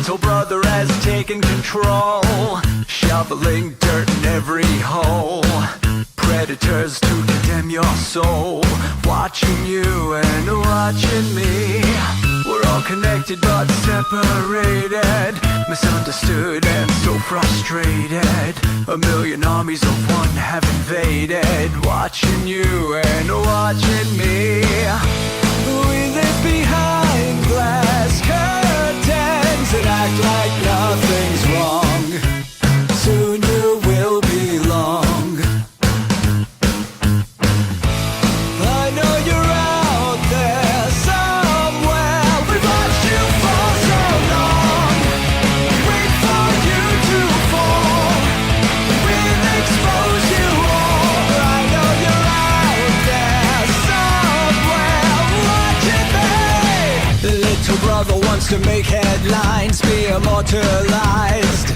little brother has taken control, shoveling dirt in every hole. Predators to condemn your soul, watching you and watching me. We're all connected but separated, misunderstood and so frustrated. A million armies of one have invaded, watching you and watching me. We live behind glass curtains and act like nothing's wrong. Soon you will belong. I know you're out there somewhere. We've watched you for so long. Wait for you to fall. We'll expose you all. I know you're out there somewhere watching me. The little brother wants to make headlines, be immortalized.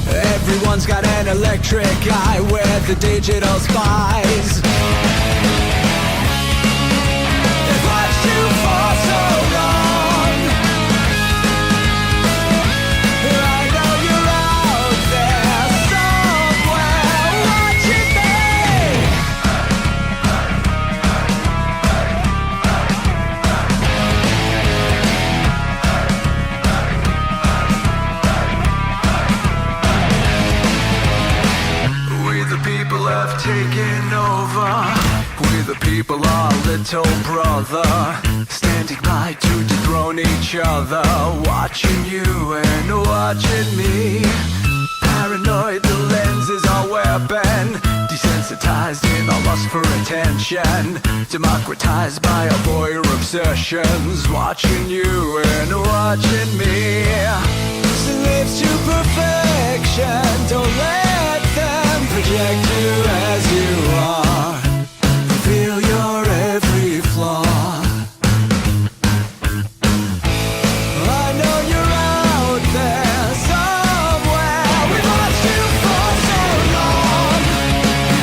Everyone's got an electric eye with the digital spies. They've watched you for so long. I know you're out there somewhere watching me. We the people have taken over. We the people are little brother, standing by to dethrone each other, watching you and watching me. Paranoid, the lens is our weapon, desensitized in our lust for attention, democratized by our voyeur obsessions, watching you and watching me. Slaves to perfection, don't let them project you as you are. Feel your every flaw. I know you're out there somewhere. We've watched you for so long.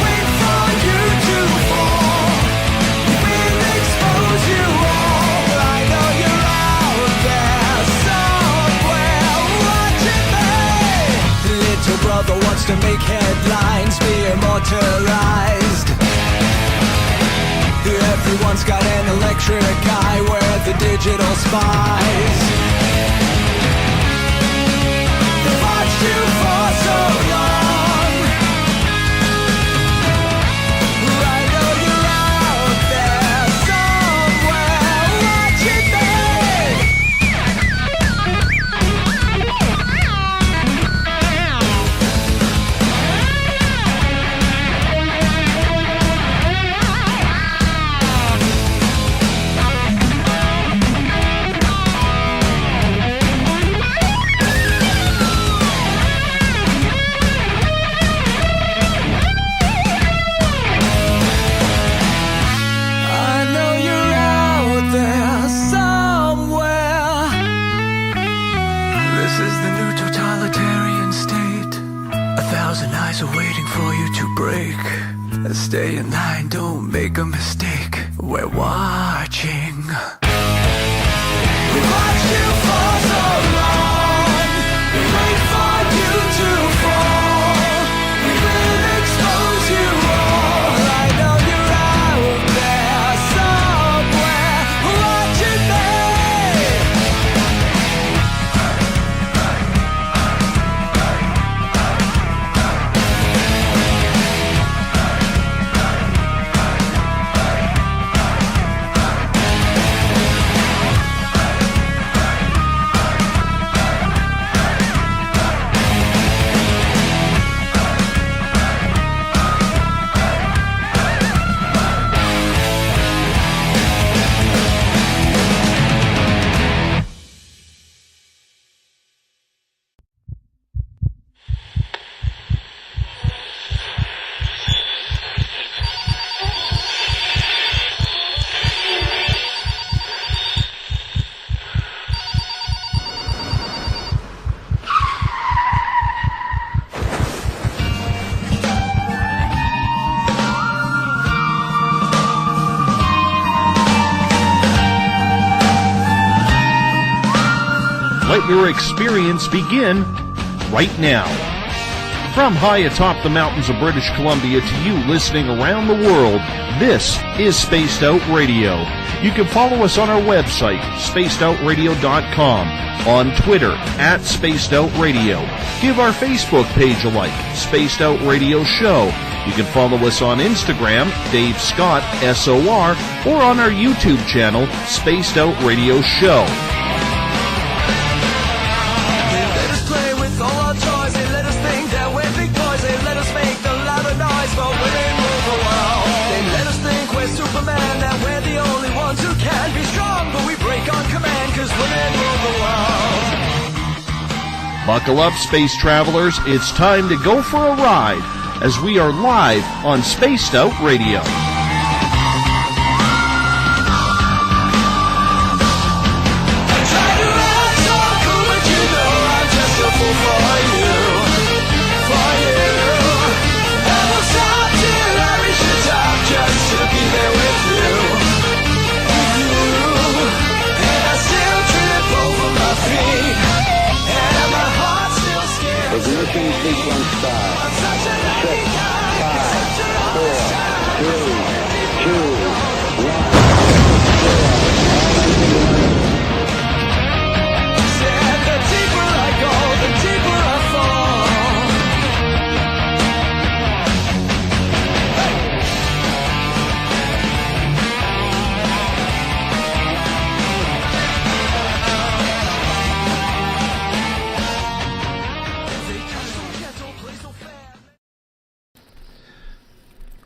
Wait for you to fall. We'll expose you all. I know you're out there somewhere watching me. Little brother wants to make headlines, be immortalized. Everyone's got an electric eye with the digital spies. They've watched you for so long. I know you're out there somewhere watching me. I know you're out there somewhere. This is the new totalitarian state. 1,000 eyes are waiting for you to break. Stay in line, don't make a mistake. We're watching. We watched you for so long. We wait for you to fall. We will expose you all. I know you're out there somewhere watching me. Let your experience begin right now. From high atop the mountains of British Columbia to you listening around the world, this is Spaced Out Radio. You can follow us on our website, spacedoutradio.com, on Twitter, @SpacedOutRadio. Give our Facebook page a like, Spaced Out Radio Show. You can follow us on Instagram, Dave Scott, SOR, or on our YouTube channel, Spaced Out Radio Show. Buckle up, space travelers. It's time to go for a ride as we are live on Spaced Out Radio. Ignition sequence start. 6, 5, 4, 3, 2, 1. The deeper I go, the deeper I fall.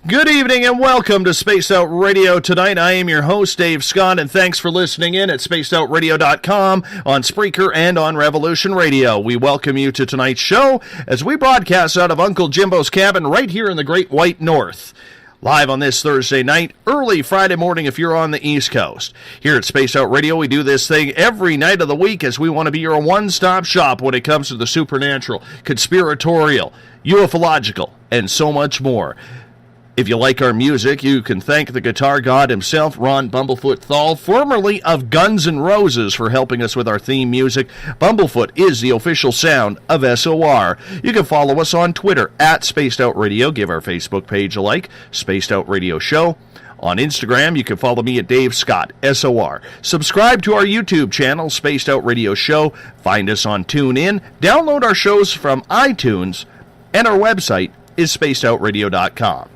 Good evening and welcome to Spaced Out Radio tonight. I am your host, Dave Scott, and thanks for listening in at spacedoutradio.com, on Spreaker, and on Revolution Radio. We welcome you to tonight's show as we broadcast out of Uncle Jimbo's cabin right here in the Great White North. Live on this Thursday night, early Friday morning if you're on the East Coast. Here at Spaced Out Radio, we do this thing every night of the week as we want to be your one-stop shop when it comes to the supernatural, conspiratorial, ufological, and so much more. If you like our music, you can thank the guitar god himself, Ron Bumblefoot THAL, formerly of Guns N' Roses, for helping us with our theme music. Bumblefoot is the official sound of SOR. You can follow us on Twitter, @SpacedOutRadio. Give our Facebook page a like, Spaced Out Radio Show. On Instagram, you can follow me at Dave Scott, SOR. Subscribe to our YouTube channel, Spaced Out Radio Show. Find us on TuneIn. Download our shows from iTunes. And our website is spacedoutradio.com.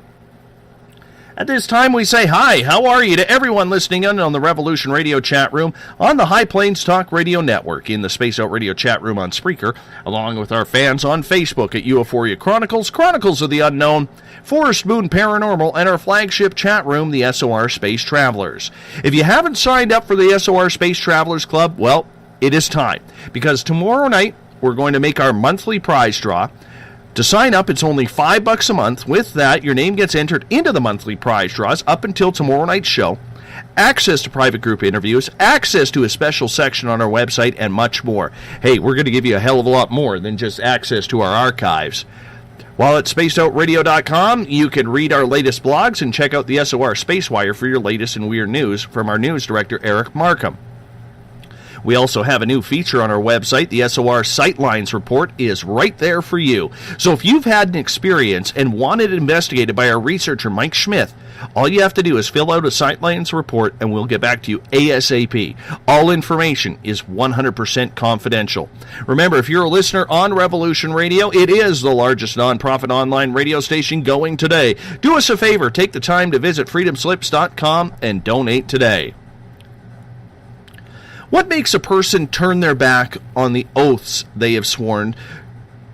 At this time, we say hi, how are you to everyone listening in on the Revolution Radio chat room, on the High Plains Talk Radio Network, in the Space Out Radio chat room on Spreaker, along with our fans on Facebook at Euphoria Chronicles, Chronicles of the Unknown, Forest Moon Paranormal, and our flagship chat room, the SOR Space Travelers. If you haven't signed up for the SOR Space Travelers Club, well, it is time, because tomorrow night, we're going to make our monthly prize draw. To sign up, it's only $5 a month. With that, your name gets entered into the monthly prize draws up until tomorrow night's show. Access to private group interviews, access to a special section on our website, and much more. Hey, we're going to give you a hell of a lot more than just access to our archives. While at spacedoutradio.com, you can read our latest blogs and check out the SOR Spacewire for your latest and weird news from our news director, Eric Markham. We also have a new feature on our website. The SOR Sightlines Report is right there for you. So if you've had an experience and want it investigated by our researcher, Mike Schmidt, all you have to do is fill out a Sightlines Report and we'll get back to you ASAP. All information is 100% confidential. Remember, if you're a listener on Revolution Radio, it is the largest nonprofit online radio station going today. Do us a favor, take the time to visit freedomslips.com and donate today. What makes a person turn their back on the oaths they have sworn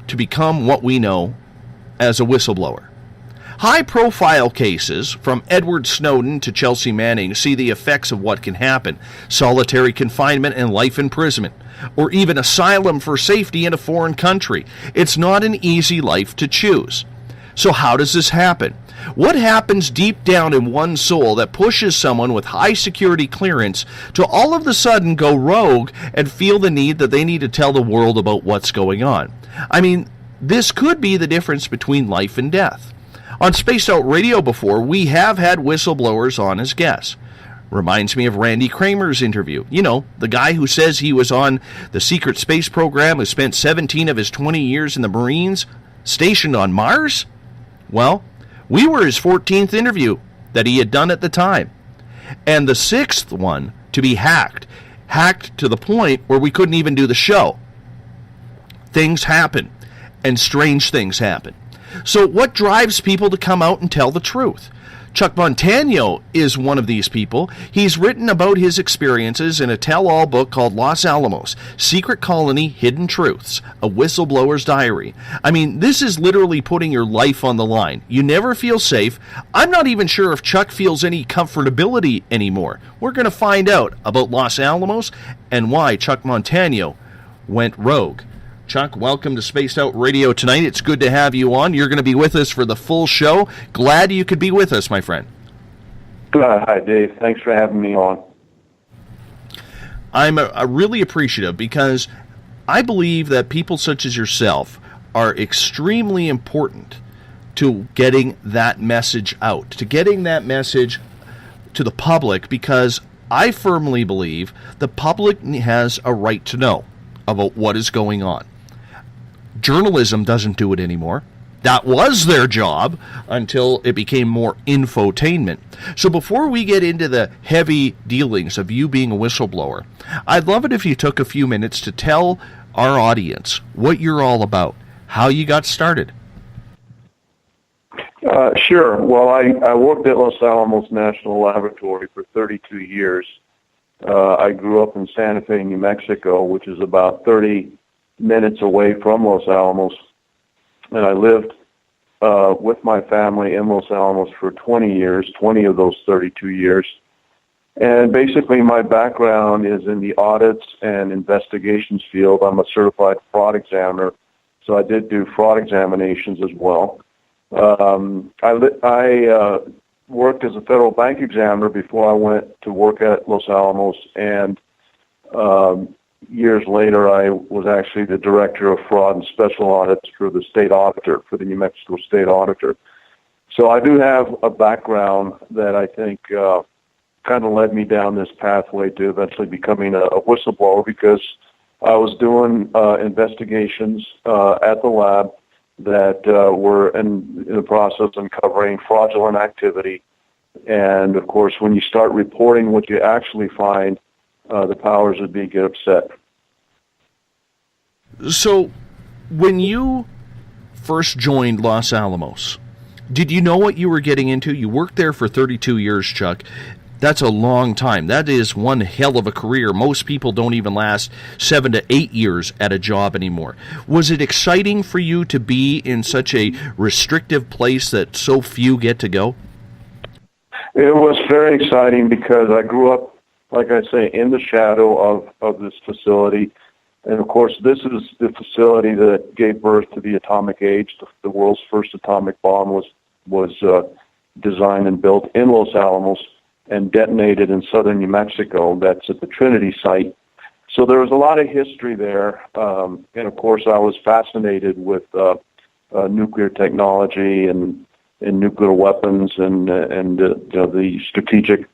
to become what we know as a whistleblower? High-profile cases, from Edward Snowden to Chelsea Manning, see the effects of what can happen: solitary confinement and life imprisonment, or even asylum for safety in a foreign country. It's not an easy life to choose. So how does this happen? What happens deep down in one's soul that pushes someone with high security clearance to all of a sudden go rogue and feel the need that they need to tell the world about what's going on? I mean, this could be the difference between life and death. On Spaced Out Radio before, we have had whistleblowers on as guests. Reminds me of Randy Kramer's interview. You know, the guy who says he was on the secret space program, who spent 17 of his 20 years in the Marines, stationed on Mars? Well, we were his 14th interview that he had done at the time. And the 6th one to be hacked. Hacked to the point where we couldn't even do the show. Things happen, and strange things happen. So what drives people to come out and tell the truth? Chuck Montano is one of these people. He's written about his experiences in a tell-all book called Los Alamos, Secret Colony, Hidden Truths, a Whistleblower's Diary. I mean, this is literally putting your life on the line. You never feel safe. I'm not even sure if Chuck feels any comfortability anymore. We're going to find out about Los Alamos and why Chuck Montano went rogue. Chuck, welcome to Spaced Out Radio tonight. It's good to have you on. You're going to be with us for the full show. Glad you could be with us, my friend. Hi, Dave. Thanks for having me on. I'm really appreciative because I believe that people such as yourself are extremely important to getting that message out, to getting that message to the public, because I firmly believe the public has a right to know about what is going on. Journalism doesn't do it anymore. That was their job until it became more infotainment. So before we get into the heavy dealings of you being a whistleblower, I'd love it if you took a few minutes to tell our audience what you're all about, how you got started. Sure. Well, I worked at Los Alamos National Laboratory for 32 years. I grew up in Santa Fe, New Mexico, which is about 30 minutes away from Los Alamos, and I lived with my family in Los Alamos for 20 years, 20 of those 32 years. And basically my background is in the audits and investigations field. I'm a certified fraud examiner, so I did do fraud examinations as well. I worked as a federal bank examiner before I went to work at Los Alamos, and years later I was actually the director of fraud and special audits for the state auditor, for the New Mexico state auditor. So I do have a background that I think kind of led me down this pathway to eventually becoming a whistleblower, because I was doing investigations at the lab that were in the process of uncovering fraudulent activity. And, of course, when you start reporting what you actually find, the powers that be get upset. So when you first joined Los Alamos, did you know what you were getting into? You worked there for 32 years, Chuck. That's a long time. That is one hell of a career. Most people don't even last 7 to 8 years at a job anymore. Was it exciting for you to be in such a restrictive place that so few get to go? It was very exciting because I grew up, like I say, in the shadow of this facility. And, of course, this is the facility that gave birth to the atomic age. The world's first atomic bomb was designed and built in Los Alamos and detonated in southern New Mexico. That's at the Trinity site. So there was a lot of history there. And, of course, I was fascinated with nuclear technology and nuclear weapons and the strategic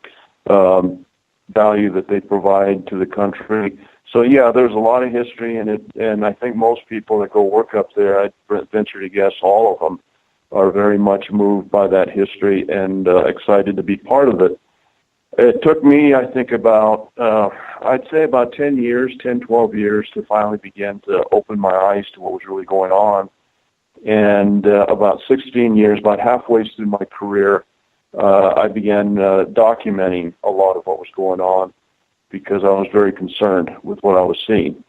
value that they provide to the country. So, yeah, there's a lot of history in it, and I think most people that go work up there, I'd venture to guess all of them, are very much moved by that history and excited to be part of it. It took me, I think, about 10 years, 10, 12 years to finally begin to open my eyes to what was really going on. And about 16 years, about halfway through my career, I began documenting a lot of what was going on because I was very concerned with what I was seeing.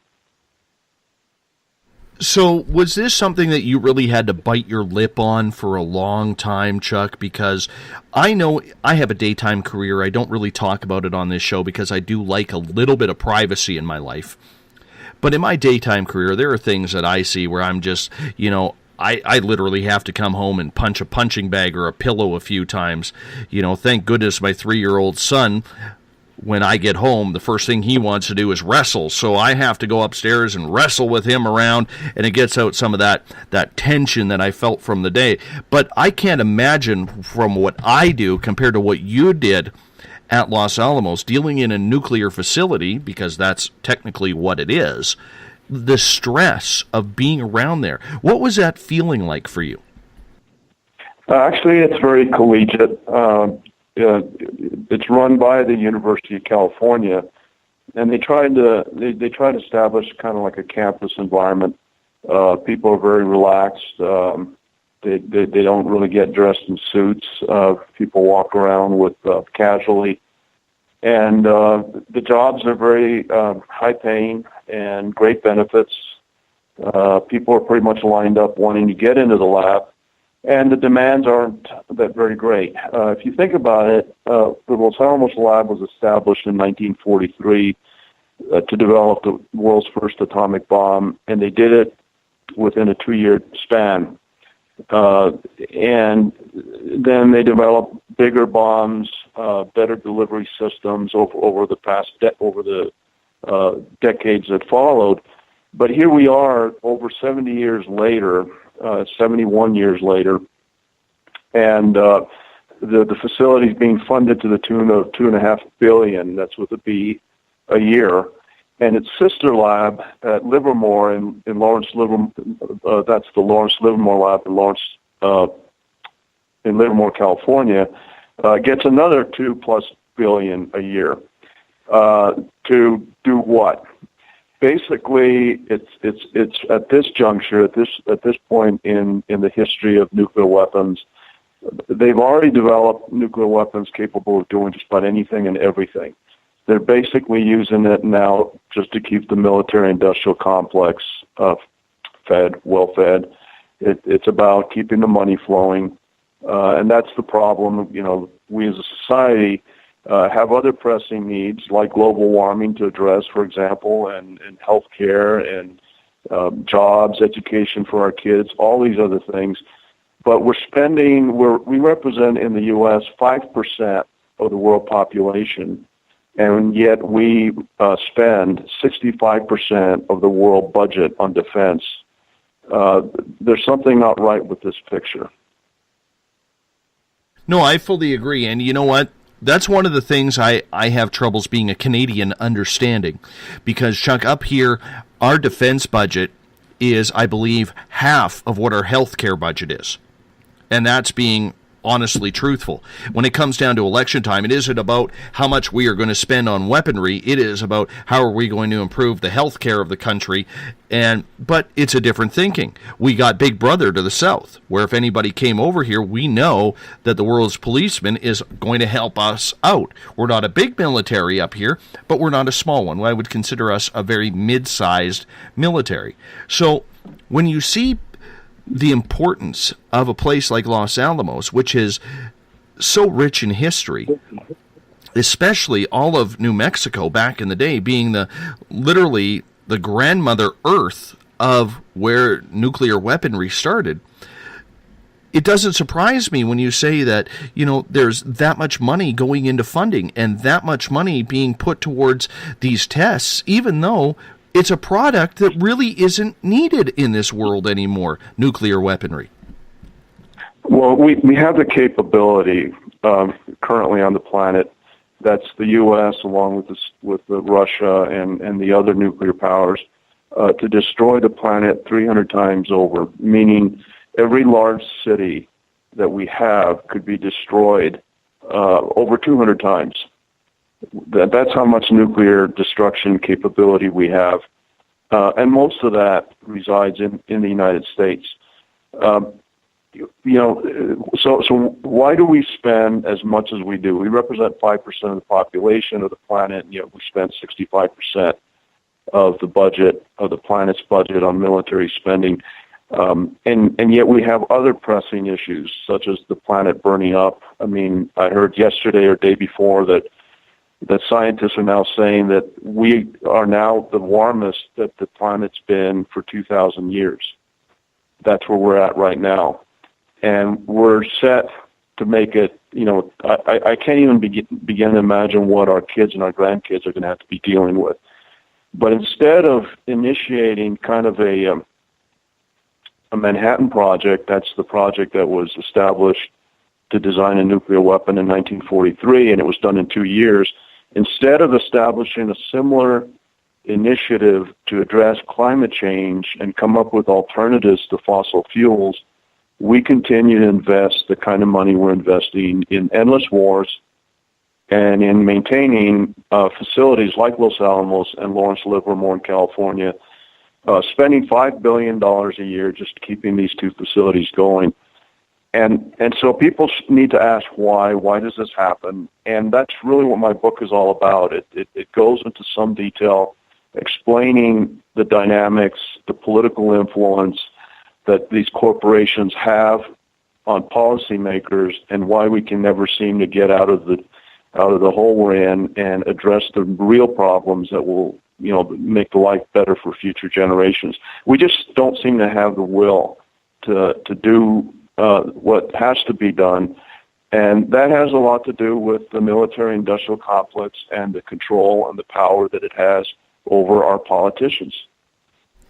So was this something that you really had to bite your lip on for a long time, Chuck? Because I know I have a daytime career. I don't really talk about it on this show because I do like a little bit of privacy in my life. But in my daytime career, there are things that I see where I'm just, I literally have to come home and punch a punching bag or a pillow a few times. Thank goodness my 3-year-old son, when I get home, the first thing he wants to do is wrestle. So I have to go upstairs and wrestle with him around, and it gets out some of that tension that I felt from the day. But I can't imagine from what I do compared to what you did at Los Alamos, dealing in a nuclear facility, because that's technically what it is, the stress of being around there. What was that feeling like for you? Actually, it's very collegiate. It's run by the University of California, and they try to establish kind of like a campus environment. People are very relaxed. They don't really get dressed in suits. People walk around with casually, and the jobs are very high paying and great benefits. People are pretty much lined up wanting to get into the lab, and the demands aren't that very great. If you think about it, the Los Alamos lab was established in 1943 to develop the world's first atomic bomb, and they did it within a 2-year span. And then they developed bigger bombs, better delivery systems over the decades that followed. But here we are, over 70 years later, 71 years later, and the facility is being funded to the tune of $2.5 billion. That's with a B, a year. And its sister lab at Livermore in Lawrence, that's the Lawrence Livermore lab in Livermore, California, gets another $2+ billion a year. To do what? Basically, it's at this juncture, at this point in the history of nuclear weapons, they've already developed nuclear weapons capable of doing just about anything and everything. They're basically using it now just to keep the military-industrial complex well-fed. It's about keeping the money flowing, and that's the problem. You know, we as a society have other pressing needs like global warming to address, for example, and healthcare and jobs, education for our kids, all these other things. But we represent in the U.S. 5% of the world population, and yet we spend 65% of the world budget on defense. There's something not right with this picture. No, I fully agree. And you know what? That's one of the things I have troubles being a Canadian understanding. Because, Chuck, up here, our defense budget is, I believe, half of what our healthcare budget is. And that's being honestly truthful. When it comes down to election time, it isn't about how much we are going to spend on weaponry. It is about how are we going to improve the health care of the country. But it's a different thinking. We got Big Brother to the south, where if anybody came over here, we know that the world's policeman is going to help us out. We're not a big military up here, but we're not a small one. I would consider us a very mid-sized military. So when you see the importance of a place like Los Alamos, which is so rich in history, especially all of New Mexico back in the day being literally the grandmother earth of where nuclear weaponry started, it doesn't surprise me when you say that, you know, there's that much money going into funding and that much money being put towards these tests, even though it's a product that really isn't needed in this world anymore, nuclear weaponry. Well, we have the capability currently on the planet. That's the U.S. along with Russia and the other nuclear powers to destroy the planet 300 times over, meaning every large city that we have could be destroyed over 200 times. That's how much nuclear destruction capability we have. And most of that resides in the United States. You know, so why do we spend as much as we do? We represent 5% of the population of the planet, and yet we spend 65% of the budget, of the planet's budget on military spending. And yet we have other pressing issues, such as the planet burning up. I mean, I heard yesterday or day before that scientists are now saying that we are now the warmest that the planet's been for 2,000 years. That's where we're at right now. And we're set to make it, you know, I can't even begin to imagine what our kids and our grandkids are going to have to be dealing with. But instead of initiating kind of a Manhattan Project, that's the project that was established to design a nuclear weapon in 1943, and it was done in 2 years. Instead of establishing a similar initiative to address climate change and come up with alternatives to fossil fuels, we continue to invest the kind of money we're investing in endless wars and in maintaining facilities like Los Alamos and Lawrence Livermore in California, spending $5 billion a year just keeping these two facilities going. And so people need to ask why. Why does this happen? And that's really what my book is all about. It goes into some detail explaining the dynamics, the political influence that these corporations have on policymakers, and why we can never seem to get out of the hole we're in and address the real problems that will, make the life better for future generations. We just don't seem to have the will to do what has to be done, and that has a lot to do with the military-industrial complex and the control and the power that it has over our politicians.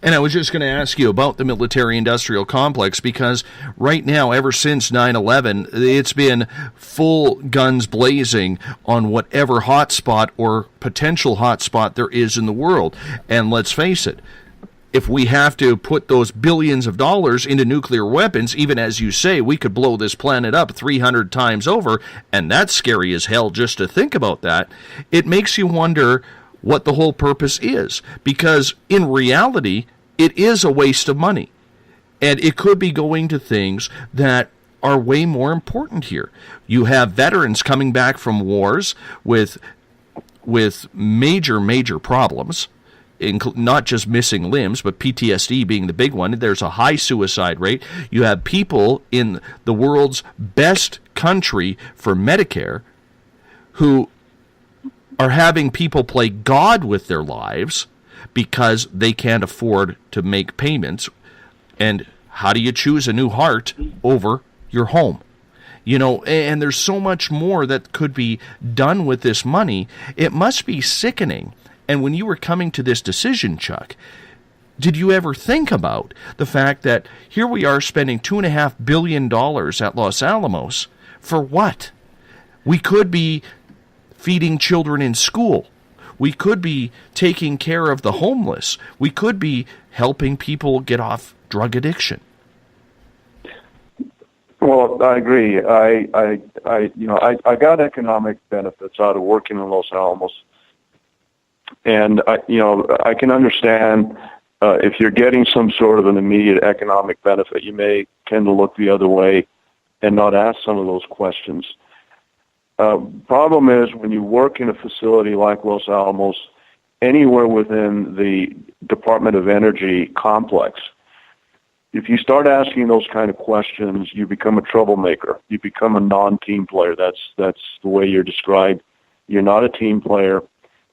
And I was just going to ask you about the military-industrial complex, because right now, ever since 9/11, it's been full guns blazing on whatever hotspot or potential hotspot there is in the world. And let's face it, if we have to put those billions of dollars into nuclear weapons, even as you say, we could blow this planet up 300 times over, and that's scary as hell just to think about that. It makes you wonder what the whole purpose is, because in reality, it is a waste of money, and it could be going to things that are way more important here. You have veterans coming back from wars with major problems, not just missing limbs, but PTSD being the big one. There's a high suicide rate. You have people in the world's best country for Medicare who are having people play God with their lives because they can't afford to make payments. And how do you choose a new heart over your home? And there's so much more that could be done with this money. It must be sickening. And when you were coming to this decision, Chuck, did you ever think about the fact that here we are spending $2.5 billion at Los Alamos for what? We could be feeding children in school. We could be taking care of the homeless. We could be helping people get off drug addiction. Well, I agree. I got economic benefits out of working in Los Alamos, and I can understand if you're getting some sort of an immediate economic benefit, you may tend to look the other way and not ask some of those questions. Problem is, when you work in a facility like Los Alamos, anywhere within the Department of Energy complex, if you start asking those kind of questions, you become a troublemaker. You become a non-team player. That's the way you're described. You're not a team player.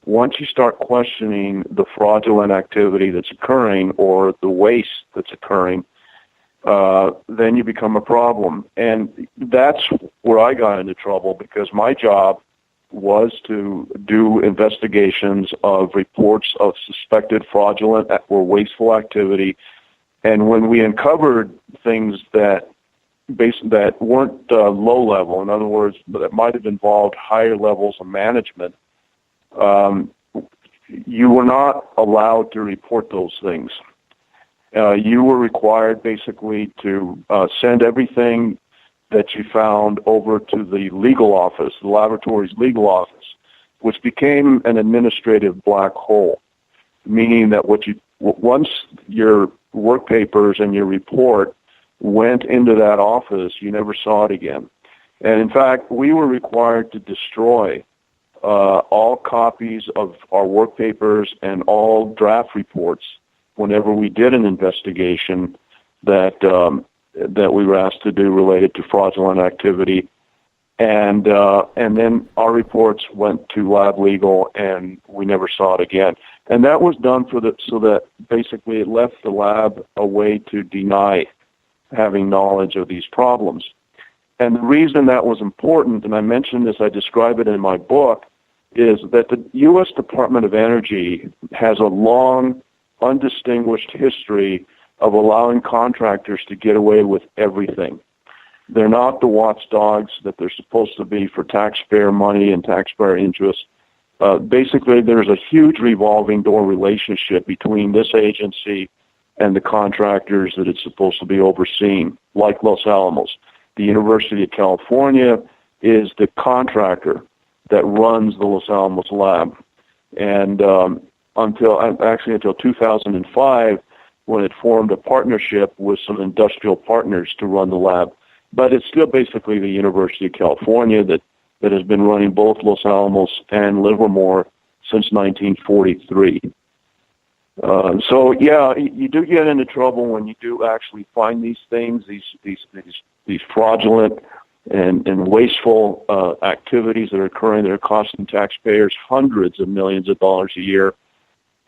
Once you start questioning the fraudulent activity that's occurring or the waste that's occurring, then you become a problem. And that's where I got into trouble, because my job was to do investigations of reports of suspected fraudulent or wasteful activity. And when we uncovered things that weren't low level, in other words, that might have involved higher levels of management, you were not allowed to report those things. You were required basically to send everything that you found over to the legal office, the laboratory's legal office, which became an administrative black hole, meaning that once your work papers and your report went into that office, you never saw it again. And in fact, we were required to destroy all copies of our work papers and all draft reports whenever we did an investigation that we were asked to do related to fraudulent activity, and then our reports went to lab legal, and we never saw it again. And that was done so that basically it left the lab a way to deny having knowledge of these problems. And the reason that was important, and I mentioned this, I describe it in my book, is that the U.S. Department of Energy has a long, undistinguished history of allowing contractors to get away with everything. They're not the watchdogs that they're supposed to be for taxpayer money and taxpayer interest. Basically, there's a huge revolving door relationship between this agency and the contractors that it's supposed to be overseeing, like Los Alamos. The University of California is the contractor that runs the Los Alamos lab. And until 2005, when it formed a partnership with some industrial partners to run the lab. But it's still basically the University of California that has been running both Los Alamos and Livermore since 1943. So yeah, you do get into trouble when you do actually find these things, these fraudulent and wasteful activities that are occurring that are costing taxpayers hundreds of millions of dollars a year,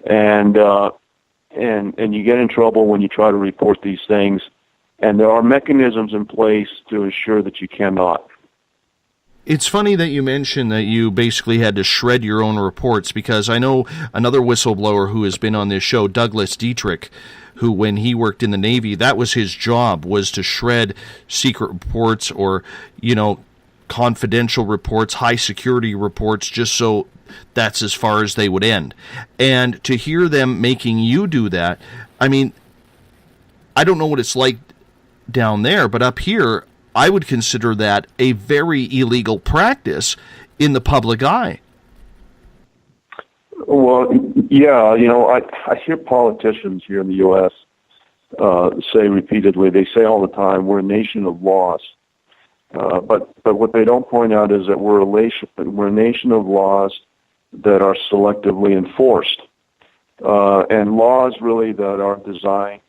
and you get in trouble when you try to report these things, and there are mechanisms in place to ensure that you cannot. It's funny that you mentioned that you basically had to shred your own reports, because I know another whistleblower who has been on this show, Douglas Dietrich, who, when he worked in the Navy, that was his job, was to shred secret reports or, confidential reports, high security reports, just so that's as far as they would end. And to hear them making you do that, I mean, I don't know what it's like down there, but up here, I would consider that a very illegal practice in the public eye. Well, yeah, I hear politicians here in the U.S. Say repeatedly, they say all the time, we're a nation of laws. But what they don't point out is that we're a nation of laws that are selectively enforced, and laws really that are designed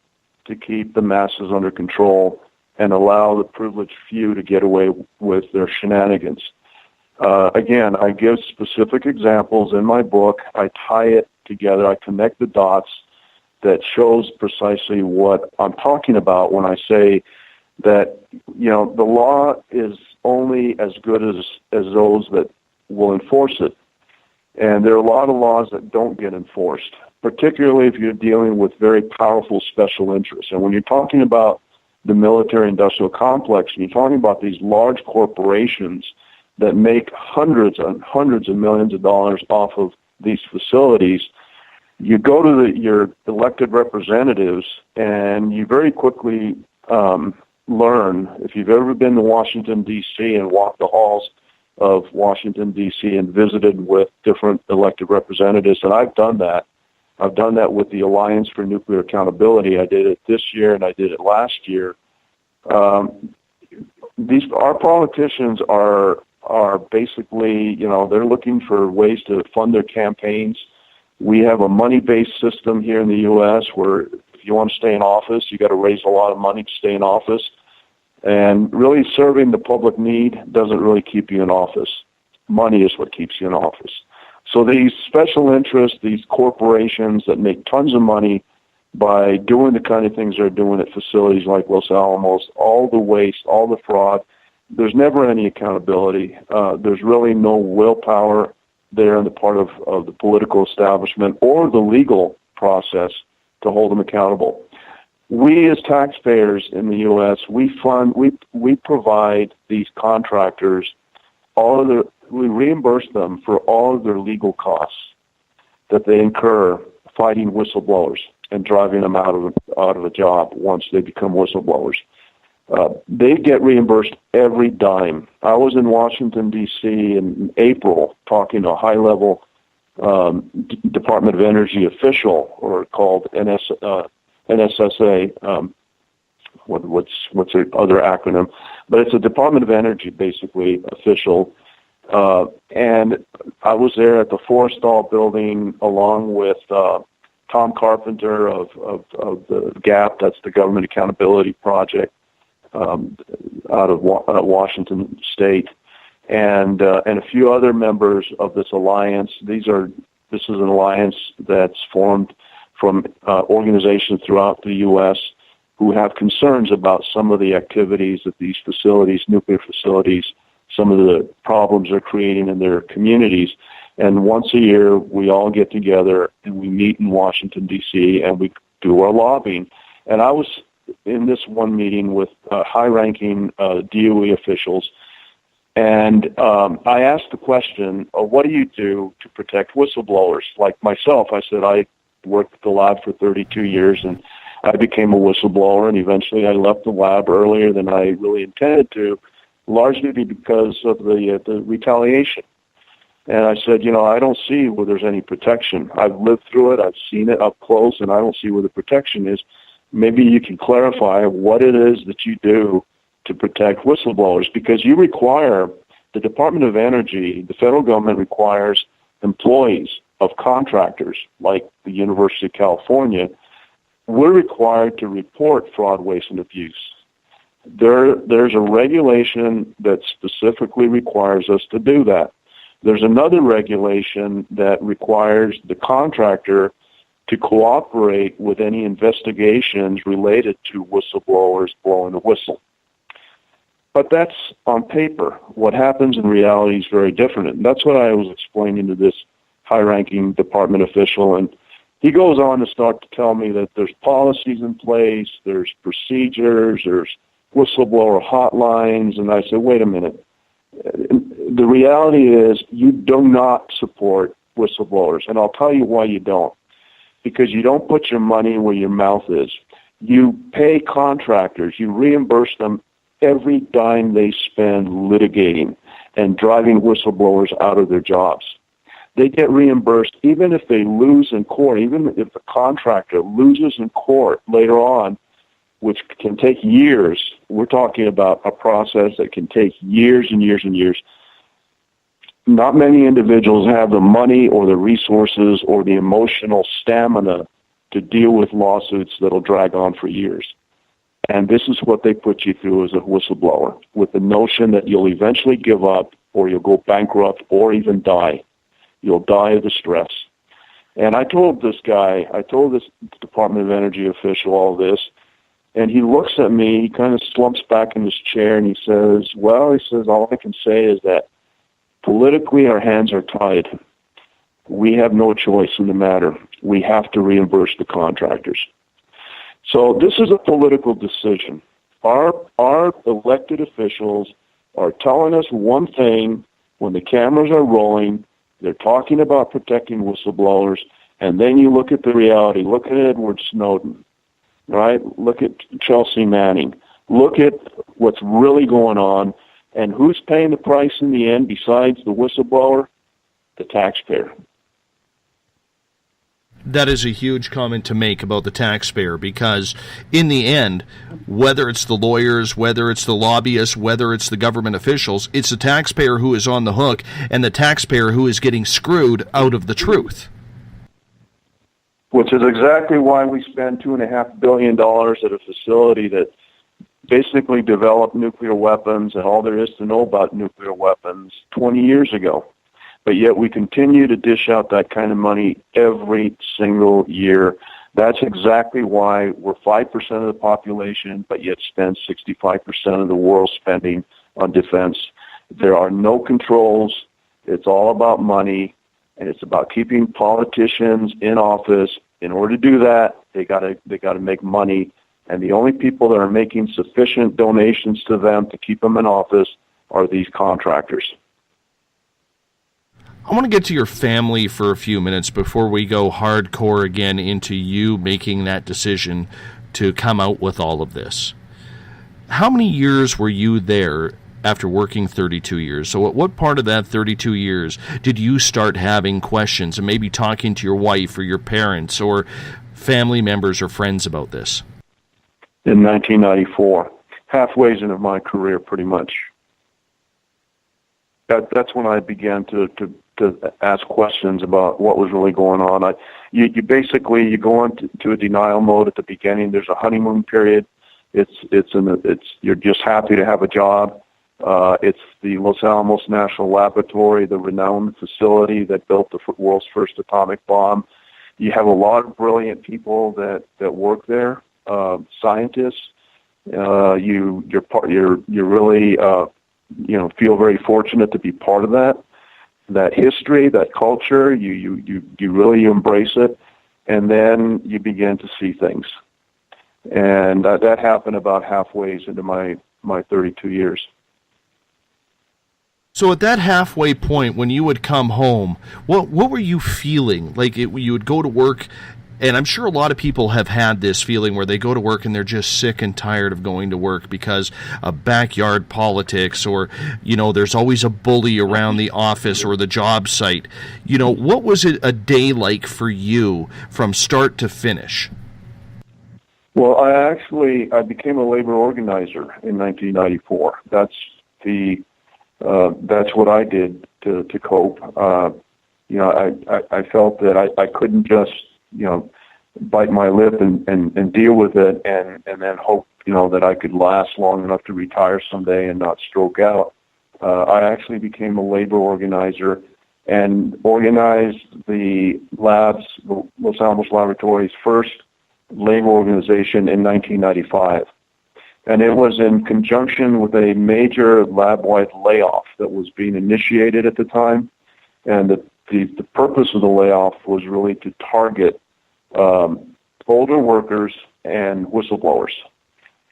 to keep the masses under control and allow the privileged few to get away with their shenanigans. Again, I give specific examples in my book. I tie it together. I connect the dots that shows precisely what I'm talking about when I say that, the law is only as good as those that will enforce it. And there are a lot of laws that don't get enforced, particularly if you're dealing with very powerful special interests. And when you're talking about the military-industrial complex, and you're talking about these large corporations that make hundreds and hundreds of millions of dollars off of these facilities, you go to your elected representatives, and you very quickly learn, if you've ever been to Washington, D.C. and walked the halls of Washington, D.C. and visited with different elected representatives, and I've done that. I've done that with the Alliance for Nuclear Accountability. I did it this year and I did it last year. Our politicians are basically, they're looking for ways to fund their campaigns. We have a money-based system here in the U.S. where if you want to stay in office, you got to raise a lot of money to stay in office. And really serving the public need doesn't really keep you in office. Money is what keeps you in office. So these special interests, these corporations that make tons of money by doing the kind of things they're doing at facilities like Los Alamos, all the waste, all the fraud, there's never any accountability. There's really no willpower there on the part of the political establishment or the legal process to hold them accountable. We as taxpayers in the U.S., we provide these contractors we reimburse them for all of their legal costs that they incur fighting whistleblowers and driving them out of a job once they become whistleblowers. They get reimbursed every dime. I was in Washington, D.C. in April talking to a high-level Department of Energy official, or called NSSA, what's their other acronym? But it's a Department of Energy, basically, official. And I was there at the Forrestal building along with Tom Carpenter of the GAP, that's the Government Accountability Project, out of Washington State, and a few other members of this alliance. This is an alliance that's formed from organizations throughout the U.S. who have concerns about some of the activities that these facilities, nuclear facilities, some of the problems they're creating in their communities. And once a year, we all get together and we meet in Washington, D.C., and we do our lobbying. And I was in this one meeting with high-ranking DOE officials, and I asked the question, what do you do to protect whistleblowers? Like myself, I said I worked at the lab for 32 years, and I became a whistleblower, and eventually I left the lab earlier than I really intended to, largely because of the retaliation. And I said, I don't see where there's any protection. I've lived through it. I've seen it up close, and I don't see where the protection is. Maybe you can clarify what it is that you do to protect whistleblowers, because the Department of Energy, the federal government requires employees of contractors like the University of California. We're required to report fraud, waste, and abuse. There's a regulation that specifically requires us to do that. There's another regulation that requires the contractor to cooperate with any investigations related to whistleblowers blowing the whistle. But that's on paper. What happens in reality is very different. And that's what I was explaining to this high-ranking department official. And he goes on to start to tell me that there's policies in place, there's procedures, there's whistleblower hotlines. And I said, wait a minute. The reality is you do not support whistleblowers. And I'll tell you why you don't. Because you don't put your money where your mouth is. You pay contractors, you reimburse them every dime they spend litigating and driving whistleblowers out of their jobs. They get reimbursed even if they lose in court, even if the contractor loses in court later on, which can take years. We're talking about a process that can take years and years and years. Not many individuals have the money or the resources or the emotional stamina to deal with lawsuits that'll drag on for years. And this is what they put you through as a whistleblower, with the notion that you'll eventually give up or you'll go bankrupt or even die. You'll die of the stress. And I told this Department of Energy official all this, and he looks at me, he kind of slumps back in his chair, and he says, all I can say is that politically our hands are tied. We have no choice in the matter. We have to reimburse the contractors. So this is a political decision. Our elected officials are telling us one thing when the cameras are rolling. They're talking about protecting whistleblowers, and then you look at the reality. Look at Edward Snowden, right? Look at Chelsea Manning. Look at what's really going on, and who's paying the price in the end besides the whistleblower? The taxpayer. That is a huge comment to make about the taxpayer, because in the end, whether it's the lawyers, whether it's the lobbyists, whether it's the government officials, it's the taxpayer who is on the hook and the taxpayer who is getting screwed out of the truth. Which is exactly why we spend $2.5 billion at a facility that basically developed nuclear weapons and all there is to know about nuclear weapons 20 years ago. But yet we continue to dish out that kind of money every single year. That's exactly why we're 5% of the population, but yet spend 65% of the world's spending on defense. There are no controls. It's all about money, and it's about keeping politicians in office. In order to do that, they got to make money, and the only people that are making sufficient donations to them to keep them in office are these contractors. I want to get to your family for a few minutes before we go hardcore again into you making that decision to come out with all of this. How many years were you there after working 32 years? So at what part of that 32 years did you start having questions and maybe talking to your wife or your parents or family members or friends about this? In 1994, halfway into my career pretty much. That's when I began to ask questions about what was really going on. You go into a denial mode at the beginning. There's a honeymoon period. You're just happy to have a job. It's the Los Alamos National Laboratory, the renowned facility that built the world's first atomic bomb. You have a lot of brilliant people that work there, scientists. You're really feel very fortunate to be part of that history, that culture. You really embrace it, and then you begin to see things. And that happened about halfway into my 32 years. So at that halfway point, when you would come home, what were you feeling? Like you would go to work, and I'm sure a lot of people have had this feeling where they go to work and they're just sick and tired of going to work because of backyard politics, or, there's always a bully around the office or the job site. What was it a day like for you from start to finish? Well, I became a labor organizer in 1994. That's what I did to cope. I felt that I couldn't just, bite my lip and deal with it and then hope, that I could last long enough to retire someday and not stroke out. I actually became a labor organizer and organized the labs, the Los Alamos Laboratories' first labor organization in 1995. And it was in conjunction with a major lab-wide layoff that was being initiated at the time. And the purpose of the layoff was really to target older workers and whistleblowers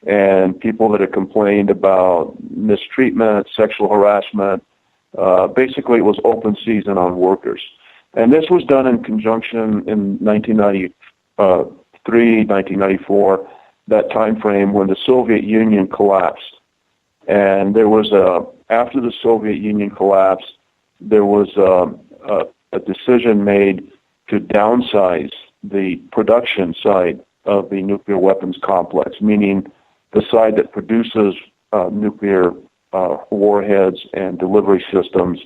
and people that had complained about mistreatment, sexual harassment. Basically, it was open season on workers. And this was done in conjunction in 1993, 1994, that time frame when the Soviet Union collapsed. And there was after the Soviet Union collapsed, there was a decision made to downsize the production side of the nuclear weapons complex, meaning the side that produces nuclear warheads and delivery systems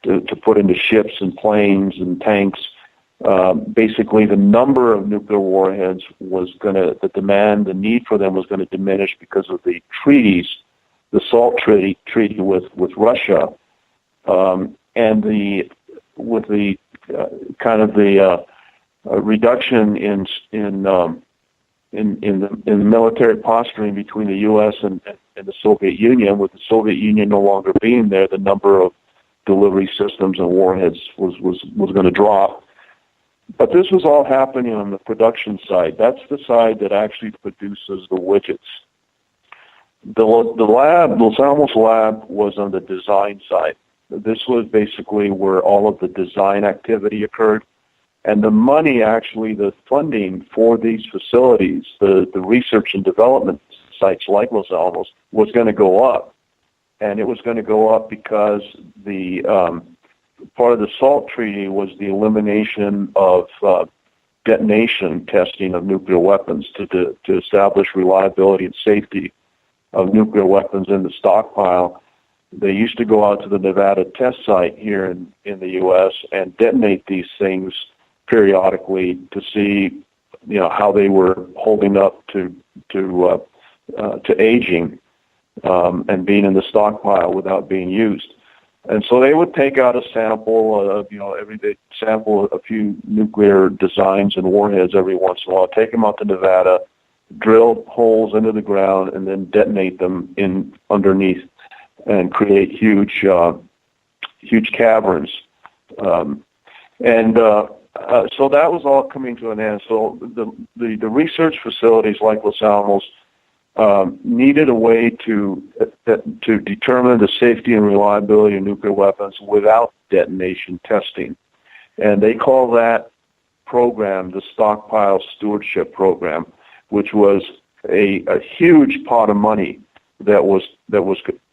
to put into ships and planes and tanks. Basically, the number of nuclear warheads the need for them was going to diminish because of the treaties, the SALT treaty with Russia, and with the reduction in the military posturing between the U.S. and the Soviet Union. With the Soviet Union no longer being there, the number of delivery systems and warheads was going to drop. But this was all happening on the production side. That's the side that actually produces the widgets. The Los Alamos lab was on the design side. This was basically where all of the design activity occurred. And the money, actually, the funding for these facilities, the research and development sites like Los Alamos, was going to go up. And it was going to go up because the part of the SALT treaty was the elimination of detonation testing of nuclear weapons to establish reliability and safety of nuclear weapons in the stockpile. They used to go out to the Nevada test site here in the U.S. and detonate these things periodically to see, how they were holding up to aging and being in the stockpile without being used. And so they would take out a sample they'd sample a few nuclear designs and warheads every once in a while, take them out to Nevada, drill holes into the ground, and then detonate them in underneath and create huge caverns. So that was all coming to an end. So the research facilities like Los Alamos needed a way to determine the safety and reliability of nuclear weapons without detonation testing. And they call that program the Stockpile Stewardship Program, which was a huge pot of money that was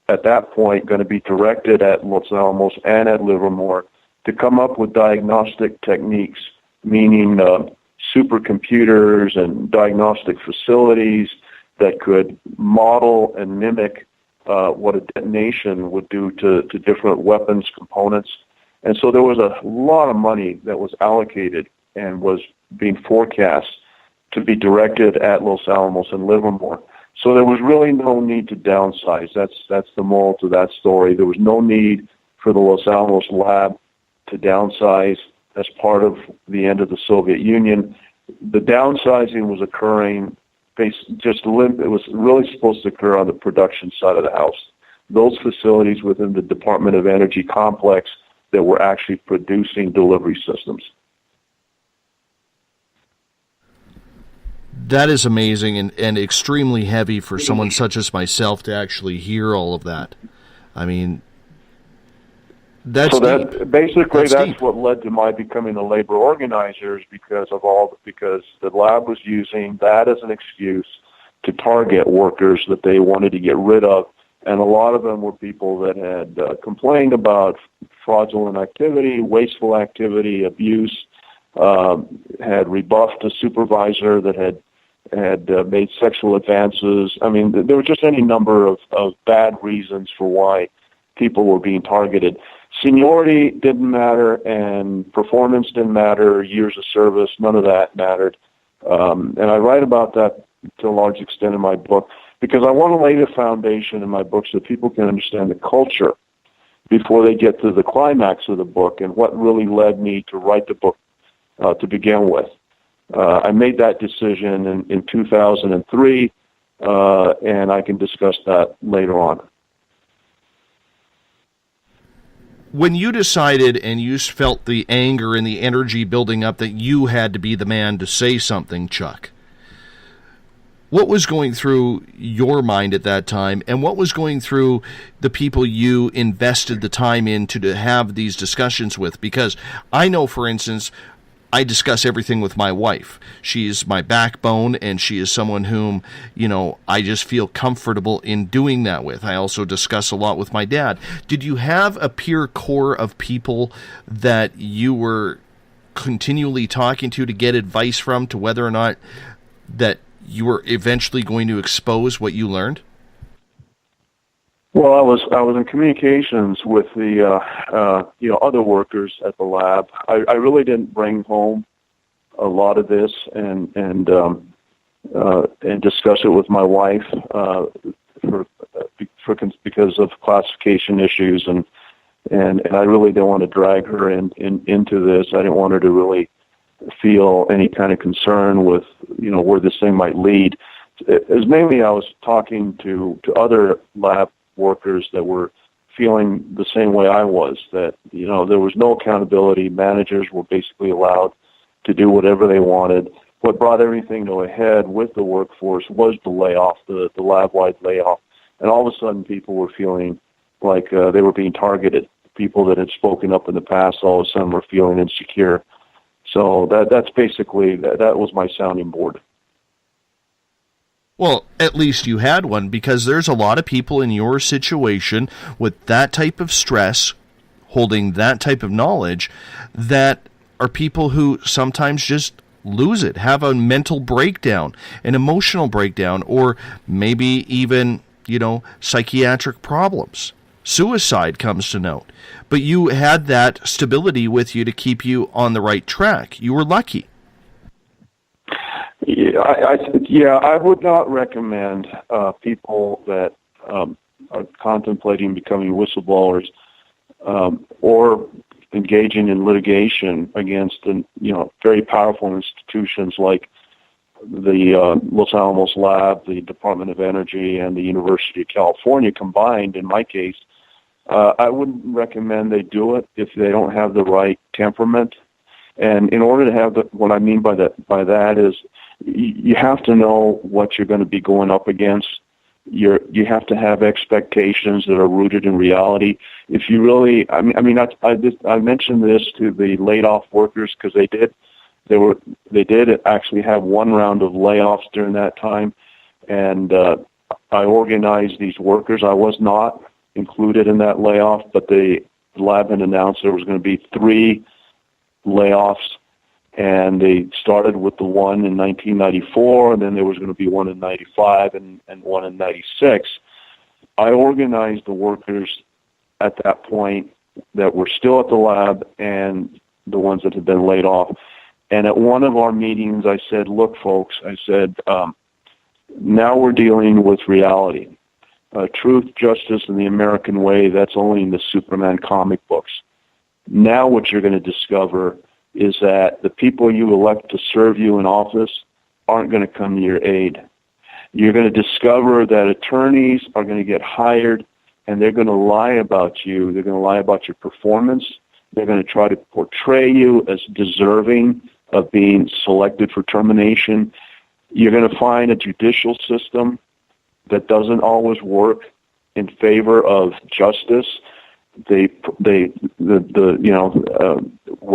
at that point going to be directed at Los Alamos and at Livermore to come up with diagnostic techniques, meaning supercomputers and diagnostic facilities that could model and mimic what a detonation would do to different weapons components. And so there was a lot of money that was allocated and was being forecast to be directed at Los Alamos and Livermore. So there was really no need to downsize. That's the moral to that story. There was no need for the Los Alamos lab to downsize as part of the end of the Soviet Union. The downsizing was occurring it was really supposed to occur on the production side of the house. Those facilities within the Department of Energy complex that were actually producing delivery systems. That is amazing and extremely heavy for someone such as myself to actually hear all of that. I mean, that's that's what led to my becoming a labor organizer, is because the lab was using that as an excuse to target workers that they wanted to get rid of. And a lot of them were people that had complained about fraudulent activity, wasteful activity, abuse, had rebuffed a supervisor that had made sexual advances. I mean, there were just any number of bad reasons for why people were being targeted. Seniority didn't matter, and performance didn't matter, years of service, none of that mattered. And I write about that to a large extent in my book, because I want to lay the foundation in my book so that people can understand the culture before they get to the climax of the book and what really led me to write the book to begin with. I made that decision in 2003, and I can discuss that later on. When you decided and you felt the anger and the energy building up that you had to be the man to say something, Chuck, what was going through your mind at that time, and what was going through the people you invested the time into to have these discussions with? Because I know, for instance, I discuss everything with my wife. She is my backbone, and she is someone whom, I just feel comfortable in doing that with. I also discuss a lot with my dad. Did you have a peer core of people that you were continually talking to get advice from, to whether or not that you were eventually going to expose what you learned? Well, I was in communications with the other workers at the lab. I really didn't bring home a lot of this and discuss it with my wife because of classification issues, and I really didn't want to drag her into this. I didn't want her to really feel any kind of concern with where this thing might lead. It was mainly I was talking to other lab workers that were feeling the same way I was, that there was no accountability. Managers were basically allowed to do whatever they wanted. What brought everything to a head with the workforce was the layoff, the lab-wide layoff, and all of a sudden people were feeling like they were being targeted. People that had spoken up in the past all of a sudden were feeling insecure. So that's basically that was my sounding board. Well, at least you had one, because there's a lot of people in your situation with that type of stress, holding that type of knowledge, that are people who sometimes just lose it, have a mental breakdown, an emotional breakdown, or maybe even, psychiatric problems. Suicide comes to note. But you had that stability with you to keep you on the right track. You were lucky. Yeah, I would not recommend people that are contemplating becoming whistleblowers or engaging in litigation against very powerful institutions like the Los Alamos Lab, the Department of Energy, and the University of California combined. In my case, I wouldn't recommend they do it if they don't have the right temperament. And in order to have what I mean by that is you have to know what you're going to be going up against. You have to have expectations that are rooted in reality. If you really, I mentioned this to the laid off workers because they did actually have one round of layoffs during that time, and I organized these workers. I was not included in that layoff, but the lab had announced there was going to be 3 layoffs, and they started with the one in 1994, and then there was going to be one in 95 and one in 96. I organized the workers at that point that were still at the lab and the ones that had been laid off. And at one of our meetings, I said, look, folks, now we're dealing with reality. Truth, justice, and the American way, that's only in the Superman comic books. Now what you're going to discover is that the people you elect to serve you in office aren't going to come to your aid. You're going to discover that attorneys are going to get hired, and they're going to lie about you. They're going to lie about your performance. They're going to try to portray you as deserving of being selected for termination. You're going to find a judicial system that doesn't always work in favor of justice. We're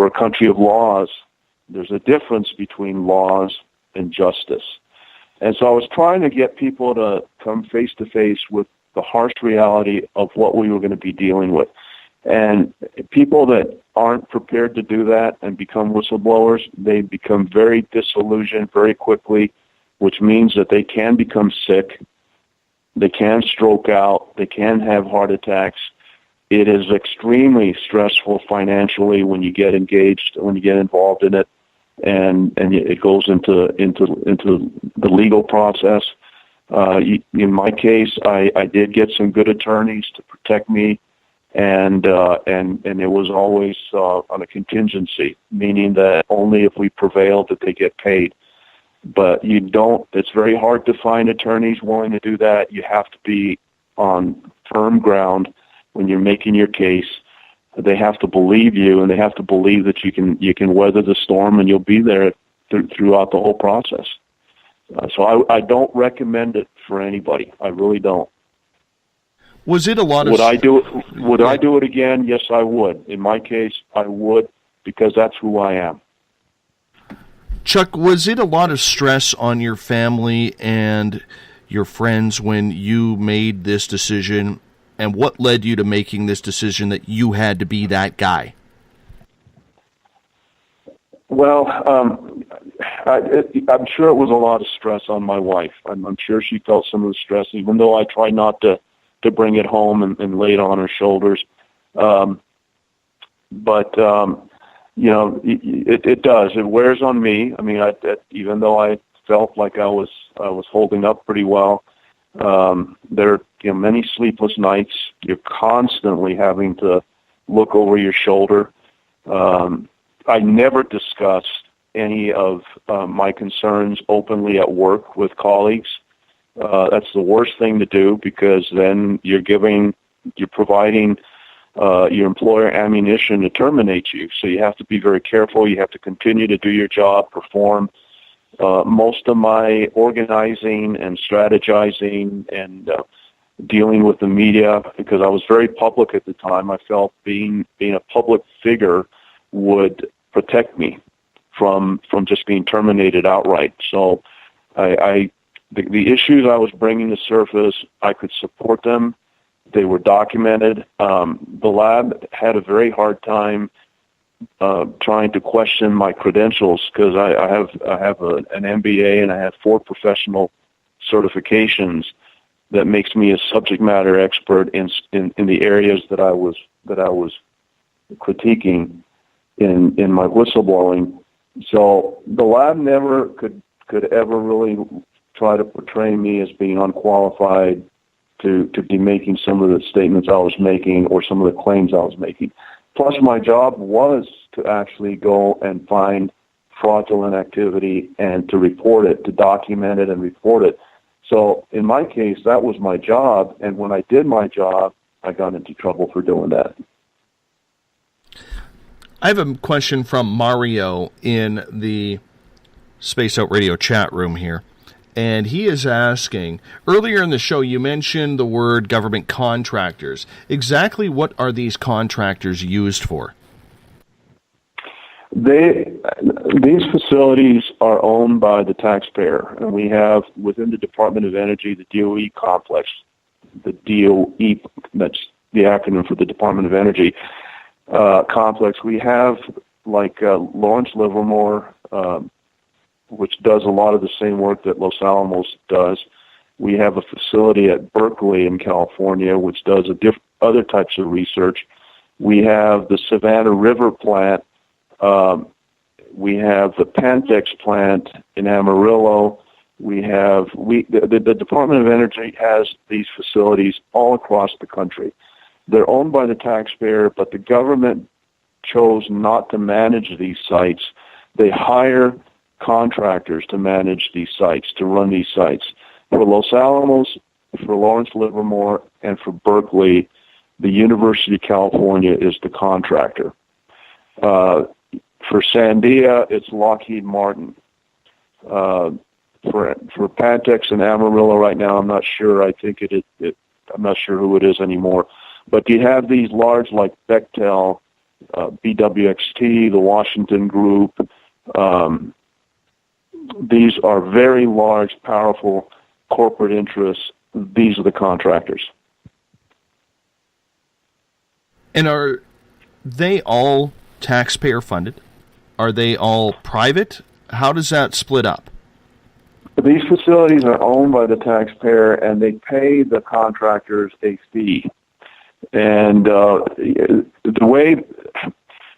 a country of laws. There's a difference between laws and justice. And so I was trying to get people to come face to face with the harsh reality of what we were going to be dealing with. And people that aren't prepared to do that and become whistleblowers, they become very disillusioned very quickly, which means that they can become sick, they can stroke out, they can have heart attacks. It is extremely stressful financially when you get engaged, when you get involved in it, and it goes into the legal process. In my case, I did get some good attorneys to protect me, and it was always on a contingency, meaning that only if we prevail did they get paid. But it's very hard to find attorneys willing to do that. You have to be on firm ground when you're making your case. They have to believe you, and they have to believe that you can weather the storm, and you'll be there throughout the whole process. So I don't recommend it for anybody. I really don't. Was it a lot of... Would I do it again? Yes, I would. In my case, I would, because that's who I am. Chuck, was it a lot of stress on your family and your friends when you made this decision? And what led you to making this decision that you had to be that guy? Well, I'm sure it was a lot of stress on my wife. I'm sure she felt some of the stress, even though I tried not to bring it home and lay it on her shoulders. It does. It wears on me. I mean, even though I felt like I was holding up pretty well, there are many sleepless nights. You're constantly having to look over your shoulder. I never discussed any of my concerns openly at work with colleagues. That's the worst thing to do, because then you're providing your employer ammunition to terminate you. So you have to be very careful. You have to continue to do your job, perform. Most of my organizing and strategizing and dealing with the media, because I was very public at the time, I felt being a public figure would protect me from just being terminated outright. So the issues I was bringing to surface, I could support them. They were documented. The lab had a very hard time trying to question my credentials, because I have an MBA and I have 4 professional certifications that makes me a subject matter expert in the areas that I was critiquing in my whistleblowing. So the lab never could ever really try to portray me as being unqualified to be making some of the statements I was making or some of the claims I was making. Plus, my job was to actually go and find fraudulent activity and to report it, to document it and report it. So in my case, that was my job, and when I did my job, I got into trouble for doing that. I have a question from Mario in the Space Out Radio chat room here. And he is asking, earlier in the show you mentioned the word government contractors. Exactly what are these contractors used for? These facilities are owned by the taxpayer. And we have within the Department of Energy the DOE complex, the DOE, that's the acronym for the Department of Energy complex. We have Lawrence Livermore, which does a lot of the same work that Los Alamos does. We have a facility at Berkeley in California, which does other types of research. We have the Savannah River plant. We have the Pantex plant in Amarillo. The Department of Energy has these facilities all across the country. They're owned by the taxpayer, but the government chose not to manage these sites. They hire contractors to manage these sites, to run these sites. For Los Alamos, for Lawrence Livermore, and for Berkeley, the University of California is the contractor. For Sandia, it's Lockheed Martin. for Pantex and Amarillo right now, I'm not sure. I think I'm not sure who it is anymore. But you have these large, like Bechtel, BWXT, the Washington Group. These are very large, powerful corporate interests. These are the contractors. And are they all taxpayer funded? Are they all private? How does that split up? These facilities are owned by the taxpayer, and they pay the contractors a fee. And the way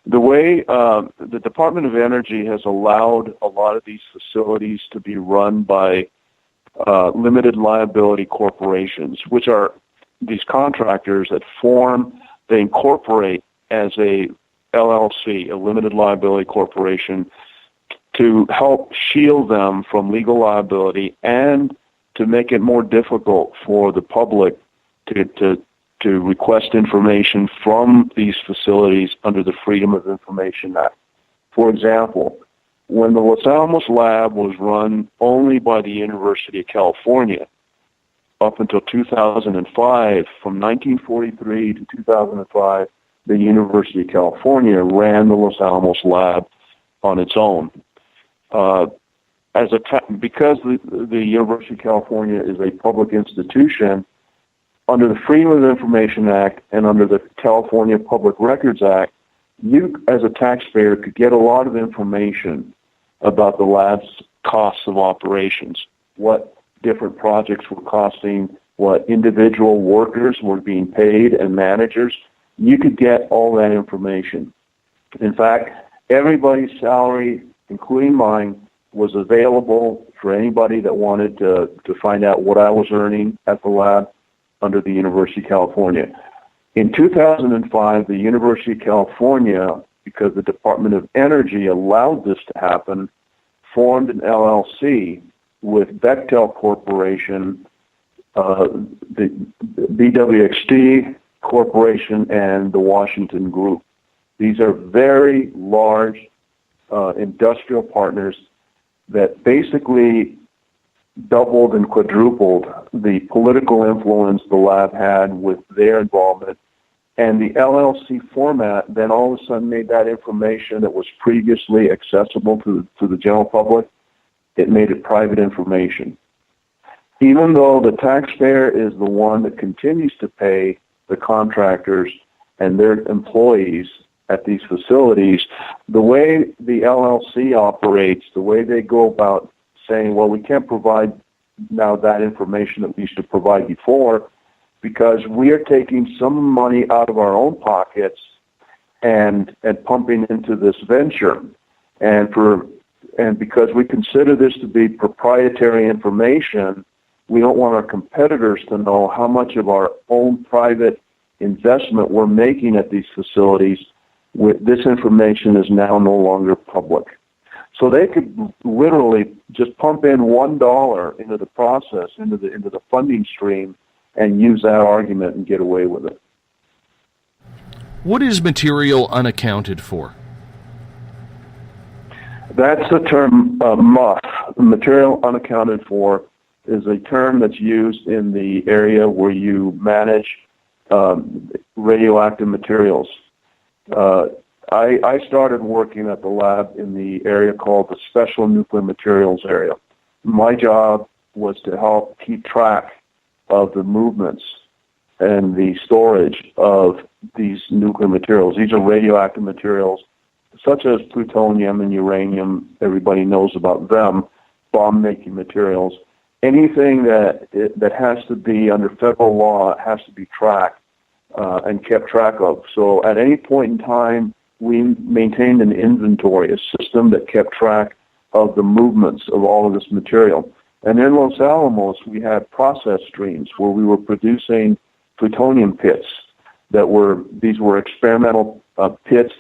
the Department of Energy has allowed a lot of these facilities to be run by limited liability corporations, which are these contractors that they incorporate as a LLC, a limited liability corporation, to help shield them from legal liability and to make it more difficult for the public to request information from these facilities under the Freedom of Information Act. For example, when the Los Alamos lab was run only by the University of California up until 2005, from 1943 to 2005, the University of California ran the Los Alamos lab on its own. Because the University of California is a public institution, under the Freedom of Information Act and under the California Public Records Act, you as a taxpayer could get a lot of information about the lab's costs of operations, what different projects were costing, what individual workers were being paid and managers. You could get all that information. In fact, everybody's salary, including mine, was available for anybody that wanted to find out what I was earning at the lab under the University of California. In 2005, the University of California, because the Department of Energy allowed this to happen, formed an LLC with Bechtel Corporation, the BWXT Corporation, and the Washington Group. These are very large industrial partners that basically doubled and quadrupled the political influence the lab had with their involvement. And the LLC format then all of a sudden made that information that was previously accessible to the general public, it made it private information. Even though the taxpayer is the one that continues to pay the contractors and their employees at these facilities, the way the LLC operates, the way they go about saying, well, we can't provide now that information that we used to provide before because we are taking some money out of our own pockets and pumping into this venture. And because we consider this to be proprietary information, we don't want our competitors to know how much of our own private investment we're making at these facilities. This information is now no longer public. So they could literally just pump in $1 into the process, into the funding stream, and use that argument and get away with it. What is material unaccounted for? That's the term MUF. Material unaccounted for is a term that's used in the area where you manage radioactive materials. I started working at the lab in the area called the Special Nuclear Materials area. My job was to help keep track of the movements and the storage of these nuclear materials. These are radioactive materials such as plutonium and uranium. Everybody knows about them, bomb-making materials. Anything that has to be under federal law has to be tracked and kept track of. So at any point in time, we maintained an inventory, a system that kept track of the movements of all of this material. And in Los Alamos, we had process streams where we were producing plutonium pits these were experimental pits,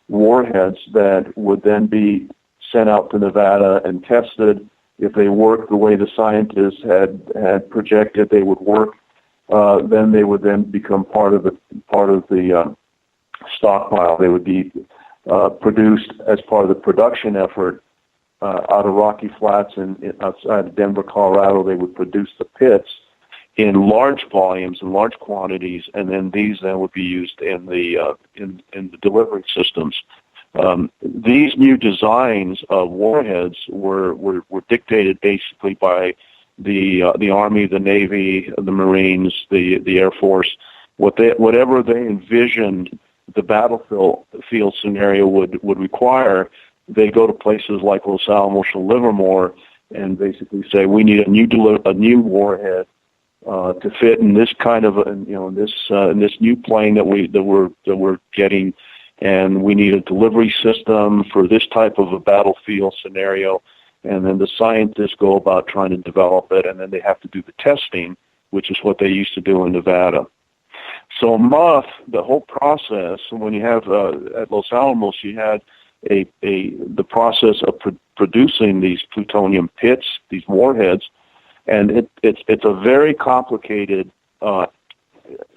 warheads that would then be sent out to Nevada and tested. If they worked the way the scientists had projected they would work, then they would then become part of the stockpile. They would be produced as part of the production effort out of Rocky Flats and outside of Denver, Colorado. They would produce the pits in large volumes and large quantities, and then these would be used in the delivery systems. These new designs of warheads were dictated basically by the Army, the Navy, the Marines, the Air Force. Whatever they envisioned the battlefield scenario would require, they go to places like Los Alamos or Livermore and basically say, we need a new warhead to fit in this kind of in this new plane that we're getting, and we need a delivery system for this type of a battlefield scenario. And then the scientists go about trying to develop it, and then they have to do the testing, which is what they used to do in Nevada. So MUF, the whole process, when you have at Los Alamos, you had the process of producing these plutonium pits, these warheads, and it's a very complicated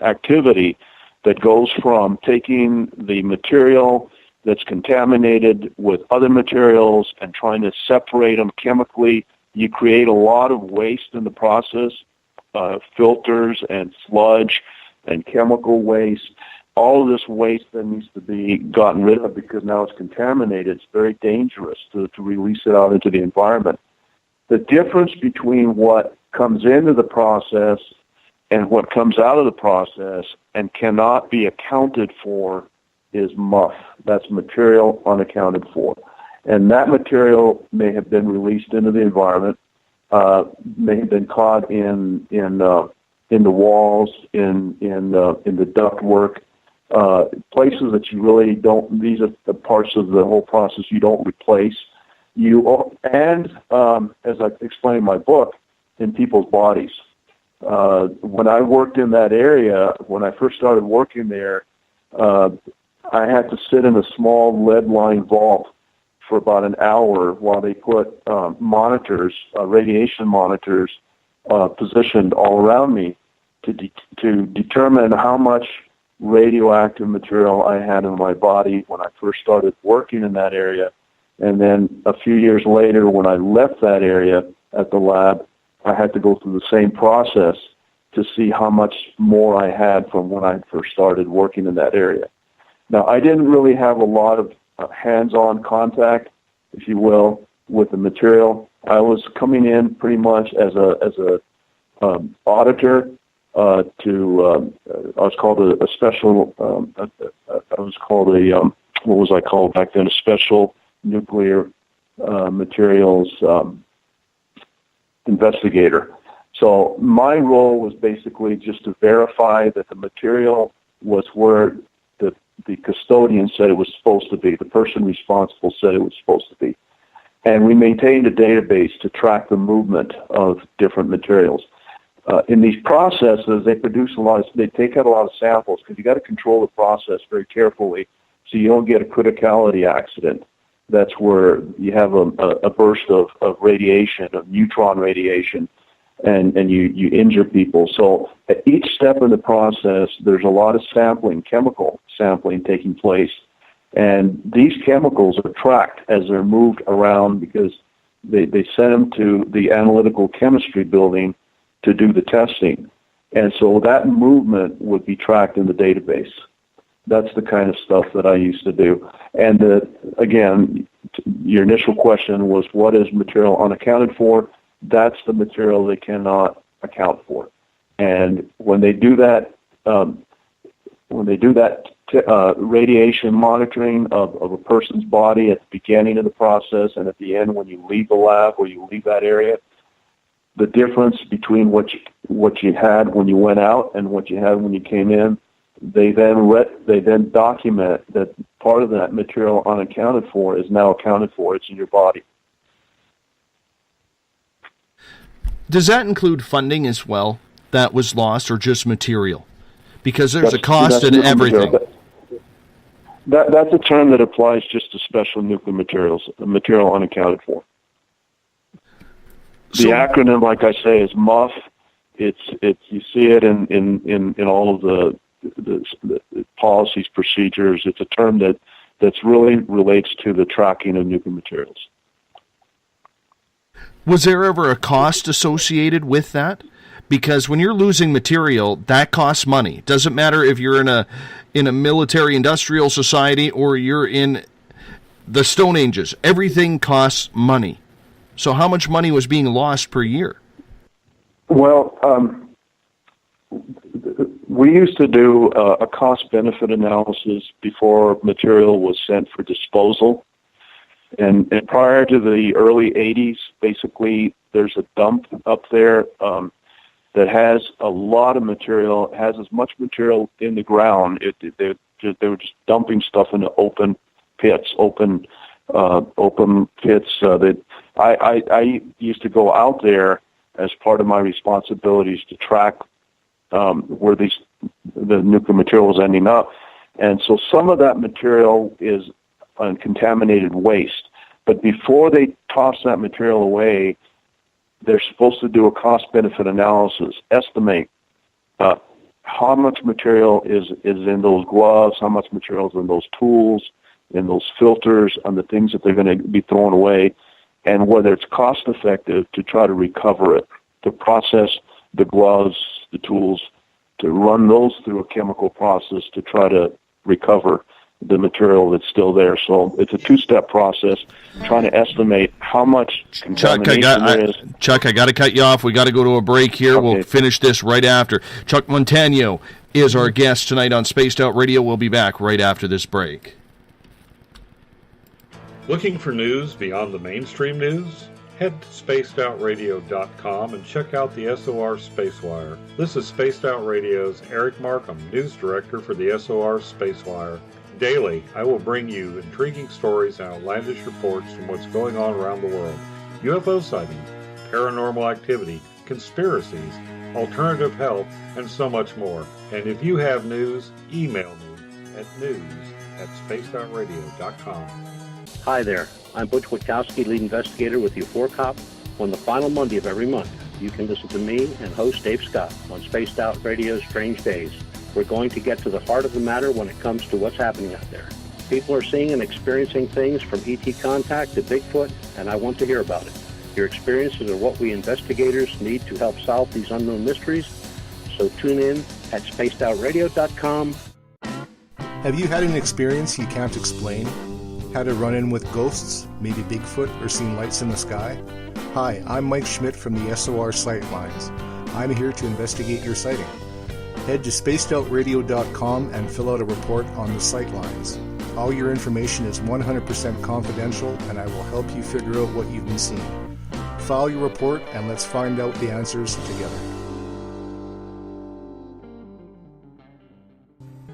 activity that goes from taking the material that's contaminated with other materials and trying to separate them chemically. You create a lot of waste in the process, filters and sludge and chemical waste. All of this waste then needs to be gotten rid of because now it's contaminated. It's very dangerous to release it out into the environment. The difference between what comes into the process and what comes out of the process and cannot be accounted for is MUF. That's material unaccounted for. And that material may have been released into the environment, may have been caught in the walls, in the ductwork, places that you really don't. These are the parts of the whole process you don't replace. As I explain in my book, in people's bodies. When I worked in that area, when I first started working there, I had to sit in a small lead-lined vault for about an hour while they put monitors, radiation monitors, positioned all around me to determine how much radioactive material I had in my body when I first started working in that area. And then a few years later, when I left that area at the lab, I had to go through the same process to see how much more I had from when I first started working in that area. Now, I didn't really have a lot of hands-on contact, if you will, with the material. I was coming in pretty much as a auditor I was called a special. I was called what was I called back then? A special nuclear materials investigator. So my role was basically just to verify that the material was where the custodian said it was supposed to be. The person responsible said it was supposed to be. And we maintained a database to track the movement of different materials. In these processes, they produce they take out a lot of samples because you got to control the process very carefully so you don't get a criticality accident. That's where you have a burst of radiation, of neutron radiation, and you injure people. So at each step in the process, there's a lot of sampling, chemical sampling taking place. And these chemicals are tracked as they're moved around because they send them to the analytical chemistry building to do the testing. And so that movement would be tracked in the database. That's the kind of stuff that I used to do. And again, your initial question was, what is material unaccounted for? That's the material they cannot account for. And when they do that, radiation monitoring of a person's body at the beginning of the process and at the end when you leave the lab or you leave that area, the difference between what you had when you went out and what you had when you came in, they then document that part of that material unaccounted for is now accounted for. It's in your body. Does that include funding as well that was lost, or just material? Because there's a cost in everything. That's a term that applies just to special nuclear materials, the material unaccounted for. The acronym, like I say, is MUF. It's you see it in all of the policies, procedures. It's a term that's really relates to the tracking of nuclear materials. Was there ever a cost associated with that? Because when you're losing material, that costs money. Doesn't matter if you're in a military industrial society or you're in the Stone Ages. Everything costs money. So how much money was being lost per year? Well, we used to do a cost-benefit analysis before material was sent for disposal. And prior to the early 80s, basically, there's a dump up there that has a lot of material, has as much material in the ground. They were just dumping stuff into open pits. That I used to go out there as part of my responsibilities to track where the nuclear material was ending up. And so some of that material is contaminated waste. But before they toss that material away, they're supposed to do a cost-benefit analysis, estimate how much material is in those gloves, how much material is in those tools, in those filters, and the things that they're going to be thrown away, and whether it's cost-effective to try to recover it, to process the gloves, the tools, to run those through a chemical process to try to recover the material that's still there. So it's a two-step process, trying to estimate how much contamination there is. Chuck, I got to cut you off. We got to go to a break here. Okay. We'll finish this right after. Chuck Montano is our guest tonight on Spaced Out Radio. We'll be back right after this break. Looking for news beyond the mainstream news? Head to spacedoutradio.com and check out the SOR Spacewire. This is Spaced Out Radio's Eric Markham, news director for the SOR Spacewire. Daily, I will bring you intriguing stories and outlandish reports from what's going on around the world. UFO sightings, paranormal activity, conspiracies, alternative health, and so much more. And if you have news, email me at news@spacedoutradio.com. Hi there, I'm Butch Witkowski, lead investigator with U4Cop. On the final Monday of every month, you can listen to me and host Dave Scott on Spaced Out Radio's Strange Days. We're going to get to the heart of the matter when it comes to what's happening out there. People are seeing and experiencing things from ET contact to Bigfoot, and I want to hear about it. Your experiences are what we investigators need to help solve these unknown mysteries. So tune in at spacedoutradio.com. Have you had an experience you can't explain? Had a run-in with ghosts, maybe Bigfoot, or seen lights in the sky? Hi, I'm Mike Schmidt from the SOR Sightlines. I'm here to investigate your sighting. Head to spacedoutradio.com and fill out a report on the Sightlines. All your information is 100% confidential, and I will help you figure out what you've been seeing. File your report, and let's find out the answers together.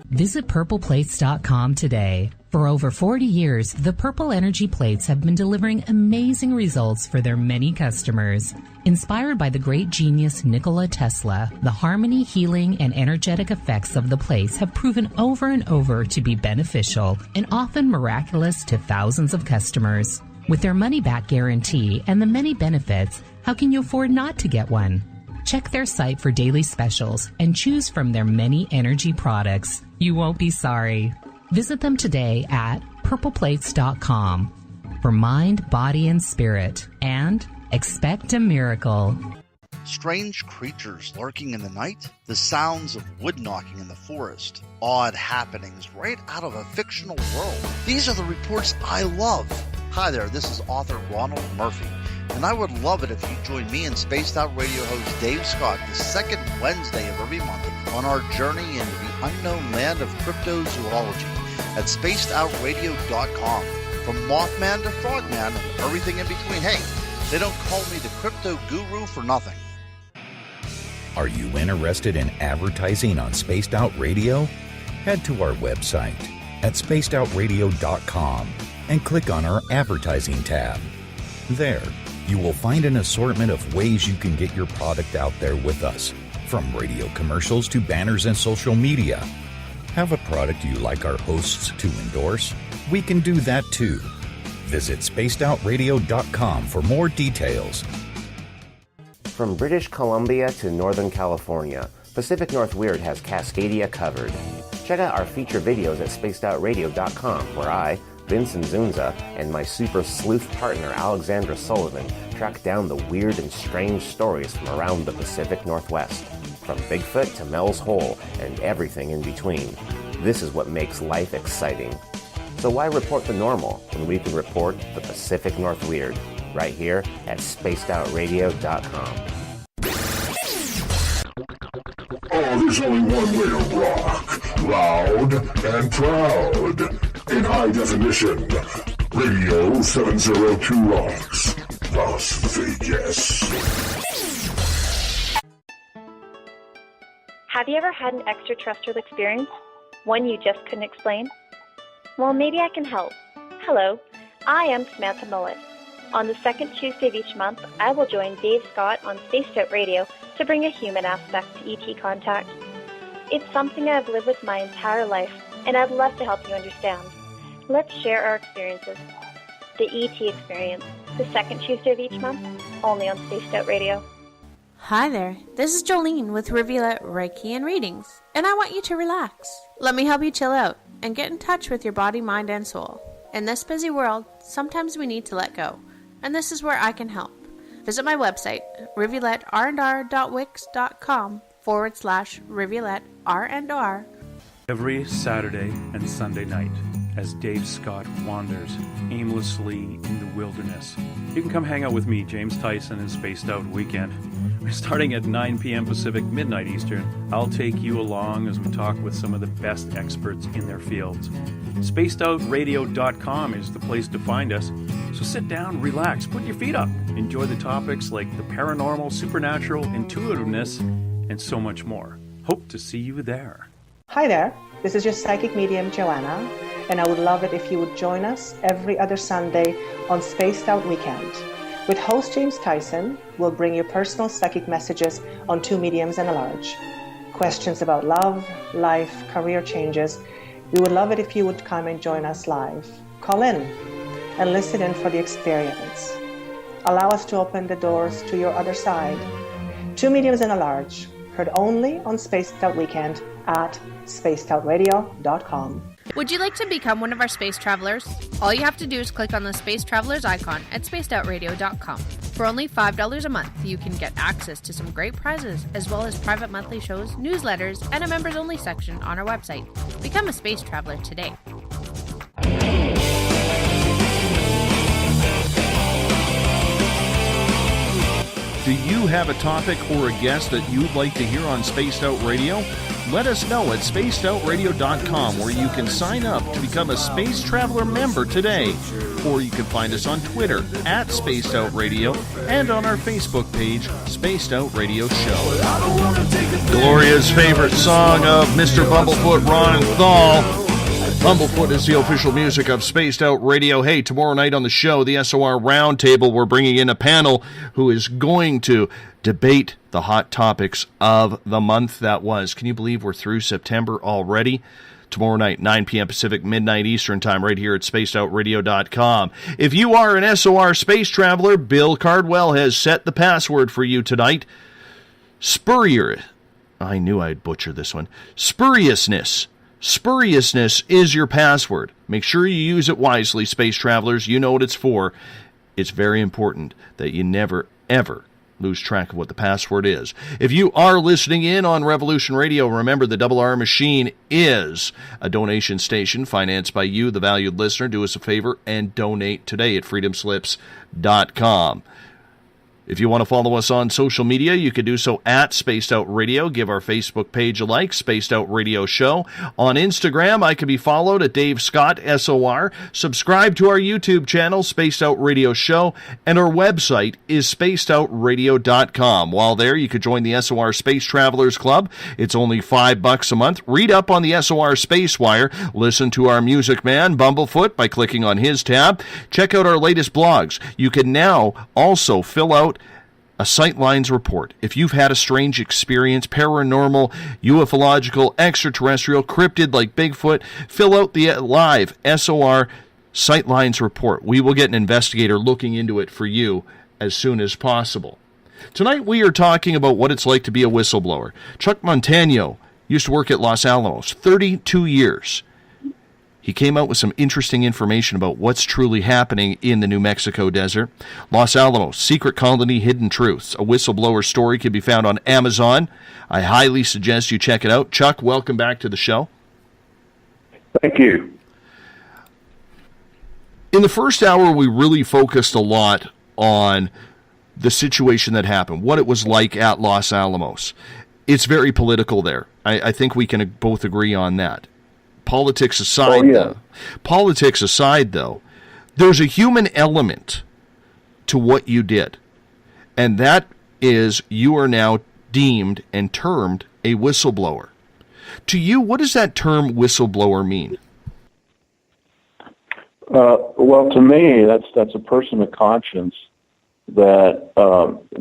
Visit purpleplates.com today. For over 40 years, the Purple Energy Plates have been delivering amazing results for their many customers. Inspired by the great genius Nikola Tesla, the harmony, healing, and energetic effects of the plates have proven over and over to be beneficial and often miraculous to thousands of customers. With their money-back guarantee and the many benefits, how can you afford not to get one? Check their site for daily specials and choose from their many energy products. You won't be sorry. Visit them today at purpleplates.com for mind, body, and spirit, and expect a miracle. Strange creatures lurking in the night, the sounds of wood knocking in the forest, odd happenings right out of a fictional world. These are the reports I love. Hi there, this is author Ronald Murphy, and I would love it if you join me and Spaced Out Radio host Dave Scott the second Wednesday of every month on our journey into the unknown land of cryptozoology at spacedoutradio.com. From Mothman to Frogman and everything in between. Hey, they don't call me the crypto guru for nothing. Are you interested in advertising on Spaced Out Radio? Head to our website at spacedoutradio.com and click on our advertising tab. There, you will find an assortment of ways you can get your product out there with us, from radio commercials to banners and social media. Have a product you like our hosts to endorse? We can do that too. Visit spacedoutradio.com for more details. From British Columbia to Northern California, Pacific North Weird has Cascadia covered. Check out our feature videos at spacedoutradio.com, where I, Vincent Zunza, and my super sleuth partner Alexandra Sullivan track down the weird and strange stories from around the Pacific Northwest, from Bigfoot to Mel's Hole and everything in between. This is what makes life exciting. So why report the normal when we can report the Pacific North Weird right here at spacedoutradio.com. Oh, there's only one way to rock. Loud and proud. In high definition. Radio 702 rocks. Las Vegas. Have you ever had an extraterrestrial experience? One you just couldn't explain? Well, maybe I can help. Hello, I am Samantha Mullet. On the second Tuesday of each month, I will join Dave Scott on Spaced Out Radio to bring a human aspect to ET contact. It's something I've lived with my entire life, and I'd love to help you understand. Let's share our experiences. The ET Experience, the second Tuesday of each month, only on Spaced Out Radio. Hi there, this is Jolene with Reveal Reiki and Readings, and I want you to relax. Let me help you chill out and get in touch with your body, mind, and soul. In this busy world, sometimes we need to let go, and this is where I can help. Visit my website, rivioletr.wix.com/rivioletrr&r. Every Saturday and Sunday night, as Dave Scott wanders aimlessly in the wilderness. You can come hang out with me, James Tyson, in Spaced Out Weekend. Starting at 9 p.m. Pacific, midnight Eastern, I'll take you along as we talk with some of the best experts in their fields. SpacedOutRadio.com is the place to find us. So sit down, relax, put your feet up. Enjoy the topics like the paranormal, supernatural, intuitiveness, and so much more. Hope to see you there. Hi there, this is your psychic medium, Joanna, and I would love it if you would join us every other Sunday on Spaced Out Weekend. With host James Tyson, we'll bring you personal psychic messages on two mediums and a large. Questions about love, life, career changes. We would love it if you would come and join us live. Call in and listen in for the experience. Allow us to open the doors to your other side. Two mediums and a large, heard only on Spaced Out Weekend at spacedoutradio.com. Would you like to become one of our space travelers? All you have to do is click on the Space Travelers icon at spacedoutradio.com. For only $5 a month, you can get access to some great prizes, as well as private monthly shows, newsletters, and a members-only section on our website. Become a space traveler today. Do you have a topic or a guest that you'd like to hear on Spaced Out Radio? Let us know at spacedoutradio.com, where you can sign up to become a Space Traveler member today. Or you can find us on Twitter at Spaced Out Radio and on our Facebook page, Spaced Out Radio Show. Gloria's favorite song of Mr. Bumblefoot, Ron and THAL. Bumblefoot is the official music of Spaced Out Radio. Hey, tomorrow night on the show, the SOR Roundtable, we're bringing in a panel who is going to debate the hot topics of the month that was. Can you believe we're through September already? Tomorrow night, 9 p.m. Pacific, midnight Eastern time, right here at spacedoutradio.com. If you are an SOR space traveler, Bill Cardwell has set the password for you tonight. I knew I'd butcher this one. Spuriousness. Spuriousness is your password. Make sure you use it wisely, space travelers. You know what it's for. It's very important that you never, ever lose track of what the password is. If you are listening in on Revolution Radio, remember the Double R Machine is a donation station financed by you, the valued listener. Do us a favor and donate today at freedomslips.com. If you want to follow us on social media, you can do so at Spaced Out Radio. Give our Facebook page a like, Spaced Out Radio Show. On Instagram, I can be followed at Dave Scott, SOR. Subscribe to our YouTube channel, Spaced Out Radio Show. And our website is spacedoutradio.com. While there, you could join the SOR Space Travelers Club. It's only $5 a month. Read up on the SOR Space Wire. Listen to our music man, Bumblefoot, by clicking on his tab. Check out our latest blogs. You can now also fill out a Sightlines report. If you've had a strange experience, paranormal, ufological, extraterrestrial, cryptid like Bigfoot, fill out the live SOR Sightlines report. We will get an investigator looking into it for you as soon as possible. Tonight we are talking about what it's like to be a whistleblower. Chuck Montano used to work at Los Alamos 32 years. He came out with some interesting information about what's truly happening in the New Mexico desert. Los Alamos, Secret Colony, Hidden Truths. A whistleblower story can be found on Amazon. I highly suggest you check it out. Chuck, welcome back to the show. Thank you. In the first hour, we really focused a lot on the situation that happened, what it was like at Los Alamos. It's very political there. I think we can both agree on that. Politics aside, though, there's a human element to what you did, and that is you are now deemed and termed a whistleblower. To you, what does that term whistleblower mean? Well, to me, that's a person of conscience that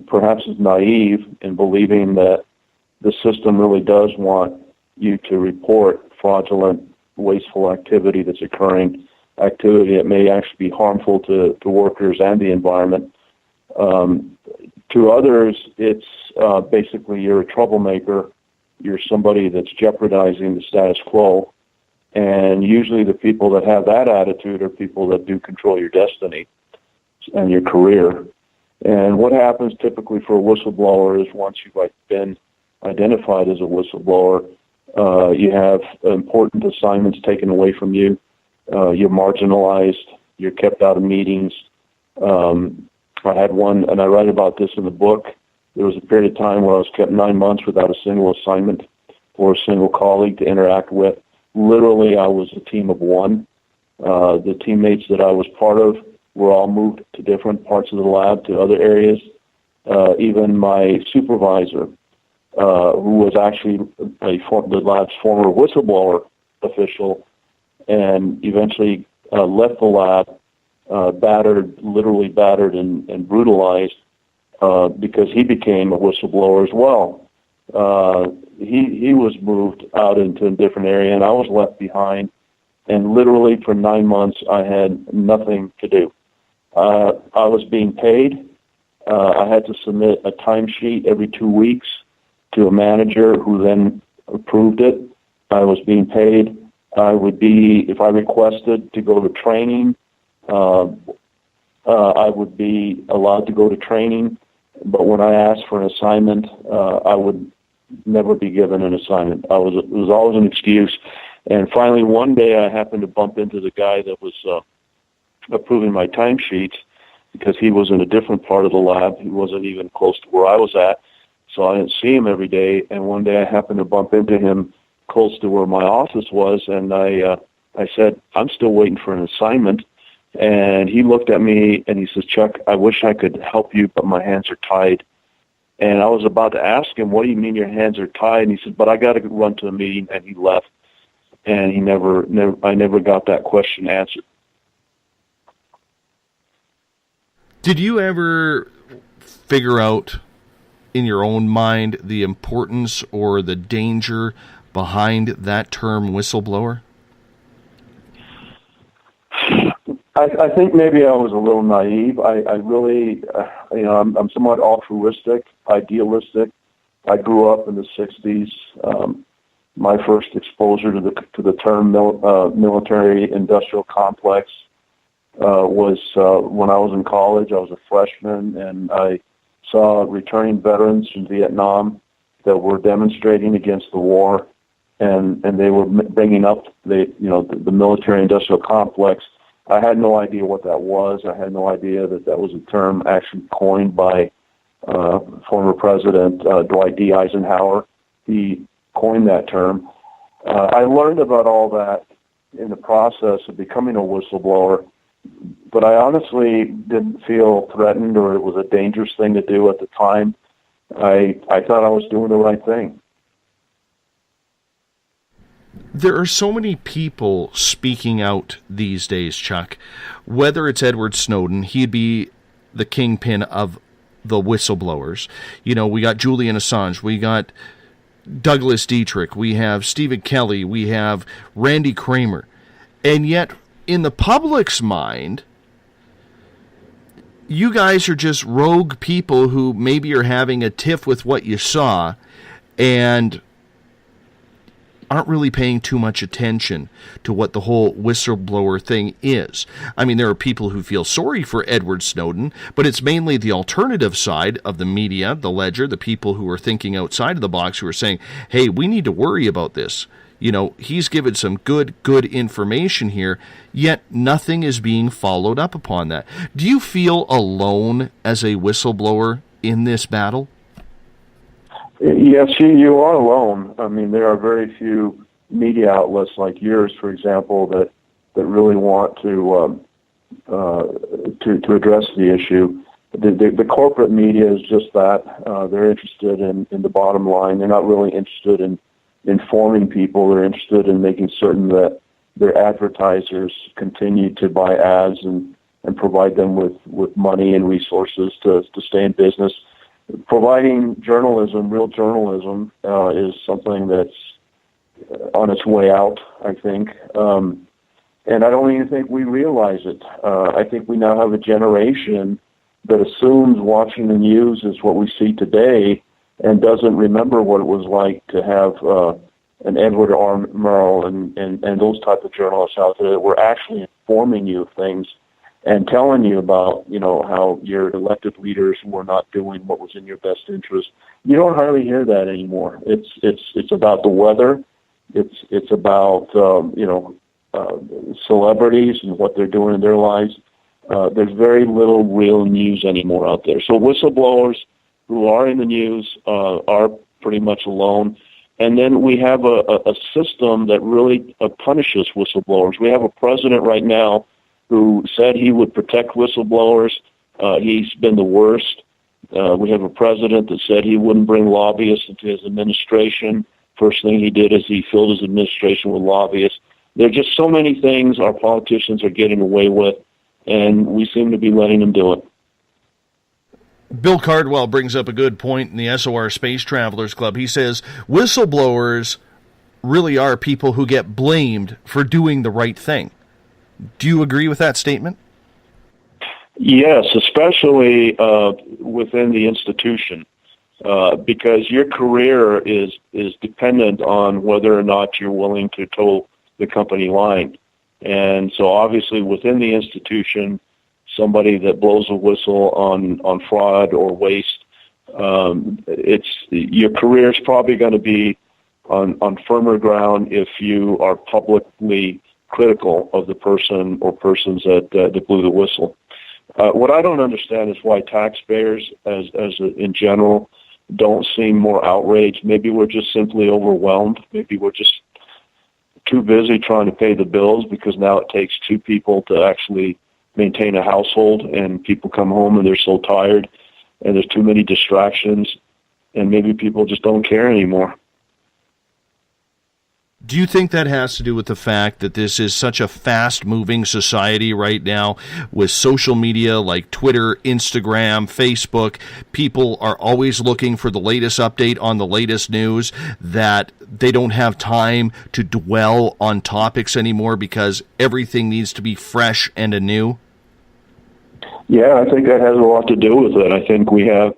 perhaps is naive in believing that the system really does want you to report fraudulent, wasteful activity that's occurring, activity that may actually be harmful to workers and the environment. To others, it's basically you're a troublemaker, you're somebody that's jeopardizing the status quo, and usually the people that have that attitude are people that do control your destiny and your career. And what happens typically for a whistleblower is once you've been identified as a whistleblower, you have important assignments taken away from you. You're marginalized. You're kept out of meetings. I had one, and I write about this in the book. There was a period of time where I was kept 9 months without a single assignment or a single colleague to interact with. Literally, I was a team of one. The teammates that I was part of were all moved to different parts of the lab, to other areas. Even my supervisor, who was actually the lab's former whistleblower official, and eventually left the lab, literally battered and brutalized, because he became a whistleblower as well. He was moved out into a different area, and I was left behind. And literally for 9 months, I had nothing to do. I was being paid. I had to submit a timesheet every 2 weeks to a manager who then approved it. I was being paid. I would be, if I requested to go to training, I would be allowed to go to training. But when I asked for an assignment, I would never be given an assignment. It was always an excuse. And finally, one day I happened to bump into the guy that was approving my timesheets, because he was in a different part of the lab. He wasn't even close to where I was at, so I didn't see him every day. And one day I happened to bump into him close to where my office was, and I said, "I'm still waiting for an assignment." And he looked at me and he says, "Chuck, I wish I could help you, but my hands are tied." And I was about to ask him, "What do you mean your hands are tied?" And he said, "But I got to run to a meeting," and he left. And I never got that question answered. Did you ever figure out in your own mind the importance or the danger behind that term whistleblower? I think maybe I was a little naive. I really, I'm somewhat altruistic, idealistic. I grew up in the 60s. My first exposure to the term military-industrial complex was when I was in college. I was a freshman, and I saw returning veterans from Vietnam that were demonstrating against the war, and they were bringing up the military-industrial complex. I had no idea what that was. I had no idea that was a term actually coined by former President Dwight D. Eisenhower. He coined that term. I learned about all that in the process of becoming a whistleblower, but I honestly didn't feel threatened or it was a dangerous thing to do at the time. I thought I was doing the right thing. There are so many people speaking out these days, Chuck. Whether it's Edward Snowden, he'd be the kingpin of the whistleblowers. We got Julian Assange, we got Douglas Dietrich, we have Stephen Kelly, we have Randy Kramer. And yet, in the public's mind, you guys are just rogue people who maybe are having a tiff with what you saw, and aren't really paying too much attention to what the whole whistleblower thing is. I mean, there are people who feel sorry for Edward Snowden, but it's mainly the alternative side of the media, the ledger, the people who are thinking outside of the box who are saying, hey, we need to worry about this. You know, he's given some good information here, yet nothing is being followed up upon that. Do you feel alone as a whistleblower in this battle? Yes, you are alone. I mean, there are very few media outlets like yours, for example, that really want to address the issue. The corporate media is just that. They're interested in the bottom line. They're not really interested in informing people. They're interested in making certain that their advertisers continue to buy ads and provide them with money and resources to stay in business. Providing journalism, real journalism, is something that's on its way out, I think. And I don't even think we realize it. I think we now have a generation that assumes watching the news is what we see today and doesn't remember what it was like to have an Edward R. Murrow and those type of journalists out there that were actually informing you of things and telling you about, you know, how your elected leaders were not doing what was in your best interest. You don't hardly hear that anymore. It's about the weather. It's about celebrities and what they're doing in their lives. There's very little real news anymore out there. So whistleblowers who are in the news are pretty much alone. And then we have a system that really punishes whistleblowers. We have a president right now who said he would protect whistleblowers. He's been the worst. We have a president that said he wouldn't bring lobbyists into his administration. First thing he did is he filled his administration with lobbyists. There are just so many things our politicians are getting away with, and we seem to be letting them do it. Bill Cardwell brings up a good point in the SOR Space Travelers Club. He says whistleblowers really are people who get blamed for doing the right thing. Do you agree with that statement? Yes, especially within the institution, because your career is dependent on whether or not you're willing to toe the company line. And so obviously within the institution, somebody that blows a whistle on fraud or waste, your career is probably going to be on firmer ground if you are publicly critical of the person or persons that blew the whistle. What I don't understand is why taxpayers, as in general, don't seem more outraged. Maybe we're just simply overwhelmed. Maybe we're just too busy trying to pay the bills, because now it takes two people to actually maintain a household, and people come home and they're so tired and there's too many distractions, and maybe people just don't care anymore. Do you think that has to do with the fact that this is such a fast-moving society right now with social media like Twitter, Instagram, Facebook? People are always looking for the latest update on the latest news, that they don't have time to dwell on topics anymore because everything needs to be fresh and anew? Yeah, I think that has a lot to do with it. I think we're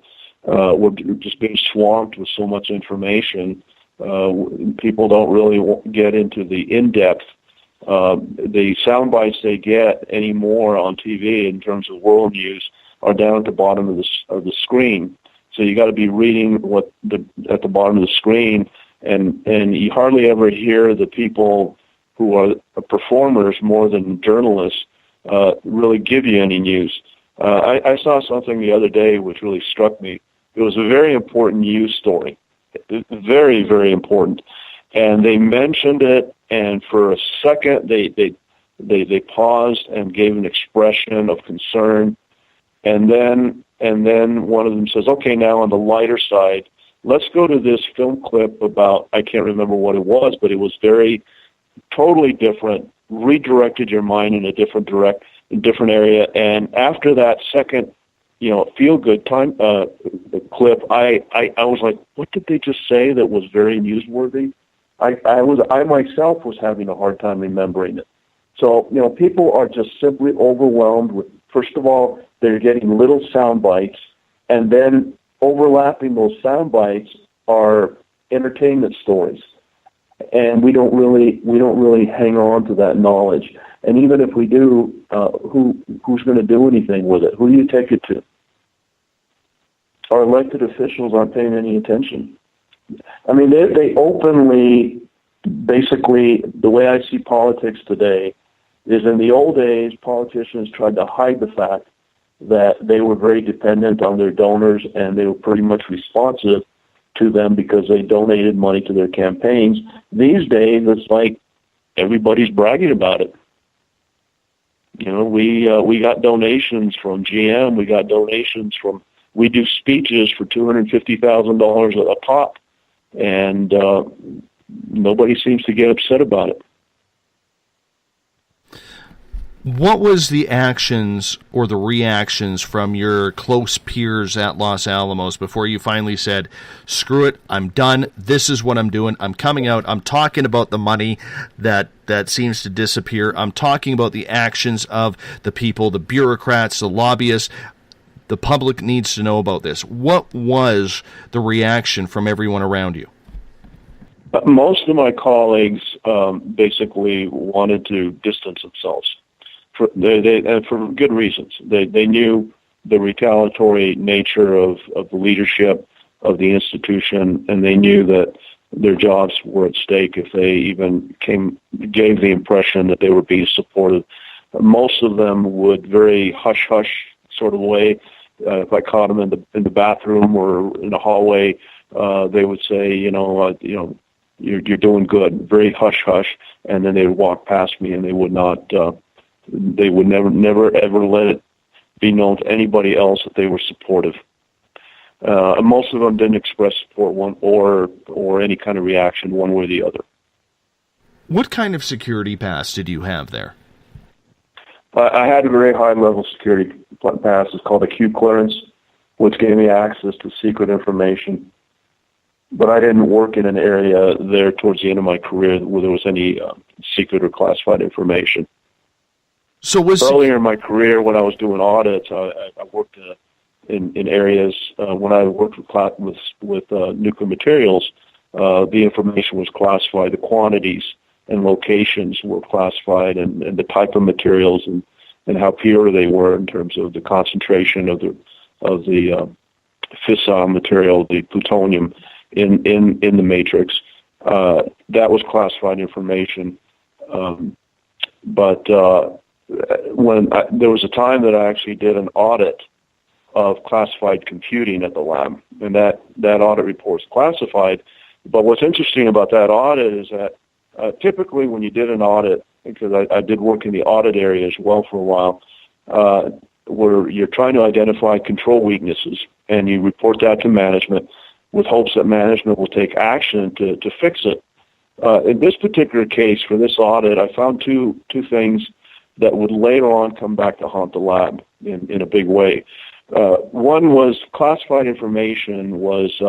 just being swamped with so much information. People don't really get into the in-depth. The sound bites they get anymore on TV in terms of world news are down at the bottom of the screen. So you got to be reading at the bottom of the screen, and you hardly ever hear the people who are performers more than journalists really give you any news. I saw something the other day which really struck me. It was a very important news story. Very, very important. And they mentioned it, and for a second they paused and gave an expression of concern, and then one of them says, okay, now on the lighter side, let's go to this film clip about, I can't remember what it was, but it was totally different, redirected your mind in a different area. And after that second feel-good time clip, I was like, what did they just say that was very newsworthy? I myself was having a hard time remembering it. So, people are just simply overwhelmed with, first of all, they're getting little sound bites, and then overlapping those sound bites are entertainment stories. and we don't really hang on to that knowledge. And even if we do, who's going to do anything with it? Who do you take it to? Our elected officials aren't paying any attention. I mean, they openly, basically, the way I see politics today is in the old days, politicians tried to hide the fact that they were very dependent on their donors and they were pretty much responsive to them because they donated money to their campaigns. These days, it's like everybody's bragging about it. You know, we got donations from GM. We got donations from. We do speeches for $250,000 a pop, and nobody seems to get upset about it. What was the actions or the reactions from your close peers at Los Alamos before you finally said, screw it, I'm done, this is what I'm doing, I'm coming out, I'm talking about the money that seems to disappear, I'm talking about the actions of the people, the bureaucrats, the lobbyists, the public needs to know about this. What was the reaction from everyone around you? Most of my colleagues basically wanted to distance themselves. And for good reasons. They knew the retaliatory nature of the leadership of the institution, and they knew that their jobs were at stake if they even gave the impression that they were being supported. Most of them would very hush-hush sort of way. If I caught them in the bathroom or in the hallway, they would say, you're doing good, very hush-hush, and then they would walk past me, and they would not. They would never ever let it be known to anybody else that they were supportive. Most of them didn't express support or any kind of reaction one way or the other. What kind of security pass did you have there? I had a very high-level security pass. It's called a Q clearance, which gave me access to secret information. But I didn't work in an area there towards the end of my career where there was any secret or classified information. So earlier in my career, when I was doing audits, I worked in areas. When I worked with nuclear materials, the information was classified. The quantities and locations were classified, and the type of materials and how pure they were in terms of the concentration of the fissile material, the plutonium in the matrix. That was classified information, but there was a time that I actually did an audit of classified computing at the lab, and that audit report is classified. But what's interesting about that audit is that typically when you did an audit, because I did work in the audit area as well for a while, where you're trying to identify control weaknesses, and you report that to management with hopes that management will take action to fix it. In this particular case, for this audit, I found two things that would later on come back to haunt the lab in a big way. One was classified information was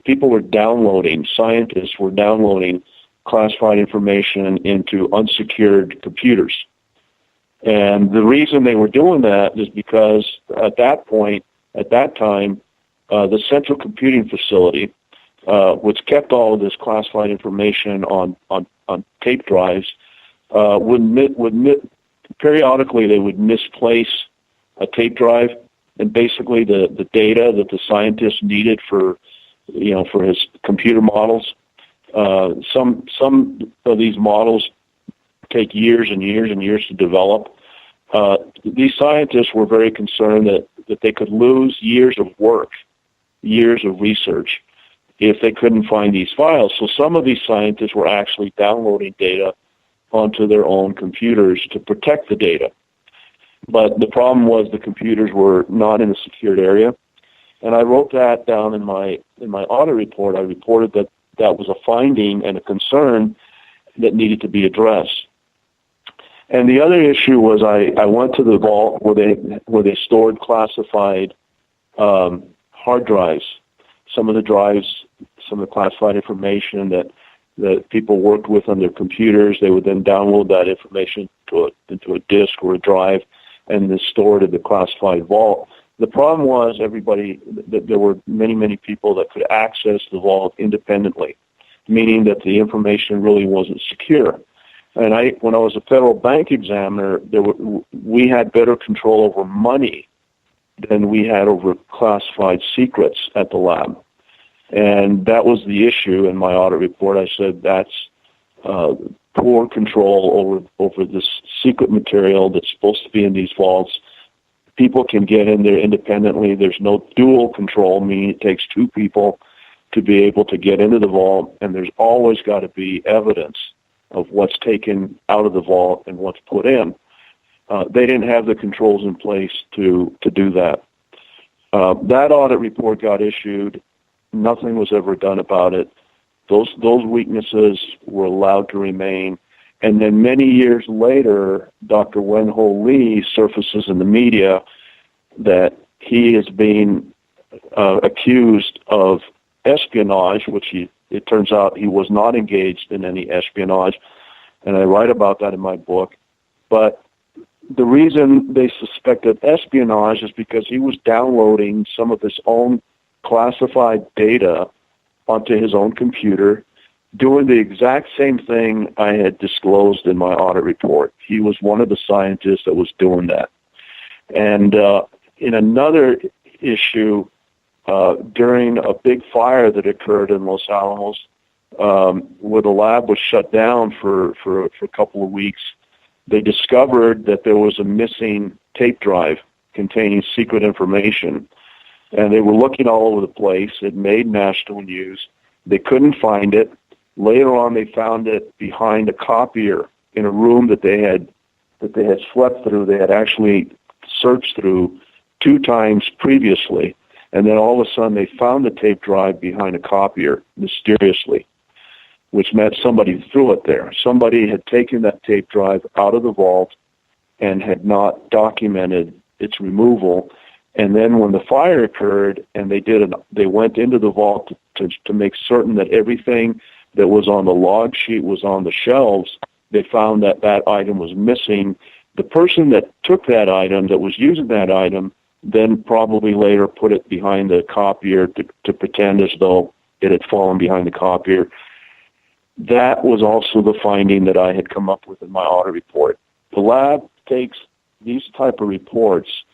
people were downloading, scientists were downloading classified information into unsecured computers. And the reason they were doing that is because at that time, the central computing facility, which kept all of this classified information on tape drives, periodically they would misplace a tape drive, and basically the data that the scientist needed for his computer models. Some of these models take years and years and years to develop. These scientists were very concerned that they could lose years of work, years of research, if they couldn't find these files. So some of these scientists were actually downloading data onto their own computers to protect the data. But the problem was the computers were not in a secured area. And I wrote that down in my audit report. I reported that was a finding and a concern that needed to be addressed. And the other issue was I went to the vault where they stored classified hard drives. Some of the classified information that people worked with on their computers, they would then download that information into a disk or a drive and then store it in the classified vault. The problem was that there were many, many people that could access the vault independently. meaning that the information really wasn't secure. And when I was a federal bank examiner, we had better control over money than we had over classified secrets at the lab. And that was the issue in my audit report. I said that's poor control over this secret material that's supposed to be in these vaults. People can get in there independently. There's no dual control, meaning it takes two people to be able to get into the vault, and there's always got to be evidence of what's taken out of the vault and what's put in. They didn't have the controls in place to do that. That audit report got issued. Nothing was ever done about it. Those weaknesses were allowed to remain. And then many years later, Dr. Wen-Ho Lee surfaces in the media that he is being accused of espionage, which it turns out he was not engaged in any espionage, and I write about that in my book. But the reason they suspected espionage is because he was downloading some of his own classified data onto his own computer, doing the exact same thing I had disclosed in my audit report. He was one of the scientists that was doing that. And in another issue, during a big fire that occurred in Los Alamos, where the lab was shut down for a couple of weeks, they discovered that there was a missing tape drive containing secret information. And they were looking all over the place. It made national news. They couldn't find it. Later on, they found it behind a copier in a room that they had slept through. They had actually searched through 2 times previously. And then all of a sudden, they found the tape drive behind a copier, mysteriously, which meant somebody threw it there. Somebody had taken that tape drive out of the vault and had not documented its removal. And then when the fire occurred and they went into the vault to make certain that everything that was on the log sheet was on the shelves, they found that that item was missing. The person that took that item, that was using that item, then probably later put it behind the copier to pretend as though it had fallen behind the copier. That was also the finding that I had come up with in my audit report. The lab takes these type of reports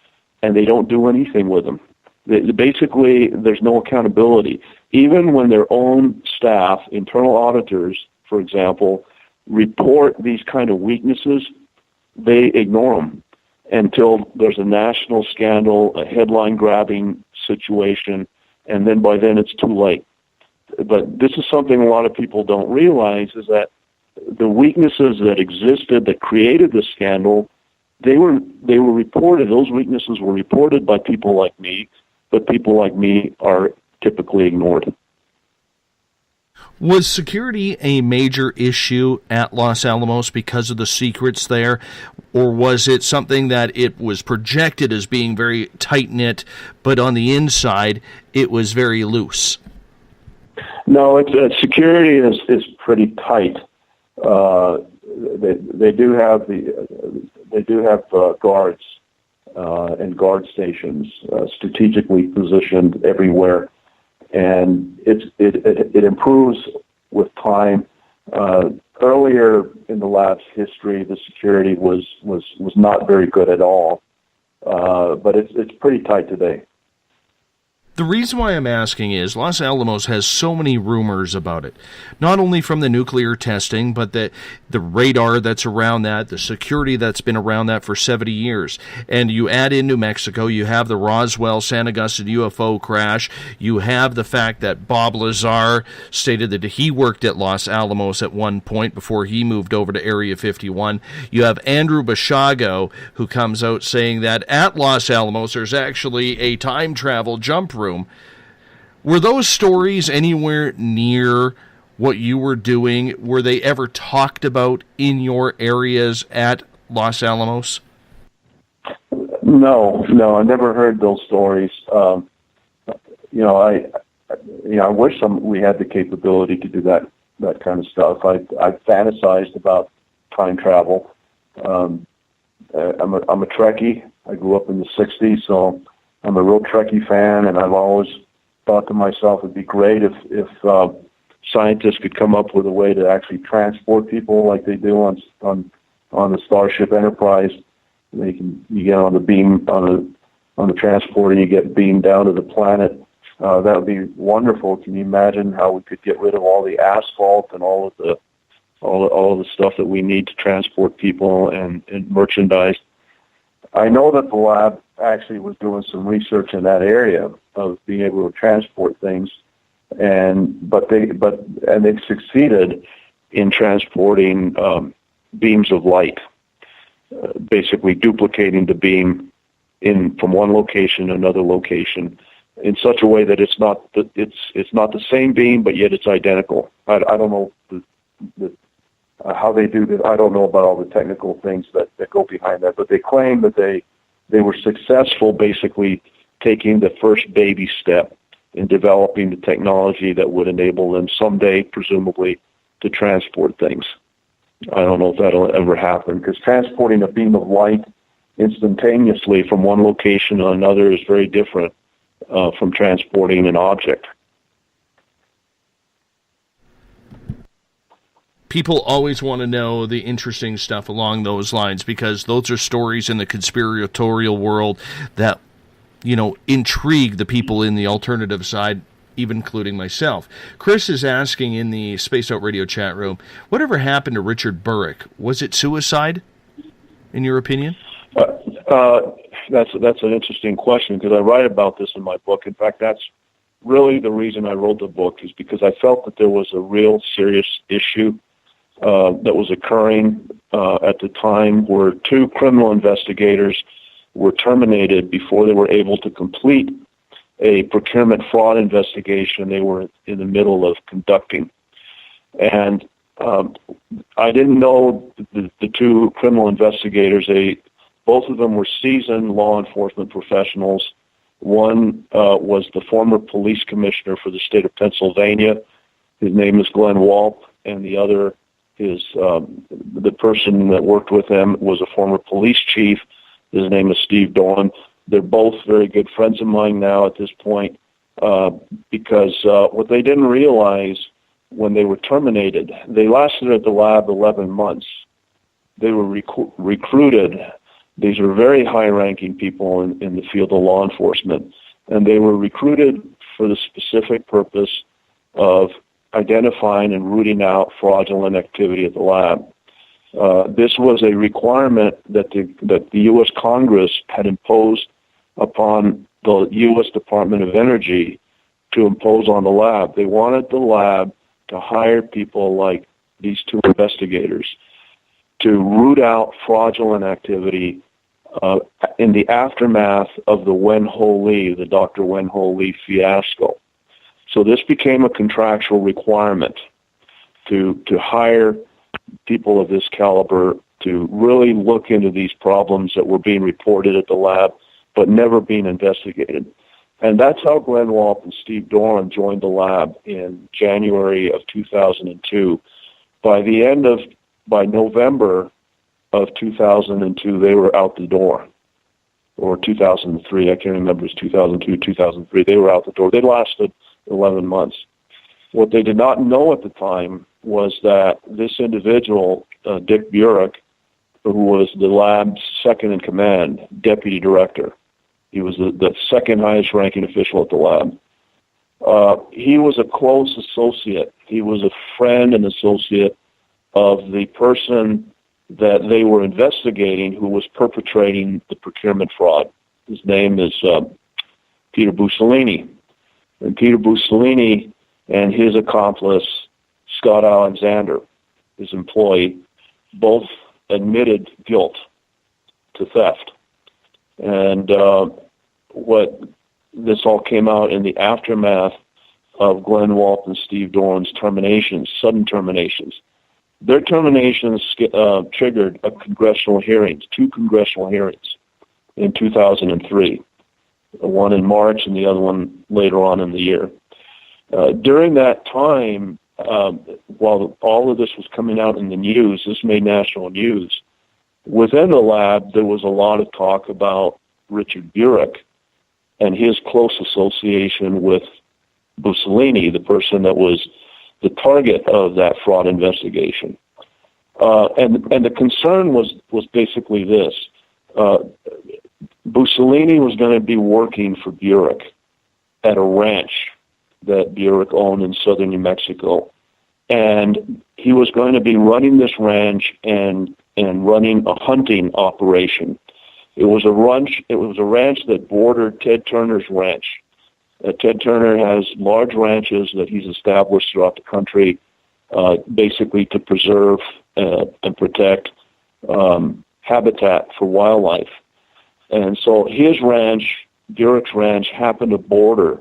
and they don't do anything with them. Basically, there's no accountability. Even when their own staff, internal auditors, for example, report these kind of weaknesses, they ignore them until there's a national scandal, a headline-grabbing situation, and then by then it's too late. But this is something a lot of people don't realize, is that the weaknesses that existed that created the scandal, they were reported. Those weaknesses were reported by people like me, but people like me are typically ignored. Was security a major issue at Los Alamos because of the secrets there, or was it something that it was projected as being very tight-knit, but on the inside it was very loose? No, security is pretty tight. They do have guards and guard stations strategically positioned everywhere, and it improves with time. Earlier in the lab's history, the security was not very good at all, but it's pretty tight today. The reason why I'm asking is Los Alamos has so many rumors about it, not only from the nuclear testing, but the radar that's around that, the security that's been around that for 70 years. And you add in New Mexico, you have the Roswell, San Augustine UFO crash, you have the fact that Bob Lazar stated that he worked at Los Alamos at one point before he moved over to Area 51. You have Andrew Bashago, who comes out saying that at Los Alamos there's actually a time travel jump room. Were those stories anywhere near what you were doing? Were they ever talked about in your areas at Los Alamos? No, I never heard those stories. I wish we had the capability to do that kind of stuff. I fantasized about time travel. I'm a Trekkie. I grew up in the 60s, so I'm a real Trekkie fan, and I've always thought to myself it'd be great if scientists could come up with a way to actually transport people like they do on the Starship Enterprise. You get on the beam on the transporter, you get beamed down to the planet. That would be wonderful. Can you imagine how we could get rid of all the asphalt and all of the stuff that we need to transport people and merchandise? I know that the lab actually was doing some research in that area of being able to transport things, and they've succeeded in transporting beams of light, basically duplicating the beam from one location to another location in such a way that it's not the same beam, but yet it's identical. I don't know how they do that. I don't know about all the technical things that go behind that, but they claim that they were successful basically taking the first baby step in developing the technology that would enable them someday, presumably, to transport things. I don't know if that'll ever happen, because transporting a beam of light instantaneously from one location to another is very different from transporting an object. People always want to know the interesting stuff along those lines, because those are stories in the conspiratorial world that, intrigue the people in the alternative side, even including myself. Chris is asking in the Spaced Out Radio chat room, whatever happened to Richard Burrick? Was it suicide, in your opinion? That's an interesting question, because I write about this in my book. In fact, that's really the reason I wrote the book, is because I felt that there was a real serious issue that was occurring at the time, where two criminal investigators were terminated before they were able to complete a procurement fraud investigation they were in the middle of conducting. And I didn't know the two criminal investigators. Both of them were seasoned law enforcement professionals. One was the former police commissioner for the state of Pennsylvania. His name is Glenn Walp, and the other is the person that worked with him was a former police chief. His name is Steve Dorn. They're both very good friends of mine now at this point, because what they didn't realize when they were terminated, they lasted at the lab 11 months. They were recruited. These were very high-ranking people in the field of law enforcement, and they were recruited for the specific purpose of identifying and rooting out fraudulent activity at the lab. This was a requirement that the U.S. Congress had imposed upon the U.S. Department of Energy to impose on the lab. They wanted the lab to hire people like these two investigators to root out fraudulent activity in the aftermath of the Dr. Wen-Ho Lee fiasco. So this became a contractual requirement to hire people of this caliber to really look into these problems that were being reported at the lab but never being investigated. And that's how Glenn Walp and Steve Dorn joined the lab in January of 2002. By November of 2002, they were out the door. Or 2003, I can't remember, it was 2002, 2003. They were out the door. They lasted 11 months. What they did not know at the time was that this individual, Dick Burek, who was the lab's second in command, deputy director, he was the second highest ranking official at the lab. He was a close associate. He was a friend and associate of the person that they were investigating who was perpetrating the procurement fraud. His name is Peter Bussolini. And Peter Bussolini and his accomplice, Scott Alexander, his employee, both admitted guilt to theft. And what this all came out in the aftermath of Glenn Walp and Steve Dorn's terminations, sudden terminations. Their terminations triggered two congressional hearings in 2003, one in March and the other one later on in the year. During that time, while all of this was coming out in the news, this made national news, within the lab there was a lot of talk about Richard Burek and his close association with Bussolini, the person that was the target of that fraud investigation. And the concern was basically this. Bussolini was going to be working for Burek at a ranch that Burek owned in southern New Mexico. And he was going to be running this ranch and running a hunting operation. It was a ranch that bordered Ted Turner's ranch. Ted Turner has large ranches that he's established throughout the country, basically to preserve and protect habitat for wildlife. And so his ranch, Burek's ranch, happened to border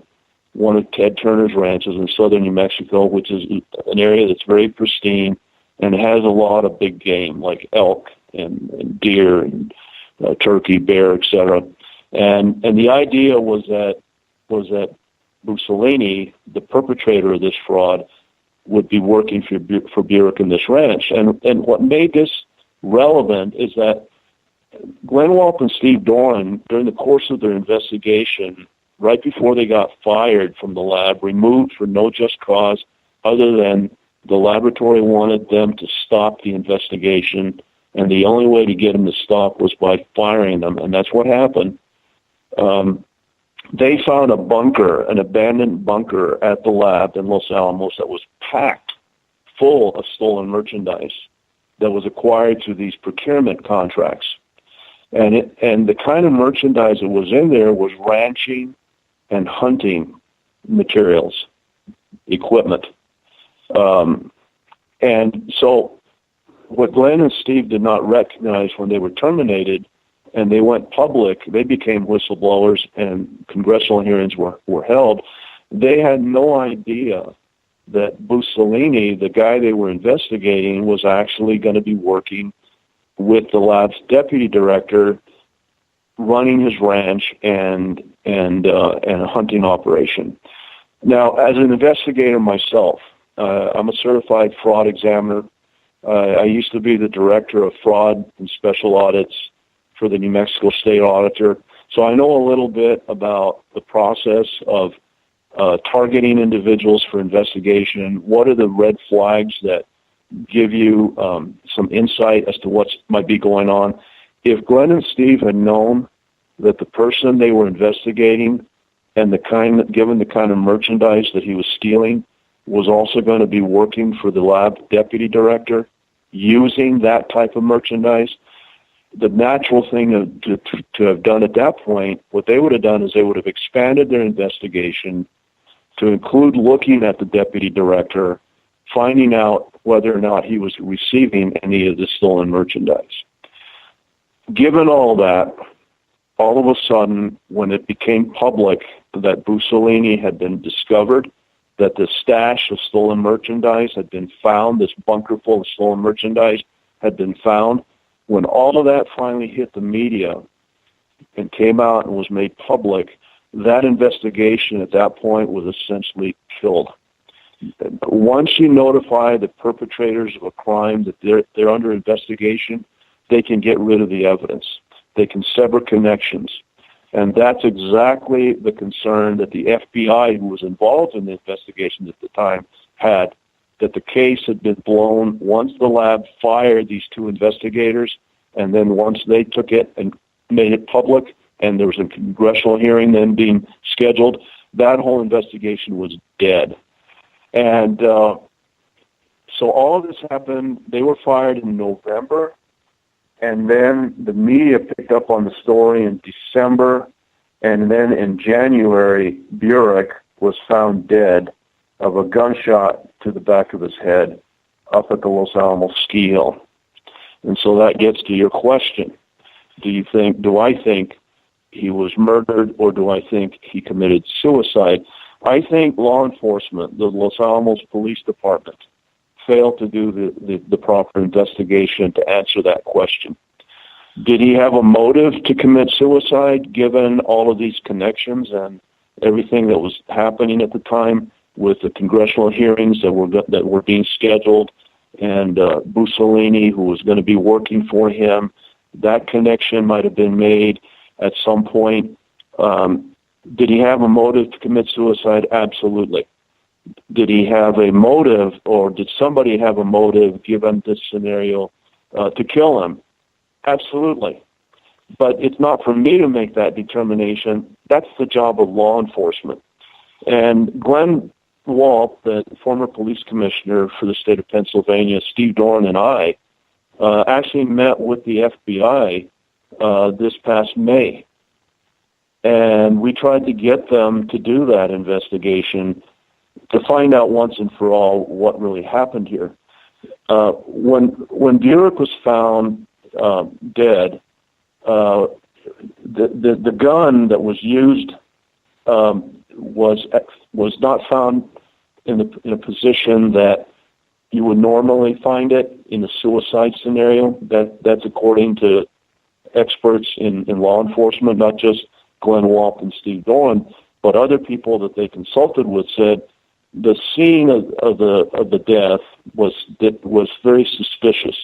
one of Ted Turner's ranches in southern New Mexico, which is an area that's very pristine and has a lot of big game like elk and deer and turkey, bear, etc. And the idea was that Bussolini, the perpetrator of this fraud, would be working for Burek in this ranch. And what made this relevant is that Glenn Walp and Steve Doran, during the course of their investigation, right before they got fired from the lab, removed for no just cause other than the laboratory wanted them to stop the investigation, and the only way to get them to stop was by firing them, and that's what happened. They found a bunker, an abandoned bunker at the lab in Los Alamos that was packed full of stolen merchandise that was acquired through these procurement contracts. And the kind of merchandise that was in there was ranching and hunting materials, equipment. And so what Glenn and Steve did not recognize when they were terminated and they went public, they became whistleblowers and congressional hearings were held, they had no idea that Bussolini, the guy they were investigating, was actually going to be working with the lab's deputy director, running his ranch and a hunting operation. Now, as an investigator myself, I'm a certified fraud examiner. I used to be the director of fraud and special audits for the New Mexico State Auditor, so I know a little bit about the process of targeting individuals for investigation. What are the red flags that give you some insight as to what might be going on? If Glenn and Steve had known that the person they were investigating and given the kind of merchandise that he was stealing was also going to be working for the lab deputy director using that type of merchandise, the natural thing to have done at that point, what they would have done is they would have expanded their investigation to include looking at the deputy director, finding out whether or not he was receiving any of the stolen merchandise. Given all that, all of a sudden, when it became public that Bussolini had been discovered, that the stash of stolen merchandise had been found, this bunker full of stolen merchandise had been found, when all of that finally hit the media and came out and was made public, that investigation at that point was essentially killed. Once you notify the perpetrators of a crime that they're under investigation, they can get rid of the evidence. They can sever connections. And that's exactly the concern that the FBI, who was involved in the investigation at the time, had, that the case had been blown once the lab fired these two investigators, and then once they took it and made it public, and there was a congressional hearing then being scheduled, that whole investigation was dead. And so all of this happened. They were fired in November, and then the media picked up on the story in December, and then in January, Burek was found dead of a gunshot to the back of his head up at the Los Alamos ski hill. And so that gets to your question. Do I think he was murdered, or do I think he committed suicide? I think law enforcement, the Los Alamos Police Department, failed to do the proper investigation to answer that question. Did he have a motive to commit suicide, given all of these connections and everything that was happening at the time with the congressional hearings that were being scheduled, and Bussolini, who was going to be working for him? That connection might have been made at some point. Did he have a motive to commit suicide? Absolutely. did he have a motive, or did somebody have a motive, given this scenario, to kill him? Absolutely. But it's not for me to make that determination. That's the job of law enforcement. And Glenn Walt, the former police commissioner for the state of Pennsylvania, Steve Dorn, and I actually met with the FBI this past May. And we tried to get them to do that investigation to find out once and for all what really happened here. When Burek was found dead, the gun that was used was not found in a position that you would normally find it in a suicide scenario. That's according to experts in law enforcement, not just Glenn Walt and Steve Doran, but other people that they consulted with said the scene of the death was very suspicious.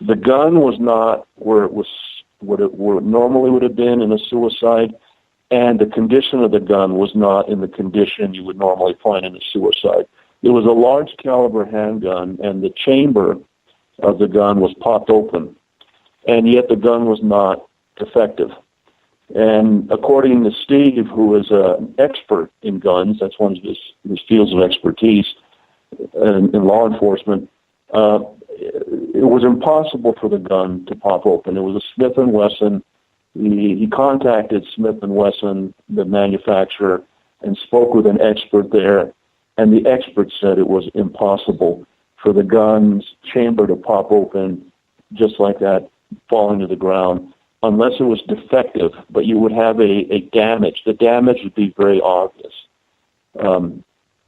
The gun was not where it normally would have been in a suicide, and the condition of the gun was not in the condition you would normally find in a suicide. It was a large caliber handgun, and the chamber of the gun was popped open, and yet the gun was not effective. And according to Steve, who is an expert in guns, that's one of his fields of expertise in law enforcement, it was impossible for the gun to pop open. It was a Smith & Wesson. He contacted Smith & Wesson, the manufacturer, and spoke with an expert there, and the expert said it was impossible for the gun's chamber to pop open just like that, falling to the ground, unless it was defective, but you would have a damage. The damage would be very obvious.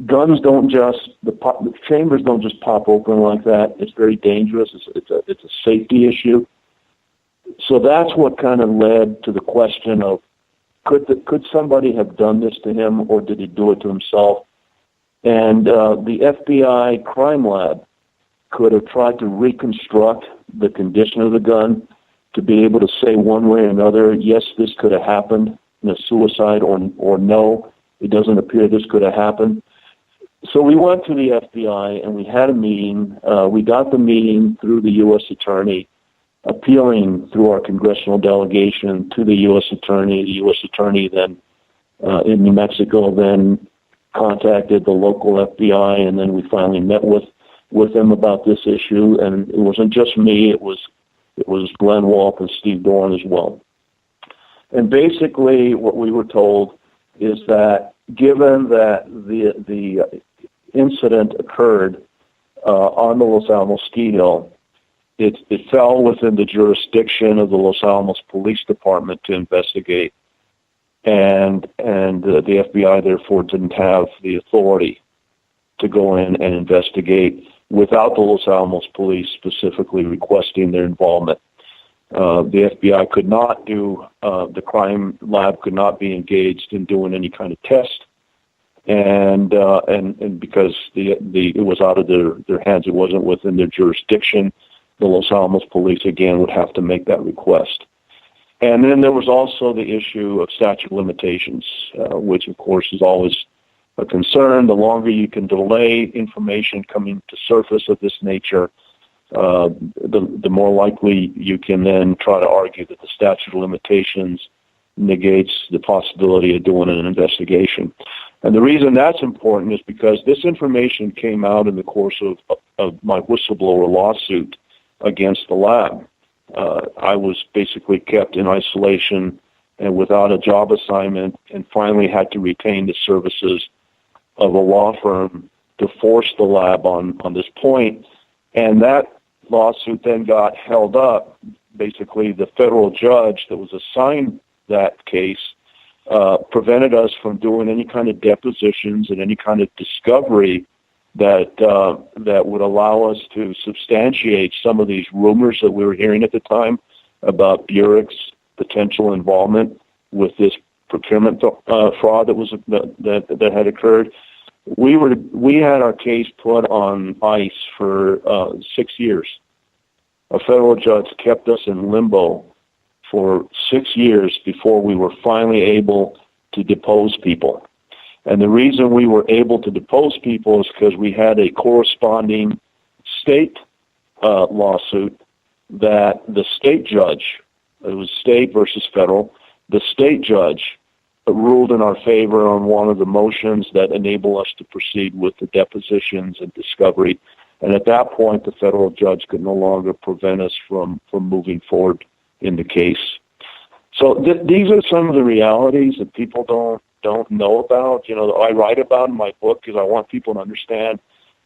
Guns don't just, the chambers don't just pop open like that. It's very dangerous. It's a safety issue. So that's what kind of led to the question of, could somebody have done this to him, or did he do it to himself? And the FBI crime lab could have tried to reconstruct the condition of the gun to be able to say one way or another, yes, this could have happened in a suicide, or no, it doesn't appear this could have happened. So we went to the FBI and we had a meeting. We got the meeting through the U.S. Attorney, appealing through our congressional delegation to the U.S. Attorney. The U.S. Attorney then in New Mexico then contacted the local FBI, and then we finally met with them about this issue. And it wasn't just me, it was Glenn Walt and Steve Dorn as well. And basically what we were told is that given that the incident occurred on the Los Alamos ski hill, it fell within the jurisdiction of the Los Alamos Police Department to investigate, and the FBI therefore didn't have the authority to go in and investigate without the Los Alamos Police specifically requesting their involvement. The FBI could not do, the crime lab could not be engaged in doing any kind of test, and because it was out of their hands, it wasn't within their jurisdiction, the Los Alamos Police again would have to make that request. And then there was also the issue of statute of limitations, which of course is always a concern. The longer you can delay information coming to surface of this nature, the more likely you can then try to argue that the statute of limitations negates the possibility of doing an investigation. And the reason that's important is because this information came out in the course of my whistleblower lawsuit against the lab. I was basically kept in isolation and without a job assignment, and finally had to retain the services of a law firm to force the lab on this point. And that lawsuit then got held up. Basically, the federal judge that was assigned that case prevented us from doing any kind of depositions and any kind of discovery that would allow us to substantiate some of these rumors that we were hearing at the time about Burek's potential involvement with this procurement fraud that had occurred. We had our case put on ice for 6 years. A federal judge kept us in limbo for 6 years before we were finally able to depose people. And the reason we were able to depose people is because we had a corresponding state lawsuit that the state judge, it was state versus federal, the state judge ruled in our favor on one of the motions that enable us to proceed with the depositions and discovery. And at that point, the federal judge could no longer prevent us from moving forward in the case. So these are some of the realities that people don't know about. You know, I write about in my book because I want people to understand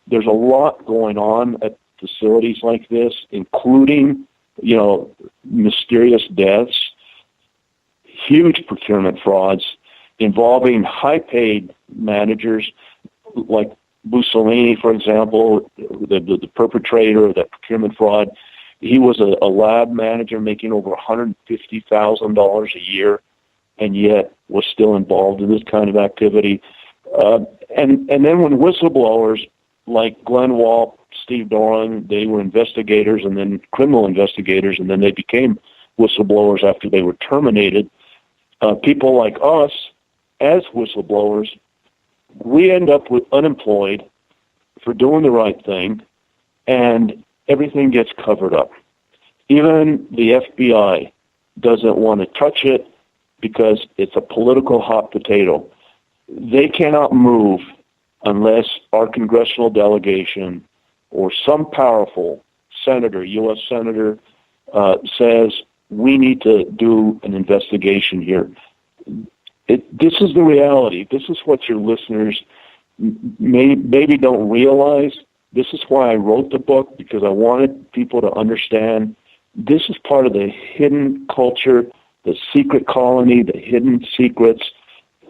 there's a lot going on at facilities like this, including, you know, mysterious deaths, huge procurement frauds involving high-paid managers like Mussolini, for example, the perpetrator of that procurement fraud. He was a lab manager making over $150,000 a year, and yet was still involved in this kind of activity. And then when whistleblowers like Glenn Wall, Steve Doran, they were investigators and then criminal investigators, and then they became whistleblowers after they were terminated. People like us, as whistleblowers, we end up with unemployed for doing the right thing, and everything gets covered up. Even the FBI doesn't want to touch it because it's a political hot potato. They cannot move unless our congressional delegation or some powerful senator, U.S. senator, says we need to do an investigation here. This is the reality. This is what your listeners maybe don't realize. This is why I wrote the book, because I wanted people to understand this is part of the hidden culture, the secret colony, the hidden secrets.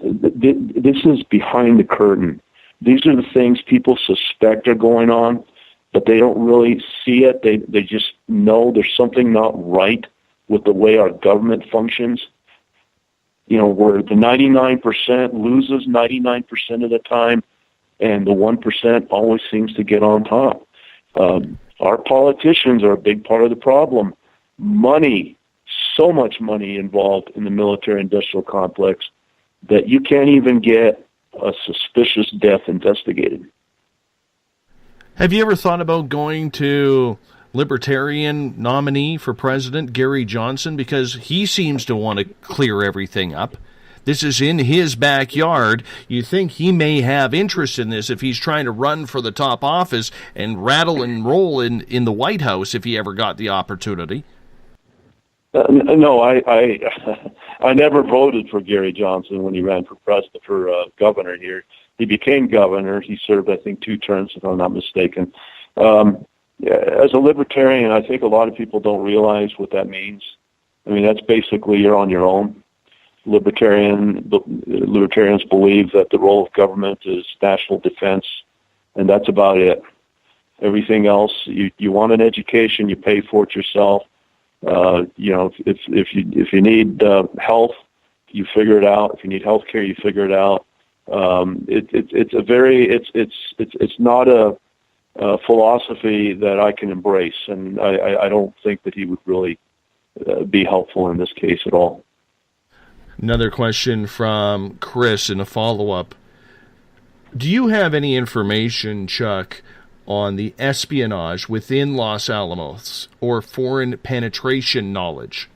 This is behind the curtain. These are the things people suspect are going on, but they don't really see it. They just know there's something not right with the way our government functions. You know, where the 99% loses 99% of the time, and the 1% always seems to get on top. Our politicians are a big part of the problem. Money, so much money involved in the military-industrial complex that you can't even get a suspicious death investigated. Have you ever thought about going to Libertarian nominee for president, Gary Johnson? Because he seems to want to clear everything up. This is in his backyard. You think he may have interest in this if he's trying to run for the top office and rattle and roll in the White House if he ever got the opportunity. No, I never voted for Gary Johnson when he ran for president, for governor here. He became governor. He served, I think, 2 terms, if I'm not mistaken. As a libertarian, I think a lot of people don't realize what that means. I mean, that's basically you're on your own. Libertarians believe that the role of government is national defense, and that's about it. Everything else, you want an education, you pay for it yourself. You know, if you need health, you figure it out. If you need health care, you figure it out. It's not a philosophy that I can embrace, and I don't think that he would really be helpful in this case at all. Another question from Chris in a follow-up. Do you have any information, Chuck, on the espionage within Los Alamos or foreign penetration knowledge?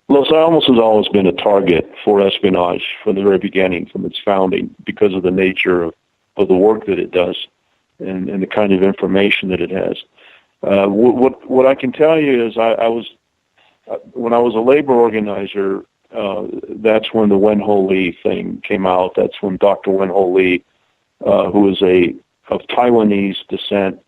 Los Alamos has always been a target for espionage from the very beginning, from its founding, because of the nature of the work that it does and the kind of information that it has. What I can tell you is when I was a labor organizer, that's when the Wen-Ho Lee thing came out. That's when Dr. Wen-Ho Lee, who is of Taiwanese descent,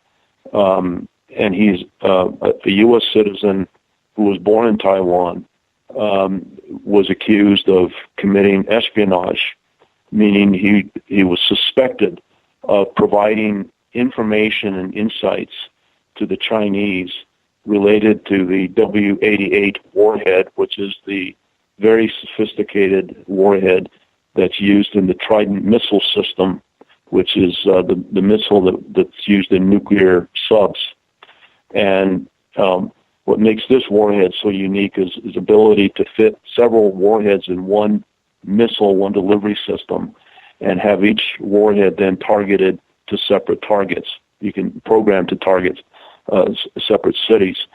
and he's a U.S. citizen who was born in Taiwan, was accused of committing espionage, meaning he was suspected of providing information and insights to the Chinese related to the W-88 warhead, which is the very sophisticated warhead that's used in the Trident missile system, which is the missile that's used in nuclear subs. And what makes this warhead so unique is its ability to fit several warheads in one missile, one delivery system, and have each warhead then targeted to separate targets. You can program to target separate cities.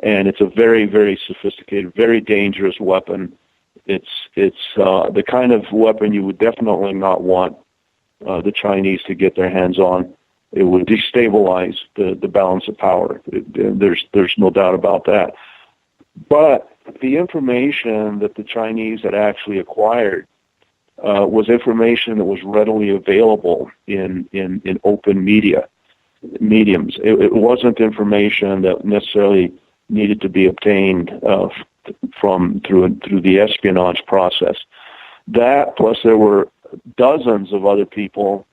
And it's a very, very sophisticated, very dangerous weapon. It's the kind of weapon you would definitely not want the Chinese to get their hands on. It would destabilize the balance of power. There's no doubt about that. But the information that the Chinese had actually acquired was information that was readily available in open mediums. It wasn't information that necessarily needed to be obtained through the espionage process. That, plus there were dozens of other people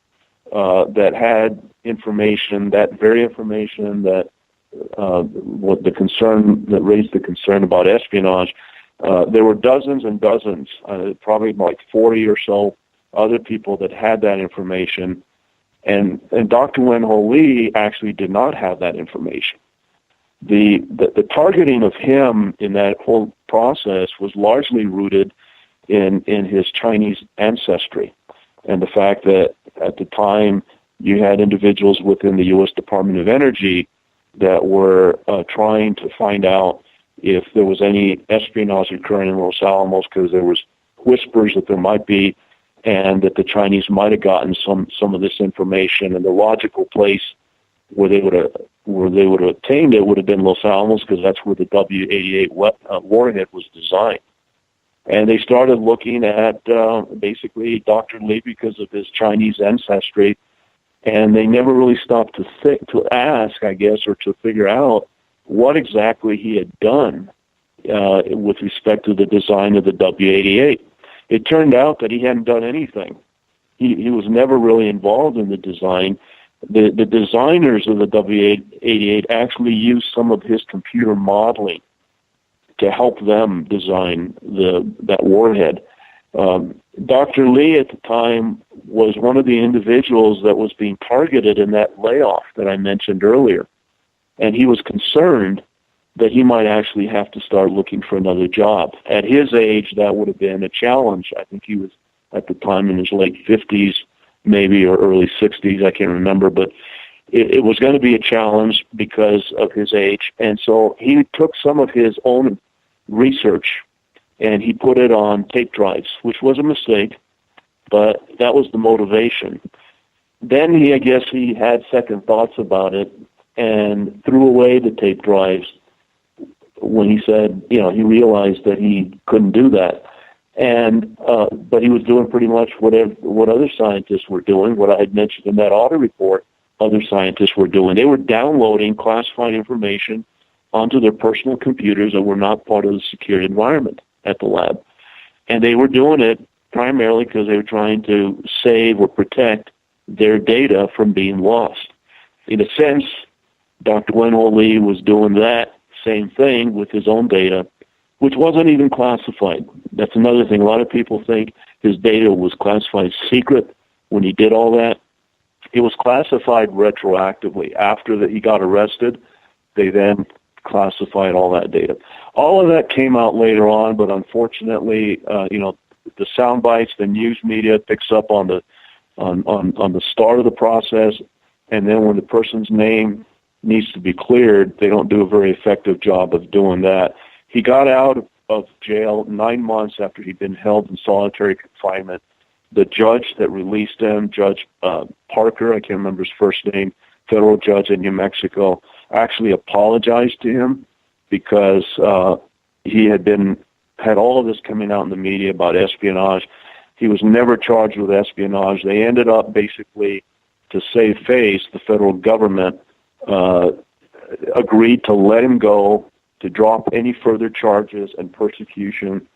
that had information, that very information that what the concern that raised the concern about espionage. There were dozens and dozens, probably like 40 or so other people that had that information, and Dr. Wen-Ho Lee actually did not have that information. The targeting of him in that whole process was largely rooted in his Chinese ancestry, and the fact that at the time you had individuals within the U.S. Department of Energy that were trying to find out if there was any espionage occurring in Los Alamos, because there was whispers that there might be, and that the Chinese might have gotten some of this information, and the logical place where they would have obtained it would have been Los Alamos, because that's where the W-88 warhead was designed. And they started looking at basically Dr. Lee because of his Chinese ancestry, and they never really stopped to ask, I guess, or to figure out what exactly he had done with respect to the design of the W-88. It turned out that he hadn't done anything. He was never really involved in the design. The designers of the W-88 actually used some of his computer modeling to help them design that warhead. Dr. Lee at the time was one of the individuals that was being targeted in that layoff that I mentioned earlier. And he was concerned that he might actually have to start looking for another job. At his age, that would have been a challenge. I think he was at the time in his late 50s, maybe, or early 60s, I can't remember, but it was going to be a challenge because of his age. And so he took some of his own research and he put it on tape drives, which was a mistake, but that was the motivation. Then I guess he had second thoughts about it and threw away the tape drives when he said, he realized that he couldn't do that. And but he was doing pretty much what other scientists were doing, what I had mentioned in that audit report other scientists were doing. They were downloading classified information onto their personal computers that were not part of the secure environment at the lab. And they were doing it primarily because they were trying to save or protect their data from being lost. In a sense, Dr. Wen-Ho Lee was doing that same thing with his own data, which wasn't even classified. That's another thing. A lot of people think his data was classified secret when he did all that. It was classified retroactively. After that he got arrested, they then classified all that data. All of that came out later on, but unfortunately, the sound bites, the news media picks up on the start of the process, and then when the person's name needs to be cleared, they don't do a very effective job of doing that. He got out of jail 9 months after he'd been held in solitary confinement. The judge that released him, Judge Parker, I can't remember his first name, federal judge in New Mexico, actually apologized to him because he had all of this coming out in the media about espionage. He was never charged with espionage. They ended up basically, to save face, the federal government agreed to let him go, to drop any further charges and persecution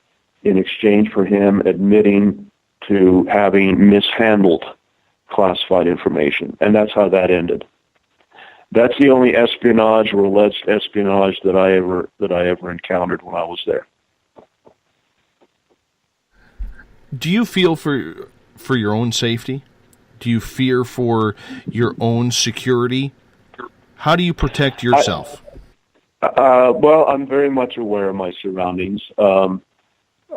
in exchange for him admitting to having mishandled classified information. And that's how that ended. That's the only espionage or alleged espionage that I ever encountered when I was there. Do you feel for your own safety? Do you fear for your own security? How do you protect yourself? Well, I'm very much aware of my surroundings.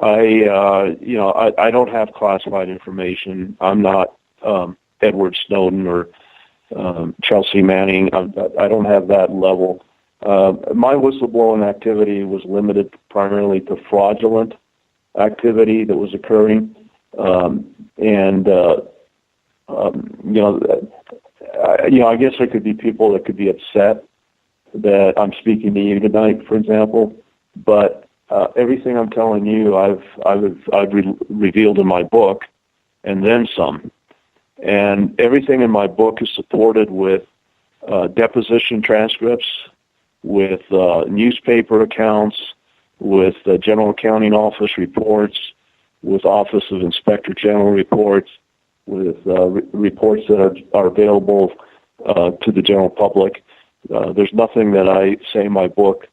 I don't have classified information. I'm not Edward Snowden or Chelsea Manning. I don't have that level. My whistleblowing activity was limited primarily to fraudulent activity that was occurring, I guess there could be people that could be upset that I'm speaking to you tonight, for example, but everything I'm telling you, I've revealed in my book, and then some. And everything in my book is supported with deposition transcripts, with newspaper accounts, with General Accounting Office reports, with Office of Inspector General reports, with reports that are available to the general public. There's nothing that I say in my book,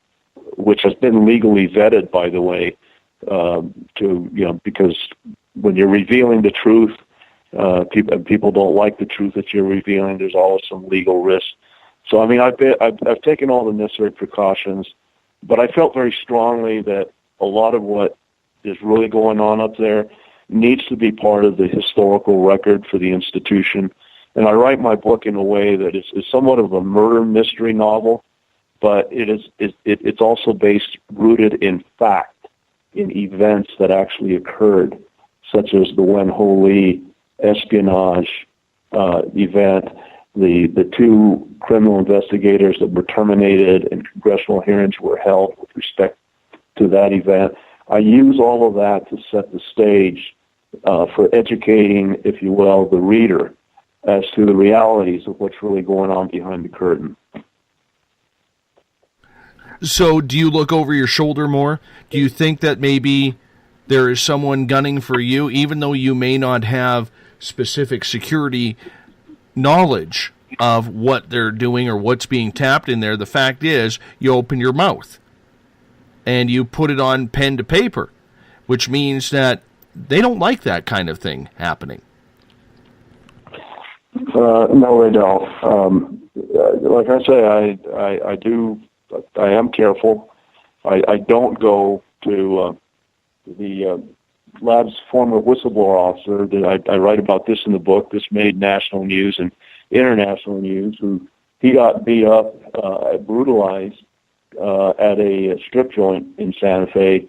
which has been legally vetted, by the way, because when you're revealing the truth, people don't like the truth that you're revealing. There's always some legal risk. So, I mean, I've taken all the necessary precautions, but I felt very strongly that a lot of what is really going on up there needs to be part of the historical record for the institution. And I write my book in a way that is somewhat of a murder mystery novel, but it's also rooted in fact, in events that actually occurred, such as the Wen Ho Lee espionage event, the two criminal investigators that were terminated and congressional hearings were held with respect to that event. I use all of that to set the stage for educating, if you will, the reader as to the realities of what's really going on behind the curtain. So do you look over your shoulder more? Do you think that maybe there is someone gunning for you, even though you may not have specific security knowledge of what they're doing or what's being tapped in there? The fact is, you open your mouth and you put it on pen to paper, which means that they don't like that kind of thing happening. No, they don't. Like I say, I am careful. I don't go to the lab's former whistleblower officer. I write about this in the book. This made national news and international news. He got beat up, brutalized at a strip joint in Santa Fe.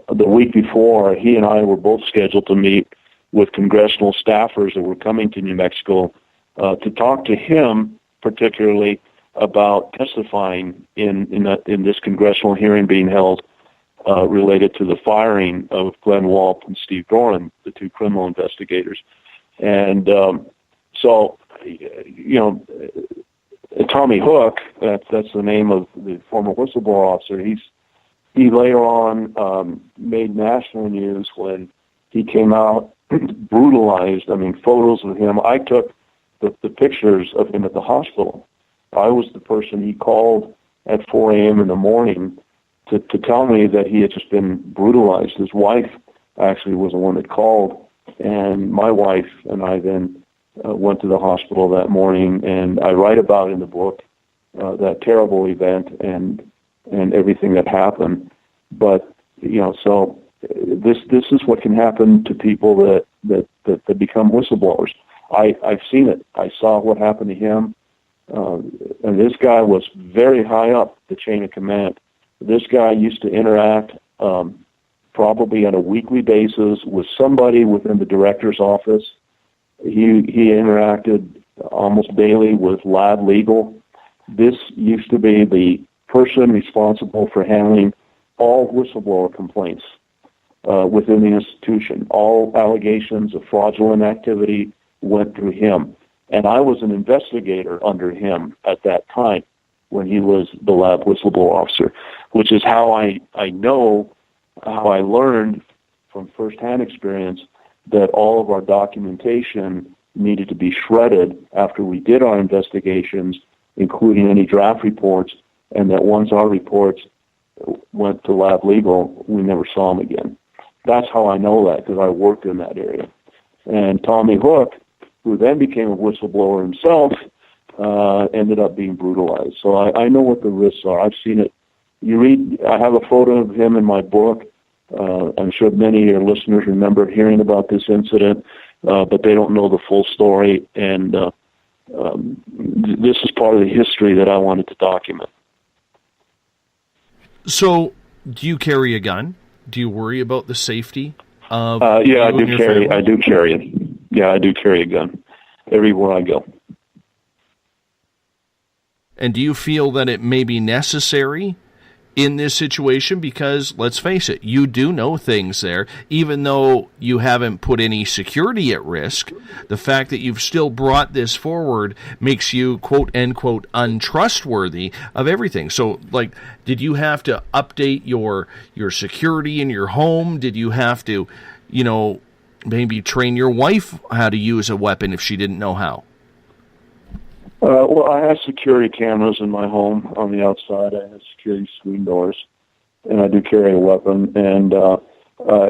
The week before, he and I were both scheduled to meet with congressional staffers that were coming to New Mexico to talk to him particularly about testifying in this congressional hearing being held related to the firing of Glenn Walp and Steve Doran, the two criminal investigators. And so, Tommy Hook, that's the name of the former whistleblower officer, he later on made national news when he came out brutalized. I mean, photos of him. I took the pictures of him at the hospital. I was the person he called at 4 a.m. in the morning to tell me that he had just been brutalized. His wife actually was the one that called, and my wife and I then went to the hospital that morning, and I write about in the book that terrible event and everything that happened. But so this is what can happen to people that become whistleblowers. I've seen it. I saw what happened to him, and this guy was very high up the chain of command. This guy used to interact probably on a weekly basis with somebody within the director's office. He interacted almost daily with lab legal. This used to be the person responsible for handling all whistleblower complaints within the institution. All allegations of fraudulent activity went through him. And I was an investigator under him at that time when he was the lab whistleblower officer, which is how I learned from firsthand experience that all of our documentation needed to be shredded after we did our investigations, including any draft reports, and that once our reports went to lab legal, we never saw them again. That's how I know that, because I worked in that area. And Tommy Hook, who then became a whistleblower himself, ended up being brutalized. So I know what the risks are. I've seen it I have a photo of him in my book. I'm sure many of your listeners remember hearing about this incident, but they don't know the full story. And this is part of the history that I wanted to document. So, do you carry a gun? Do you worry about the safety of yeah, I do carry it. Yeah, I do carry a gun everywhere I go. And do you feel that it may be necessary in this situation? Because, let's face it, you do know things there. Even though you haven't put any security at risk, the fact that you've still brought this forward makes you, quote-unquote, untrustworthy of everything. So, like, did you have to update your security in your home? Did you have to, maybe train your wife how to use a weapon if she didn't know how? Well, I have security cameras in my home on the outside. I have security screen doors, and I do carry a weapon. And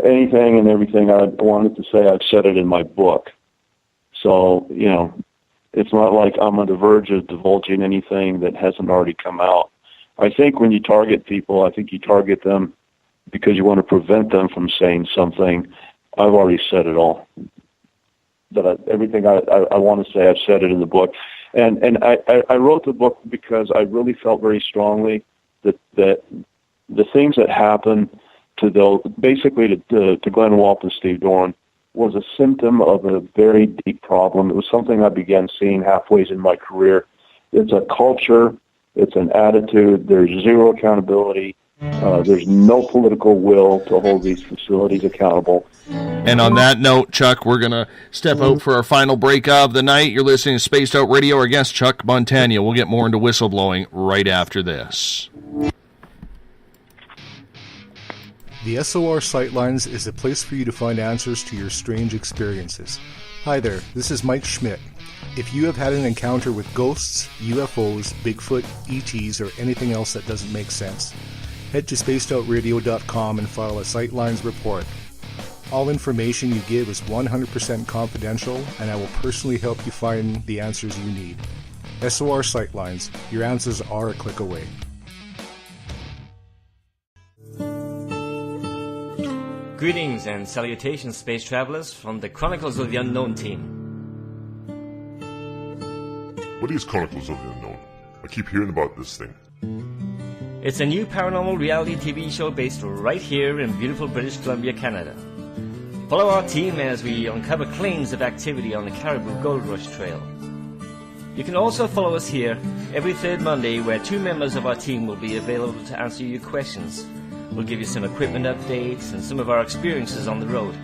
anything and everything I wanted to say, I've said it in my book. So, it's not like I'm on the verge of divulging anything that hasn't already come out. I think when you target people, I think you target them because you want to prevent them from saying something. I've already said it all. Everything I want to say, I've said it in the book. And I wrote the book because I really felt very strongly that the things that happened to Glenn Walp and Steve Doran was a symptom of a very deep problem. It was something I began seeing halfway in my career. It's a culture. It's an attitude. There's zero accountability. There's no political will to hold these facilities accountable. And on that note, Chuck, we're going to step out for our final break of the night. You're listening to Spaced Out Radio. Our guest, Chuck Montano. We'll get more into whistleblowing right after this. The SOR Sightlines is a place for you to find answers to your strange experiences. Hi there, this is Mike Schmidt. If you have had an encounter with ghosts, UFOs, Bigfoot, ETs, or anything else that doesn't make sense, head to spacedoutradio.com and file a Sightlines report. All information you give is 100% confidential, and I will personally help you find the answers you need. SOR Sightlines, your answers are a click away. Greetings and salutations, space travelers, from the Chronicles of the Unknown team. What is Chronicles of the Unknown? I keep hearing about this thing. It's a new paranormal reality TV show based right here in beautiful British Columbia, Canada. Follow our team as we uncover claims of activity on the Caribou Gold Rush Trail. You can also follow us here every third Monday, where two members of our team will be available to answer your questions. We'll give you some equipment updates and some of our experiences on the road,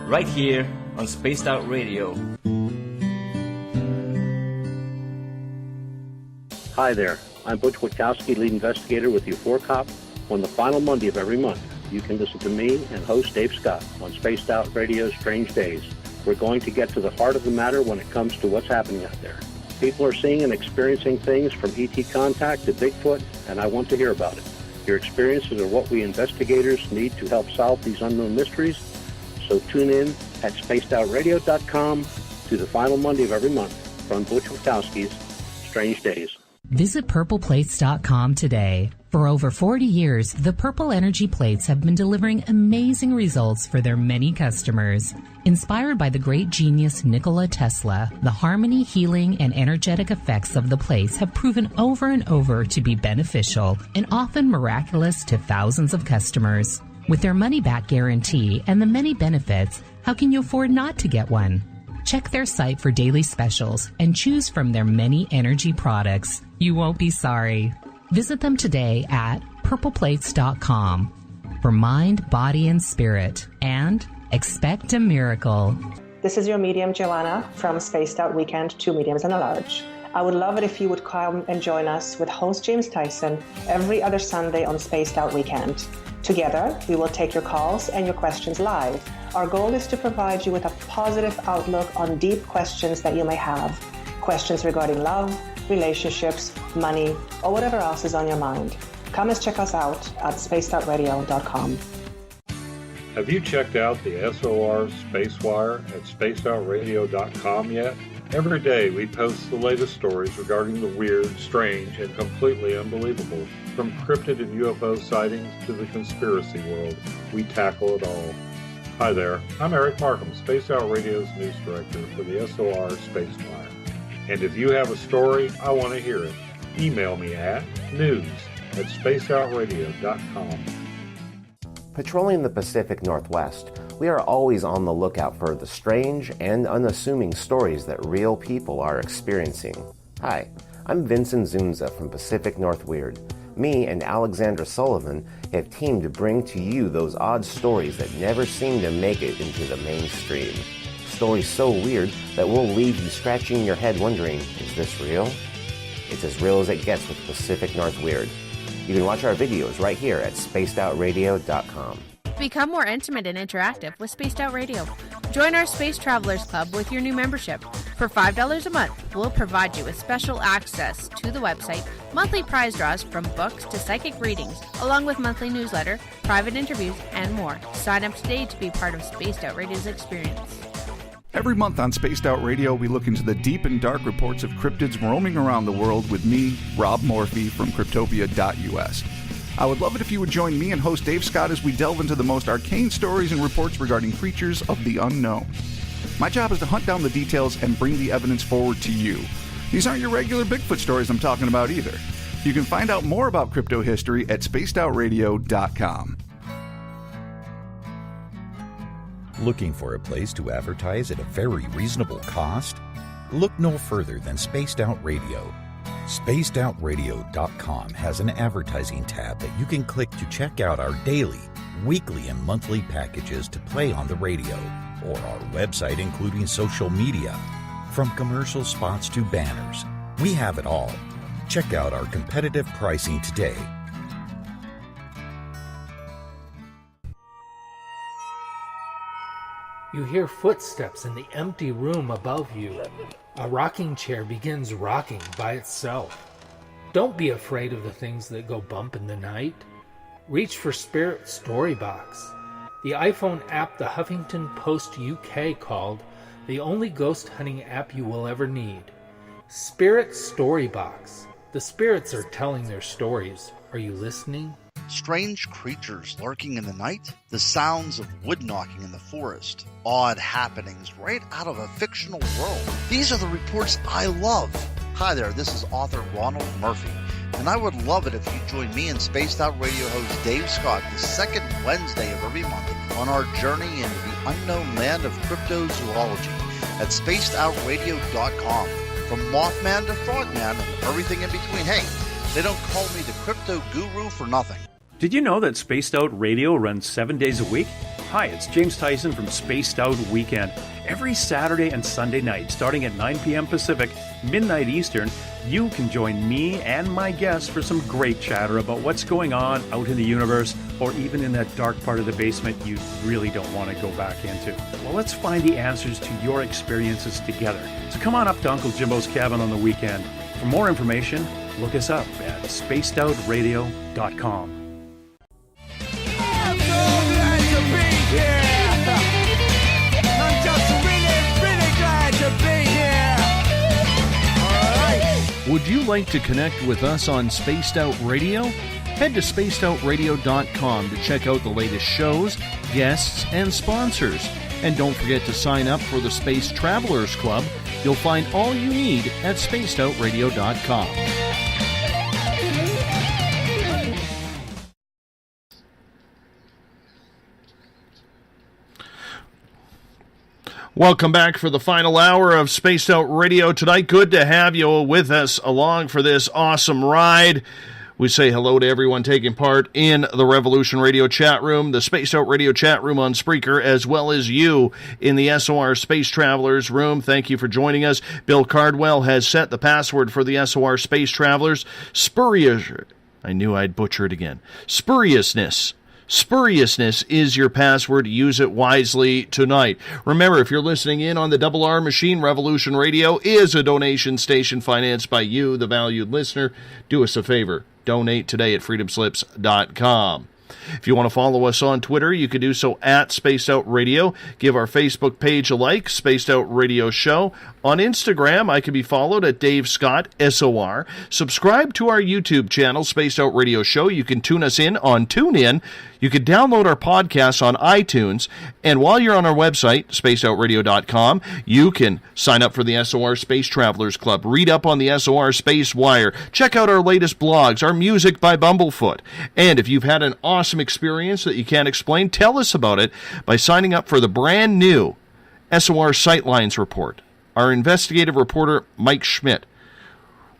right here on Spaced Out Radio. Hi there, I'm Butch Witkowski, lead investigator with the U4COP. On the final Monday of every month, you can listen to me and host Dave Scott on Spaced Out Radio's Strange Days. We're going to get to the heart of the matter when it comes to what's happening out there. People are seeing and experiencing things from ET contact to Bigfoot, and I want to hear about it. Your experiences are what we investigators need to help solve these unknown mysteries. So tune in at spacedoutradio.com to the final Monday of every month from Butch Witkowski's Strange Days. Visit purpleplates.com today. For over 40 years, the Purple Energy Plates have been delivering amazing results for their many customers. Inspired by the great genius Nikola Tesla, the harmony, healing, and energetic effects of the plates have proven over and over to be beneficial and often miraculous to thousands of customers. With their money-back guarantee and the many benefits, how can you afford not to get one? Check their site for daily specials and choose from their many energy products. You won't be sorry. Visit them today at purpleplates.com for mind, body, and spirit, and expect a miracle. This is your medium, Joanna, from Spaced Out Weekend, 2 mediums and a large. I would love it if you would come and join us with host James Tyson every other Sunday on Spaced Out Weekend. Together, we will take your calls and your questions live. Our goal is to provide you with a positive outlook on deep questions that you may have. Questions regarding love, relationships, money, or whatever else is on your mind. Come and check us out at spacedoutradio.com. Have you checked out the SOR Spacewire at spacedoutradio.com yet? Every day we post the latest stories regarding the weird, strange, and completely unbelievable. From cryptid and UFO sightings to the conspiracy world, we tackle it all. Hi there, I'm Eric Markham, Spaced Out Radio's news director for the SOR Spacewire. And if you have a story, I want to hear it. Email me at news@spacedoutradio.com. Patrolling the Pacific Northwest, we are always on the lookout for the strange and unassuming stories that real people are experiencing. Hi, I'm Vincent Zunza from Pacific North Weird. Me and Alexandra Sullivan have teamed to bring to you those odd stories that never seem to make it into the mainstream. Stories so weird that will leave you scratching your head wondering, is this real? It's as real as it gets with Pacific North Weird. You can watch our videos right here at spacedoutradio.com. Become more intimate and interactive with Spaced Out Radio. Join our Space Travelers Club with your new membership. For $5 a month, we'll provide you with special access to the website, monthly prize draws from books to psychic readings, along with monthly newsletter, private interviews, and more. Sign up today to be part of Spaced Out Radio's experience. Every month on Spaced Out Radio, we look into the deep and dark reports of cryptids roaming around the world with me, Rob Morphy from Cryptopia.us. I would love it if you would join me and host Dave Scott as we delve into the most arcane stories and reports regarding creatures of the unknown. My job is to hunt down the details and bring the evidence forward to you. These aren't your regular Bigfoot stories I'm talking about either. You can find out more about crypto history at spacedoutradio.com. Looking for a place to advertise at a very reasonable cost? Look no further than Spaced Out Radio. SpacedOutRadio.com has an advertising tab that you can click to check out our daily, weekly, and monthly packages to play on the radio, or our website including social media. From commercial spots to banners, we have it all. Check out our competitive pricing today. You hear footsteps in the empty room above you. A rocking chair begins rocking by itself. Don't be afraid of the things that go bump in the night. Reach for Spirit Storybox, the iPhone app the Huffington Post UK called the only ghost hunting app you will ever need. Spirit Storybox. The spirits are telling their stories. Are you listening? Strange creatures lurking in the night, the sounds of wood knocking in the forest, odd happenings right out of a fictional world. These are the reports I love. Hi there, this is author Ronald Murphy, and I would love it if you join me and Spaced Out Radio host Dave Scott the second Wednesday of every month on our journey into the unknown land of cryptozoology at spacedoutradio.com. From Mothman to Frogman and everything in between. Hey, they don't call me the crypto guru for nothing. Did you know that Spaced Out Radio runs 7 days a week? Hi, it's James Tyson from Spaced Out Weekend. Every Saturday and Sunday night, starting at 9 p.m. Pacific, midnight Eastern, you can join me and my guests for some great chatter about what's going on out in the universe, or even in that dark part of the basement you really don't want to go back into. Well, let's find the answers to your experiences together. So come on up to Uncle Jimbo's cabin on the weekend. For more information, look us up at spacedoutradio.com. Would you like to connect with us on Spaced Out Radio? Head to spacedoutradio.com to check out the latest shows, guests, and sponsors. And don't forget to sign up for the Space Travelers Club. You'll find all you need at spacedoutradio.com. Welcome back for the final hour of Spaced Out Radio tonight. Good to have you with us along for this awesome ride. We say hello to everyone taking part in the Revolution Radio chat room, the Spaced Out Radio chat room on Spreaker, as well as you in the SOR Space Travelers room. Thank you for joining us. Bill Cardwell has set the password for the SOR Space Travelers. I knew I'd butcher it again. Spuriousness is your password. Use it wisely tonight. Remember, if you're listening in on the Double R machine, Revolution Radio is a donation station financed by you, the valued listener. Do us a favor. Donate today at freedomslips.com. If you want to follow us on Twitter, you can do so at Spaced Out Radio. Give our Facebook page a like, Spaced Out Radio Show. On Instagram, I can be followed at Dave Scott, SOR. Subscribe to our YouTube channel, Spaced Out Radio Show. You can tune us in on TuneIn. You can download our podcasts on iTunes. And while you're on our website, spacedoutradio.com, you can sign up for the SOR Space Travelers Club, read up on the SOR Space Wire, check out our latest blogs, our music by Bumblefoot. And if you've had an awesome experience that you can't explain, tell us about it by signing up for the brand new SOR Sightlines Report. Our investigative reporter, Mike Schmidt,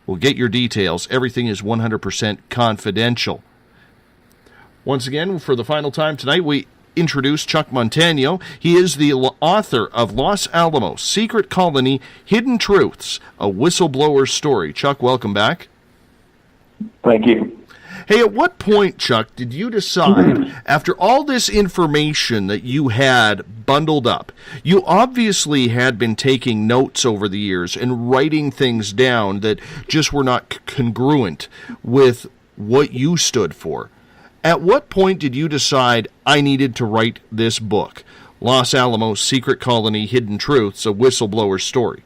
will get your details. Everything is 100% confidential. Once again, for the final time tonight, we introduce Chuck Montano. He is the author of Los Alamos, Secret Colony, Hidden Truths, a Whistleblower Story. Chuck, welcome back. Thank you. Hey, at what point, Chuck, did you decide, after all this information that you had bundled up, you obviously had been taking notes over the years and writing things down that just were not congruent with what you stood for. At what point did you decide I needed to write this book, Los Alamos, Secret Colony, Hidden Truths, a Whistleblower Story?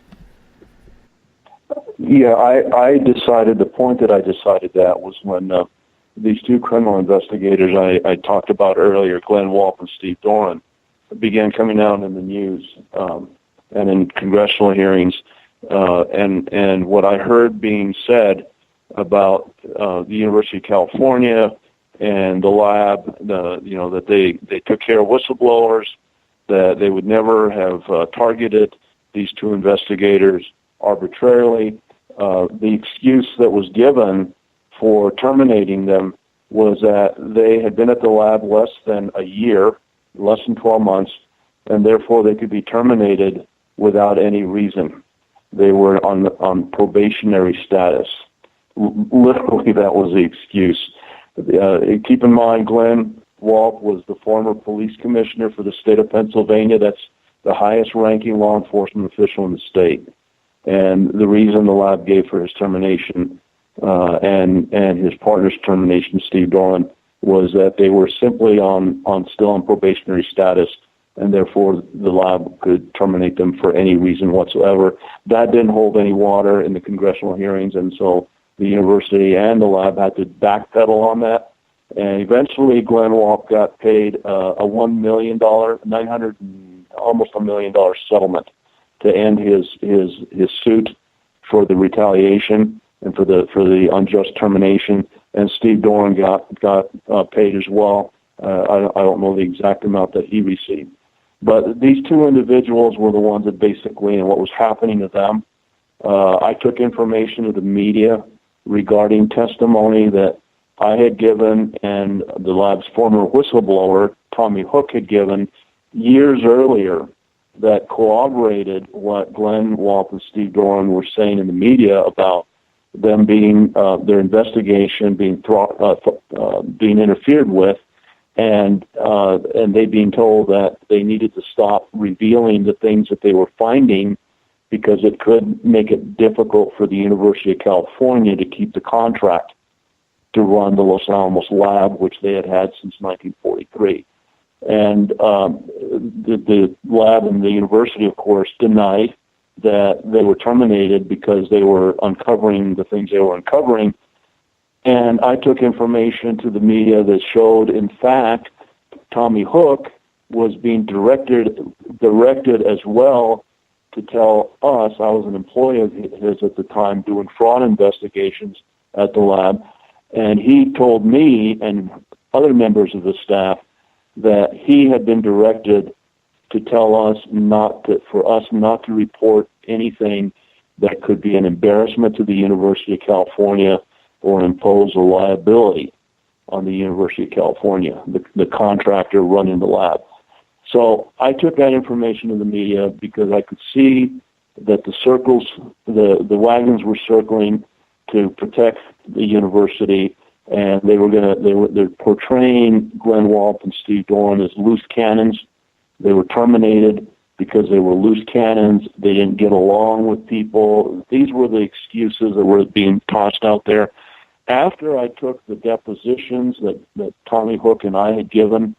Yeah, I decided, the point that I decided that was when these two criminal investigators I talked about earlier, Glenn Walp and Steve Doran, began coming out in the news and in congressional hearings, and what I heard being said about the University of California and the lab, that they took care of whistleblowers, that they would never have targeted these two investigators arbitrarily. The excuse that was given for terminating them was that they had been at the lab less than a year, less than 12 months, and therefore they could be terminated without any reason. They were on probationary status. Literally, that was the excuse. Keep in mind, Glenn Walp was the former police commissioner for the state of Pennsylvania. That's the highest-ranking law enforcement official in the state. And the reason the lab gave for his termination and his partner's termination, Steve Doran, was that they were simply still on probationary status, and therefore the lab could terminate them for any reason whatsoever. That didn't hold any water in the congressional hearings, and so the university and the lab had to backpedal on that. And eventually, Glenn Walp got paid a $1 million, almost $1 million settlement to end his suit for the retaliation and for the unjust termination. And Steve Doran got paid as well. I don't know the exact amount that he received. But these two individuals were the ones that basically, and what was happening to them, I took information to the media regarding testimony that I had given and the lab's former whistleblower, Tommy Hook, had given years earlier that corroborated what Glenn Walp and Steve Doran were saying in the media about them being, their investigation being interfered with, and they being told that they needed to stop revealing the things that they were finding because it could make it difficult for the University of California to keep the contract to run the Los Alamos lab, which they had had since 1943. And the lab and the university, of course, denied that they were terminated because they were uncovering the things they were uncovering. And I took information to the media that showed, in fact, Tommy Hook was being directed as well to tell us. I was an employee of his at the time doing fraud investigations at the lab, and he told me and other members of the staff that he had been directed to tell us for us not to report anything that could be an embarrassment to the University of California or impose a liability on the University of California, the contractor running the lab. So I took that information to the media because I could see that the wagons were circling to protect the university, and they're portraying Glenn Walp and Steve Doran as loose cannons. They were terminated because they were loose cannons. They didn't get along with people. These were the excuses that were being tossed out there. after I took the depositions that Tommy Hook and I had given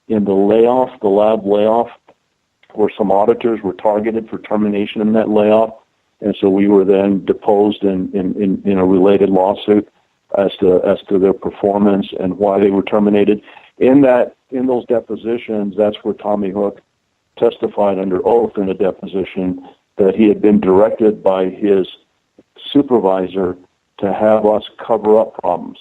in the lab layoff, where some auditors were targeted for termination in that layoff, and so we were then deposed in a related lawsuit as to their performance and why they were terminated. In those depositions, that's where Tommy Hook testified under oath in a deposition that he had been directed by his supervisor to have us cover up problems.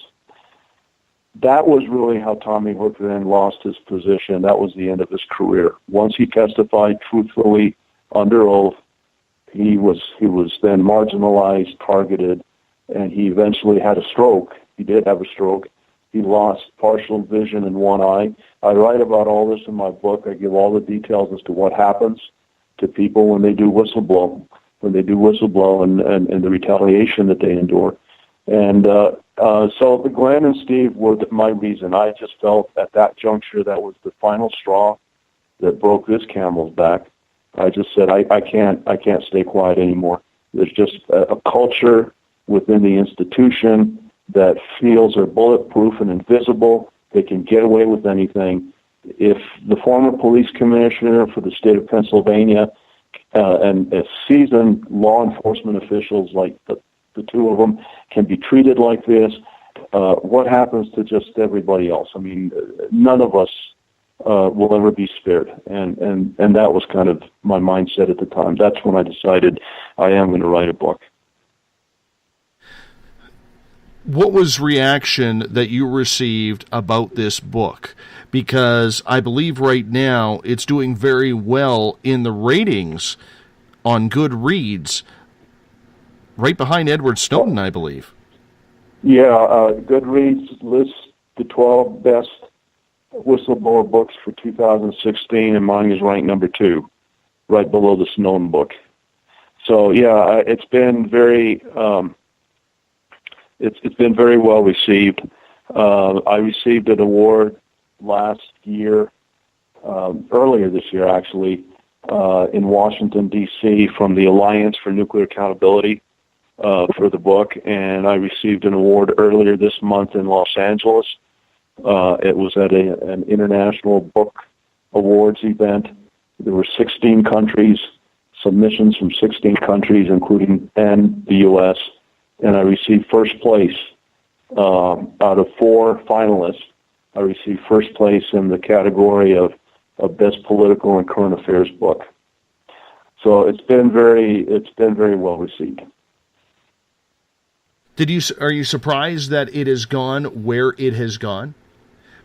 That was really how Tommy Hook then lost his position. That was the end of his career. Once he testified truthfully under oath, he was then marginalized, targeted, and he eventually had a stroke. He did have a stroke. He lost partial vision in one eye. I write about all this in my book. I give all the details as to what happens to people when they do whistleblow, and the retaliation that they endure. And so Glenn and Steve were my reason. I just felt at that juncture that was the final straw that broke this camel's back. I just said, I can't stay quiet anymore. There's just a culture within the institution that feels they're bulletproof and invisible. They can get away with anything. If the former police commissioner for the state of Pennsylvania and seasoned law enforcement officials like the two of them can be treated like this, what happens to just everybody else? I mean, none of us will ever be spared. And that was kind of my mindset at the time. That's when I decided I am going to write a book. What was reaction that you received about this book? Because I believe right now it's doing very well in the ratings on Goodreads, right behind Edward Snowden, I believe. Yeah, Goodreads lists the 12 best whistleblower books for 2016, and mine is ranked number 2, right below the Snowden book. So yeah, it's been very it's been very well received. I received an award last year, earlier this year actually, in Washington D.C. from the Alliance for Nuclear Accountability for the book, and I received an award earlier this month in Los Angeles. It was at an international book awards event. There were 16 countries, submissions from 16 countries, including and the U.S., and I received first place out of 4 finalists. I received first place in the category of best political and current affairs book. So it's been very well received. Are you surprised that it has gone where it has gone?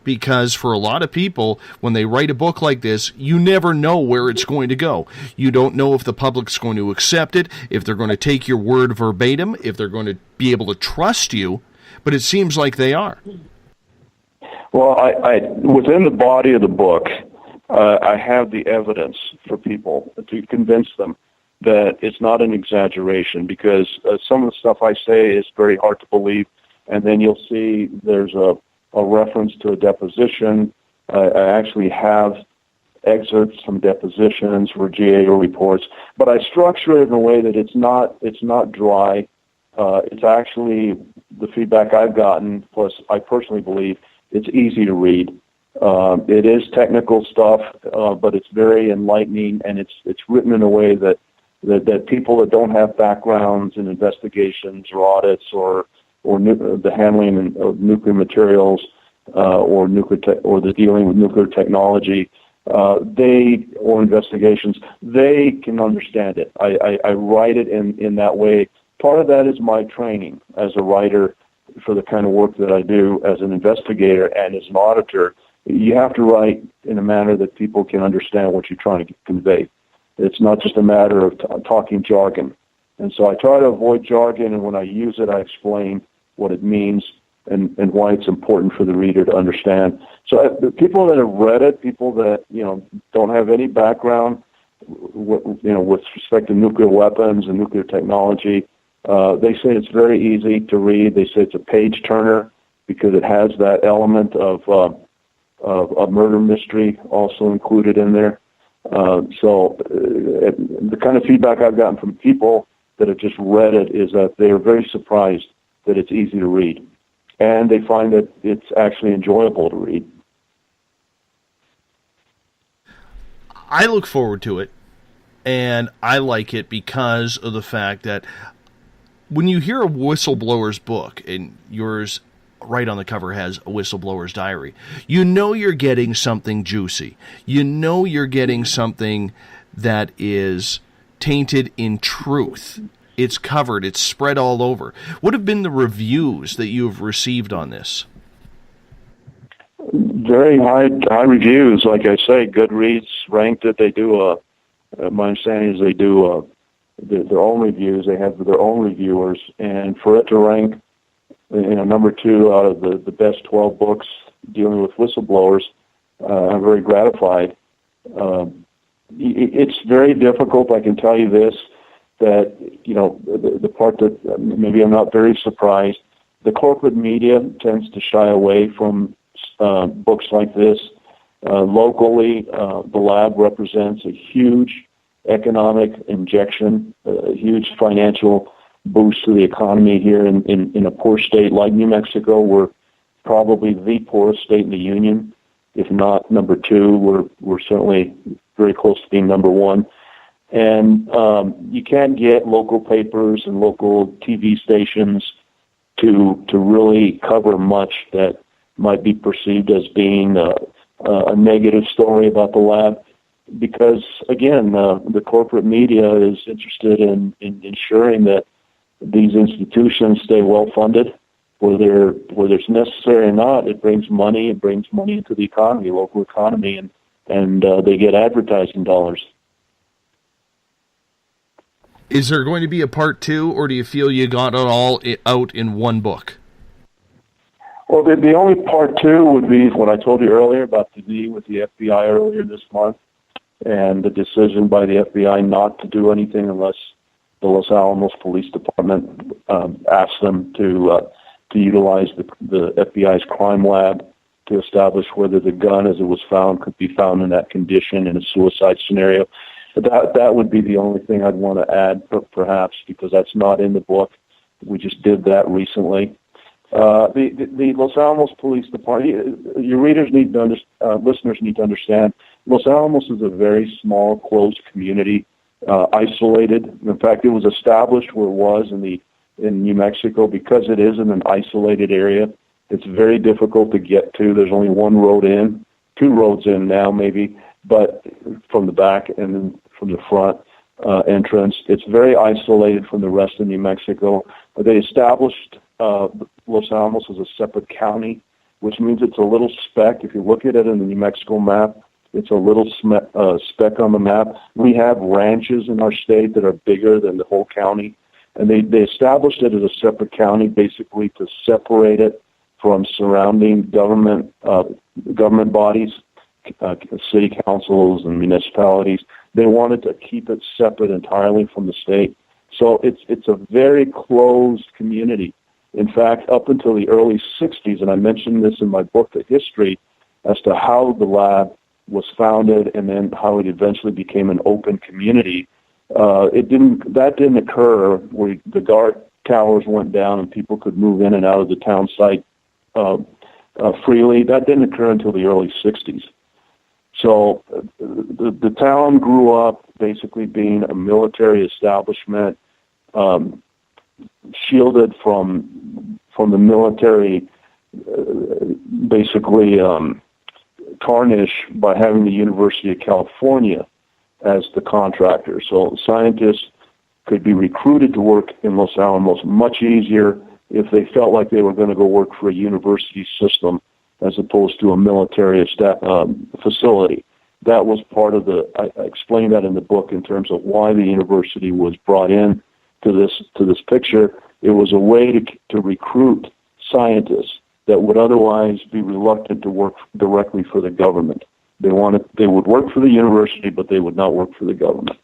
Because for a lot of people, when they write a book like this, you never know where it's going to go. You don't know if the public's going to accept it, if they're going to take your word verbatim, if they're going to be able to trust you, but it seems like they are. Well, I within the body of the book, I have the evidence for people to convince them that it's not an exaggeration, because some of the stuff I say is very hard to believe, and then you'll see there's a reference to a deposition. I actually have excerpts from depositions or GAO reports, but I structure it in a way that it's not dry. It's actually the feedback I've gotten, plus I personally believe it's easy to read. It is technical stuff, but it's very enlightening, and it's written in a way that people that don't have backgrounds in investigations or audits or the handling of nuclear materials or the dealing with nuclear technology, or investigations, they can understand it. I write it in that way. Part of that is my training as a writer for the kind of work that I do as an investigator and as an auditor. You have to write in a manner that people can understand what you're trying to convey. It's not just a matter of talking jargon. And so I try to avoid jargon, and when I use it, I explain what it means and why it's important for the reader to understand. So the people that have read it, people that don't have any background, with respect to nuclear weapons and nuclear technology, they say it's very easy to read. They say it's a page turner because it has that element of a murder mystery also included in there. So the kind of feedback I've gotten from people that have just read it is that they are very surprised that it's easy to read. and they find that it's actually enjoyable to read. I look forward to it, and I like it because of the fact that when you hear a whistleblower's book, and yours right on the cover has a whistleblower's diary, you know you're getting something juicy. You know you're getting something that is tainted in truth. It's covered. It's spread all over. What have been the reviews that you have received on this? Very high reviews. Like I say, Goodreads ranked it. They do my understanding is they do their own reviews. They have their own reviewers, and for it to rank, number 2 out of the best 12 books dealing with whistleblowers, I'm very gratified. It's very difficult. I can tell you this, that the part that maybe I'm not very surprised. The corporate media tends to shy away from books like this. Locally, the lab represents a huge economic injection, a huge financial boost to the economy here in a poor state like New Mexico. We're probably the poorest state in the union, if not number 2. We're certainly very close to being number 1. And you can't get local papers and local TV stations to really cover much that might be perceived as being a negative story about the lab, because again, the corporate media is interested in ensuring that these institutions stay well funded, whether it's necessary or not. It brings money. It brings money into the economy, local economy, and they get advertising dollars. Is there going to be a part 2, or do you feel you got it all out in one book? Well, the only part 2 would be what I told you earlier about the meeting with the FBI earlier this month, and the decision by the FBI not to do anything unless the Los Alamos Police Department asked them to utilize the FBI's crime lab to establish whether the gun, as it was found, could be found in that condition in a suicide scenario. That would be the only thing I'd want to add, perhaps, because that's not in the book. We just did that recently. The Los Alamos Police Department, your readers need to listeners need to understand, Los Alamos is a very small, closed community, isolated. In fact, it was established where it was in New Mexico because it is in an isolated area. It's very difficult to get to. There's only one road in, 2 roads in now maybe, but from the back and then from the front entrance. It's very isolated from the rest of New Mexico. They established Los Alamos as a separate county, which means it's a little speck. If you look at it in the New Mexico map, it's a little speck on the map. We have ranches in our state that are bigger than the whole county, and they established it as a separate county basically to separate it from surrounding government bodies, city councils and municipalities. They wanted to keep it separate entirely from the state. So it's a very closed community. In fact, up until the early 60s, and I mentioned this in my book, The History, as to how the lab was founded and then how it eventually became an open community, that didn't occur where the guard towers went down and people could move in and out of the town site freely. That didn't occur until the early 60s. So the town grew up basically being a military establishment, shielded from the military, basically tarnish by having the University of California as the contractor. So scientists could be recruited to work in Los Alamos much easier if they felt like they were going to go work for a university system as opposed to a military facility. That was part of I explained that in the book in terms of why the university was brought in to this picture. It was a way to recruit scientists that would otherwise be reluctant to work directly for the government. They would work for the university, but they would not work for the government.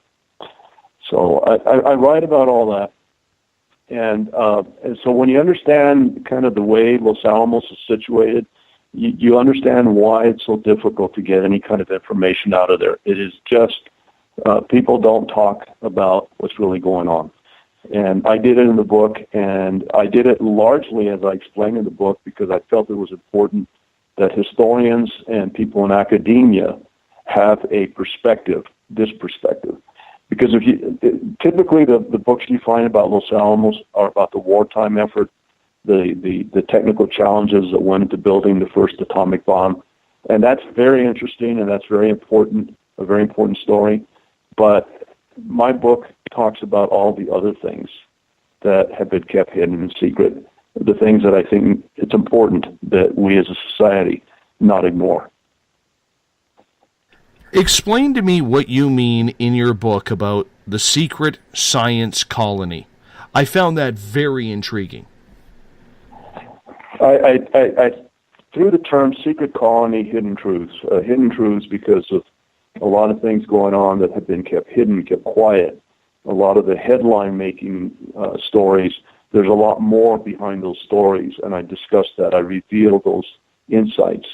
So I write about all that. And so when you understand kind of the way Los Alamos is situated, you understand why it's so difficult to get any kind of information out of there. It is just people don't talk about what's really going on. And I did it in the book, and I did it largely, as I explained in the book, because I felt it was important that historians and people in academia have a perspective, this perspective. Because typically the books you find about Los Alamos are about the wartime effort, the technical challenges that went into building the first atomic bomb. And that's very interesting, and that's very important, a very important story. But my book talks about all the other things that have been kept hidden in secret, the things that I think it's important that we as a society not ignore. Explain to me what you mean in your book about the secret science colony. I found that very intriguing. I threw the term secret colony, hidden truths because of a lot of things going on that have been kept hidden, kept quiet. A lot of the headline-making stories, there's a lot more behind those stories, and I discussed that. I revealed those insights.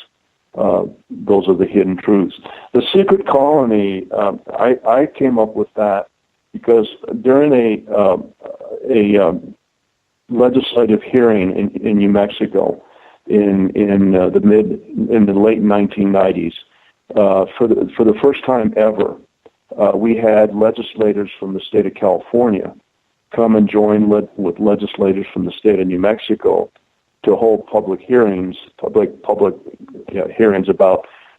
Those are the hidden truths. The secret colony, I came up with that because during a legislative hearing in New Mexico in the late 1990s, for the first time ever, we had legislators from the state of California come and join with legislators from the state of New Mexico to hold public hearings about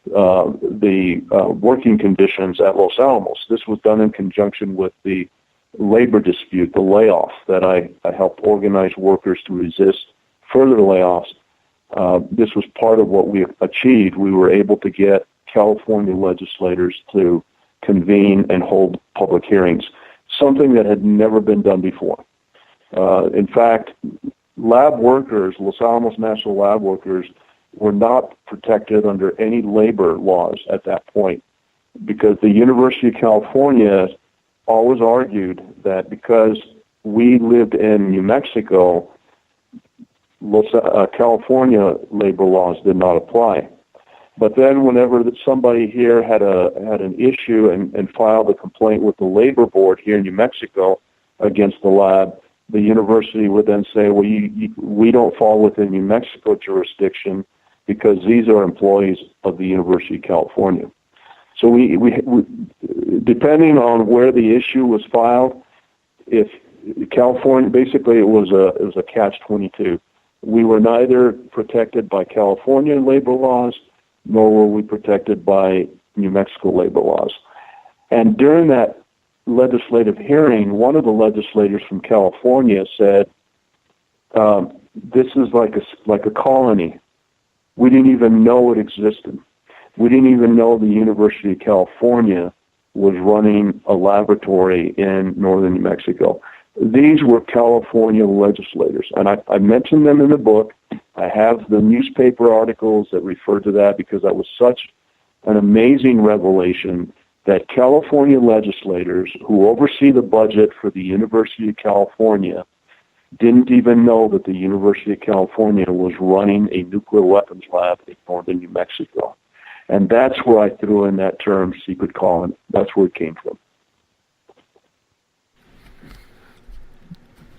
the working conditions at Los Alamos. This was done in conjunction with the labor dispute, the layoff that I helped organize workers to resist further layoffs. This was part of what we achieved. We were able to get California legislators to convene and hold public hearings, something that had never been done before. In fact, lab workers, Los Alamos National Lab workers, were not protected under any labor laws at that point because the University of California always argued that because we lived in New Mexico, California labor laws did not apply. But then whenever somebody here had an issue and filed a complaint with the labor board here in New Mexico against the lab, the university would then say, well, we don't fall within New Mexico jurisdiction because these are employees of the University of California. So we depending on where the issue was filed, if California, basically it was a catch-22. We were neither protected by California labor laws, nor were we protected by New Mexico labor laws. And during that legislative hearing, one of the legislators from California said, this is like a colony. We didn't even know it existed. We didn't even know the University of California was running a laboratory in northern New Mexico. These were California legislators, and I mentioned them in the book. I have the newspaper articles that refer to that because that was such an amazing revelation that California legislators who oversee the budget for the University of California didn't even know that the University of California was running a nuclear weapons lab in northern New Mexico. And that's where I threw in that term, secret colony. That's where it came from.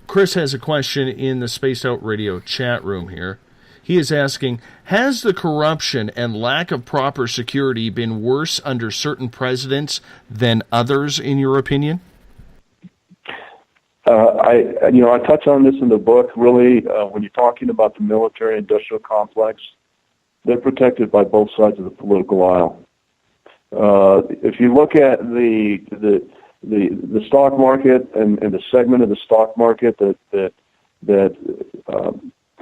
Chris has a question in the Spaced Out Radio chat room here. He is asking, has the corruption and lack of proper security been worse under certain presidents than others, in your opinion? I touch on this in the book. Really, when you're talking about the military-industrial complex, they're protected by both sides of the political aisle. If you look at the stock market and the segment of the stock market that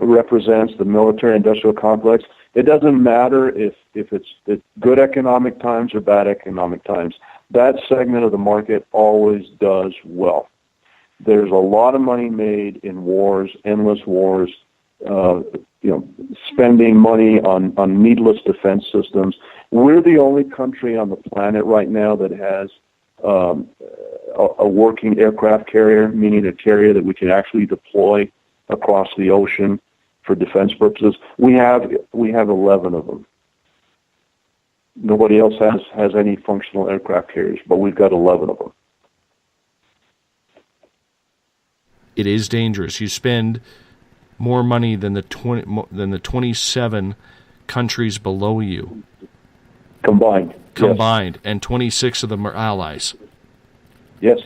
represents the military-industrial complex, it doesn't matter if it's good economic times or bad economic times. That segment of the market always does well. There's a lot of money made in wars, endless wars, spending money on needless defense systems. We're the only country on the planet right now that has a working aircraft carrier, meaning a carrier that we can actually deploy across the ocean for defense purposes. We have 11 of them. Nobody else has any functional aircraft carriers, but we've got 11 of them. it is dangerous. You spend more money than the 27 countries below you combined, yes. And 26 of them are allies. Yes,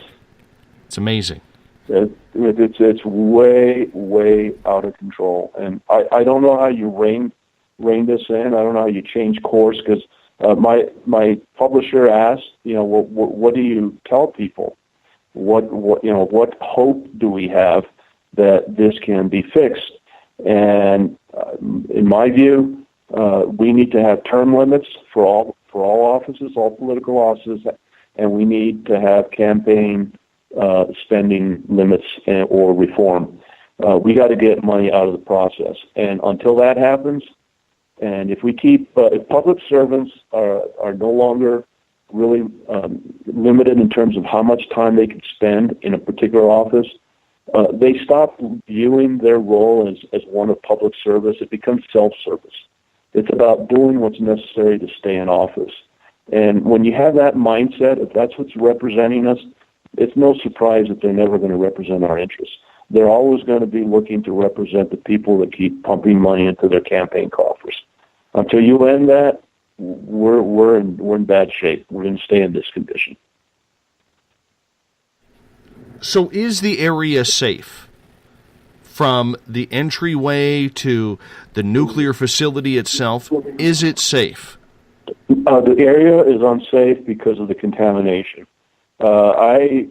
it's amazing. It's way out of control, and I don't know how you rein this in. I don't know how you change course, because my publisher asked, what do you tell people? What hope do we have that this can be fixed? And in my view, we need to have term limits for all offices, all political offices, and we need to have campaign spending limits or reform. We got to get money out of the process, and until that happens, and if we keep if public servants are no longer really limited in terms of how much time they can spend in a particular office, they stop viewing their role as one of public service. It becomes self-service. It's about doing what's necessary to stay in office. And when you have that mindset, if that's what's representing us, it's no surprise that they're never going to represent our interests. They're always going to be looking to represent the people that keep pumping money into their campaign coffers. Until you end that, we're in bad shape. We're going to stay in this condition. So is the area safe? From the entryway to the nuclear facility itself, is it safe? The area is unsafe because of the contamination. I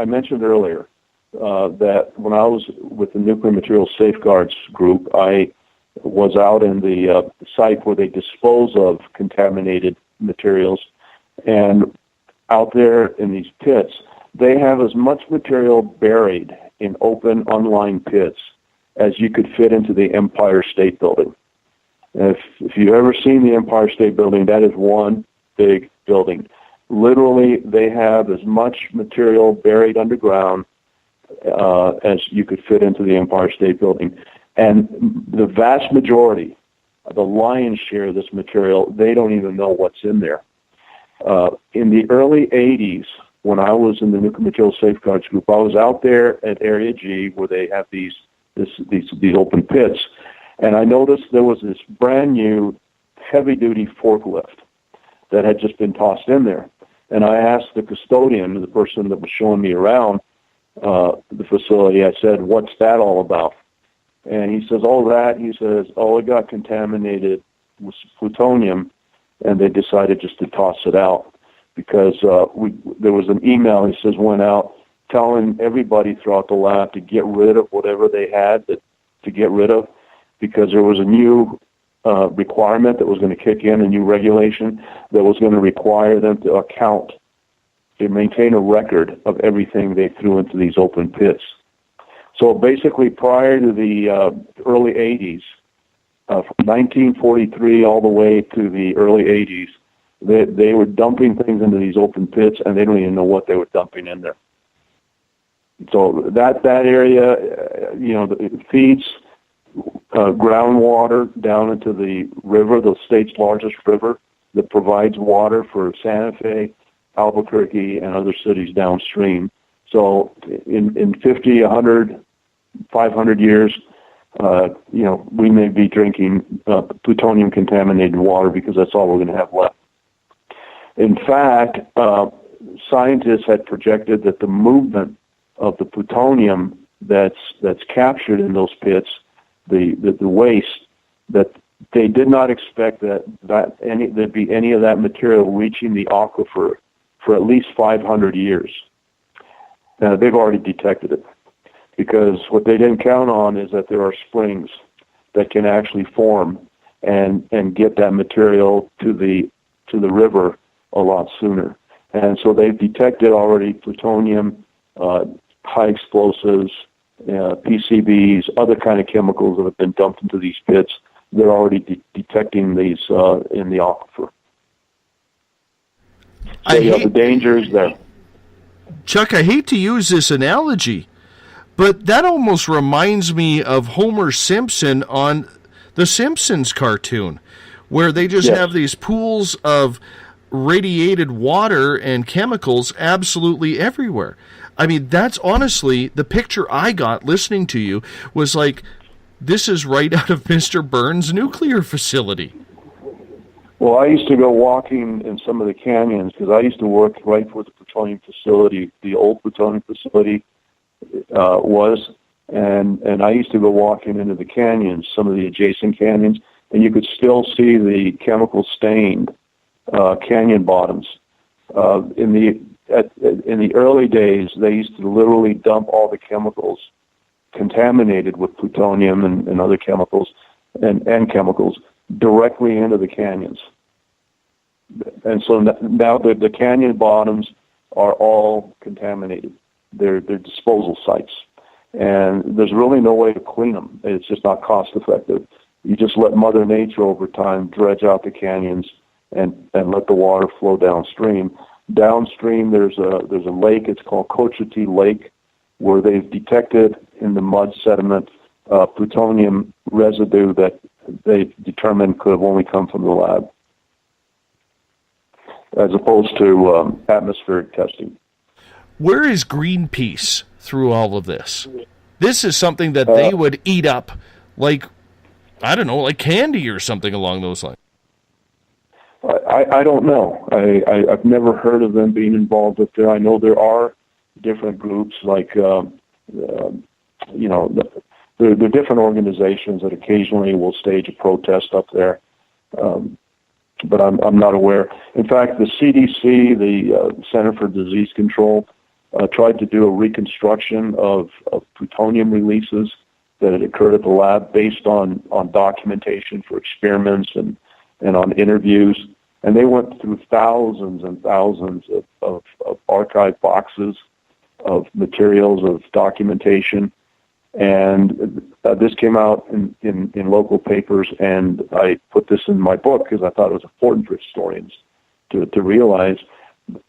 mentioned earlier that when I was with the Nuclear Materials Safeguards group, I was out in the site where they dispose of contaminated materials, and out there in these pits, they have as much material buried in open, unlined pits as you could fit into the Empire State Building. If you've ever seen the Empire State Building, that is one big building. Literally, they have as much material buried underground as you could fit into the Empire State Building. And the vast majority, the lion's share of this material, they don't even know what's in there. In the early 80s, when I was in the Nuclear Materials Safeguards group, I was out there at Area G where they have these open pits, and I noticed there was this brand new heavy-duty forklift that had just been tossed in there. And I asked the custodian, the person that was showing me around the facility, I said, "What's that all about?" And he says, it got contaminated with plutonium, and they decided just to toss it out. Because there was an email, he says, went out telling everybody throughout the lab to get rid of whatever they had to get rid of, because there was a new requirement that was going to kick in, a new regulation that was going to require them to account, to maintain a record of everything they threw into these open pits. So basically, prior to the early 80s, from 1943 all the way to the early 80s, they were dumping things into these open pits, and they don't even know what they were dumping in there. So that area, it feeds groundwater down into the river, the state's largest river, that provides water for Santa Fe, Albuquerque, and other cities downstream. So in 50, 100, 500 years, we may be drinking plutonium-contaminated water because that's all we're going to have left. In fact, scientists had projected that the movement of the plutonium that's captured in those pits, the waste, that they did not expect there'd be any of that material reaching the aquifer for at least 500 years. They've already detected it, because what they didn't count on is that there are springs that can actually form and get that material to the river a lot sooner. And so they've detected already plutonium, high explosives, PCBs, other kind of chemicals that have been dumped into these pits. They're already detecting these in the aquifer. So the danger is there. Chuck, I hate to use this analogy, but that almost reminds me of Homer Simpson on the Simpsons cartoon, where they just have these pools of radiated water and chemicals absolutely everywhere. I mean, that's honestly the picture I got listening to you was like, this is right out of Mr. Burns' nuclear facility. Well, I used to go walking in some of the canyons because I used to work right where the plutonium facility, the old plutonium facility was, and I used to go walking into the canyons, some of the adjacent canyons, and you could still see the chemical-stained canyon bottoms. In the early days, they used to literally dump all the chemicals contaminated with plutonium and other chemicals and chemicals directly into the canyons. And so now the canyon bottoms are all contaminated. They're disposal sites. And there's really no way to clean them. It's just not cost effective. You just let Mother Nature over time dredge out the canyons and let the water flow downstream. Downstream, there's a lake. It's called Cochiti Lake, where they've detected in the mud sediment plutonium residue that they determined could have only come from the lab, as opposed to atmospheric testing. Where is Greenpeace through all of this? This is something that they would eat up like, I don't know, like candy or something along those lines. I don't know. I've never heard of them being involved with there. I know there are different groups like, there are different organizations that occasionally will stage a protest up there, but I'm not aware. In fact, the CDC, the Center for Disease Control, tried to do a reconstruction of plutonium releases that had occurred at the lab based on documentation for experiments and on interviews. And they went through thousands and thousands of archive boxes of materials, of documentation. And this came out in local papers, and I put this in my book because I thought it was important for historians to realize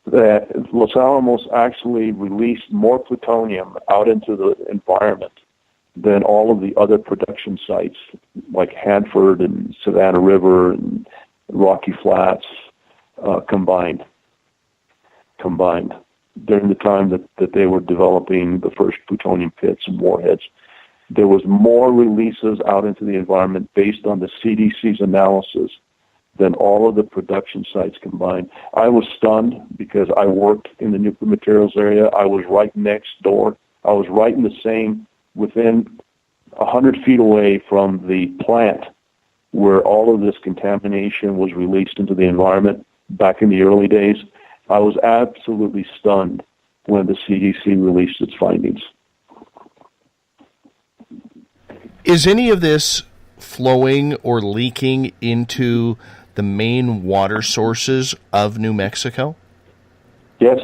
that Los Alamos actually released more plutonium out into the environment than all of the other production sites like Hanford and Savannah River and Rocky Flats combined during the time that they were developing the first plutonium pits and warheads. There was more releases out into the environment based on the CDC's analysis than all of the production sites combined. I was stunned because I worked in the nuclear materials area. I was right next door. I was right in the same, within 100 feet away from the plant where all of this contamination was released into the environment back in the early days. I was absolutely stunned when the CDC released its findings. Is any of this flowing or leaking into the main water sources of New Mexico? Yes,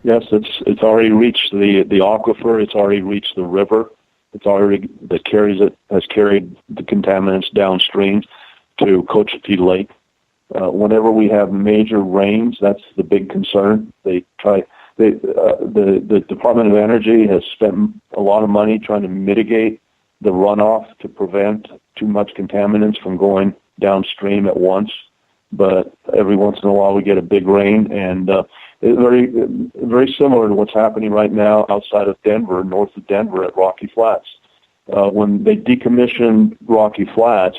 it's already reached the aquifer. It's already reached the river. It's already has carried the contaminants downstream to Cochiti Lake. Whenever we have major rains, that's the big concern. The Department of Energy has spent a lot of money trying to mitigate the runoff to prevent too much contaminants from going downstream at once. But every once in a while we get a big rain, and it's very similar to what's happening right now outside of Denver, north of Denver at Rocky Flats. When they decommissioned Rocky Flats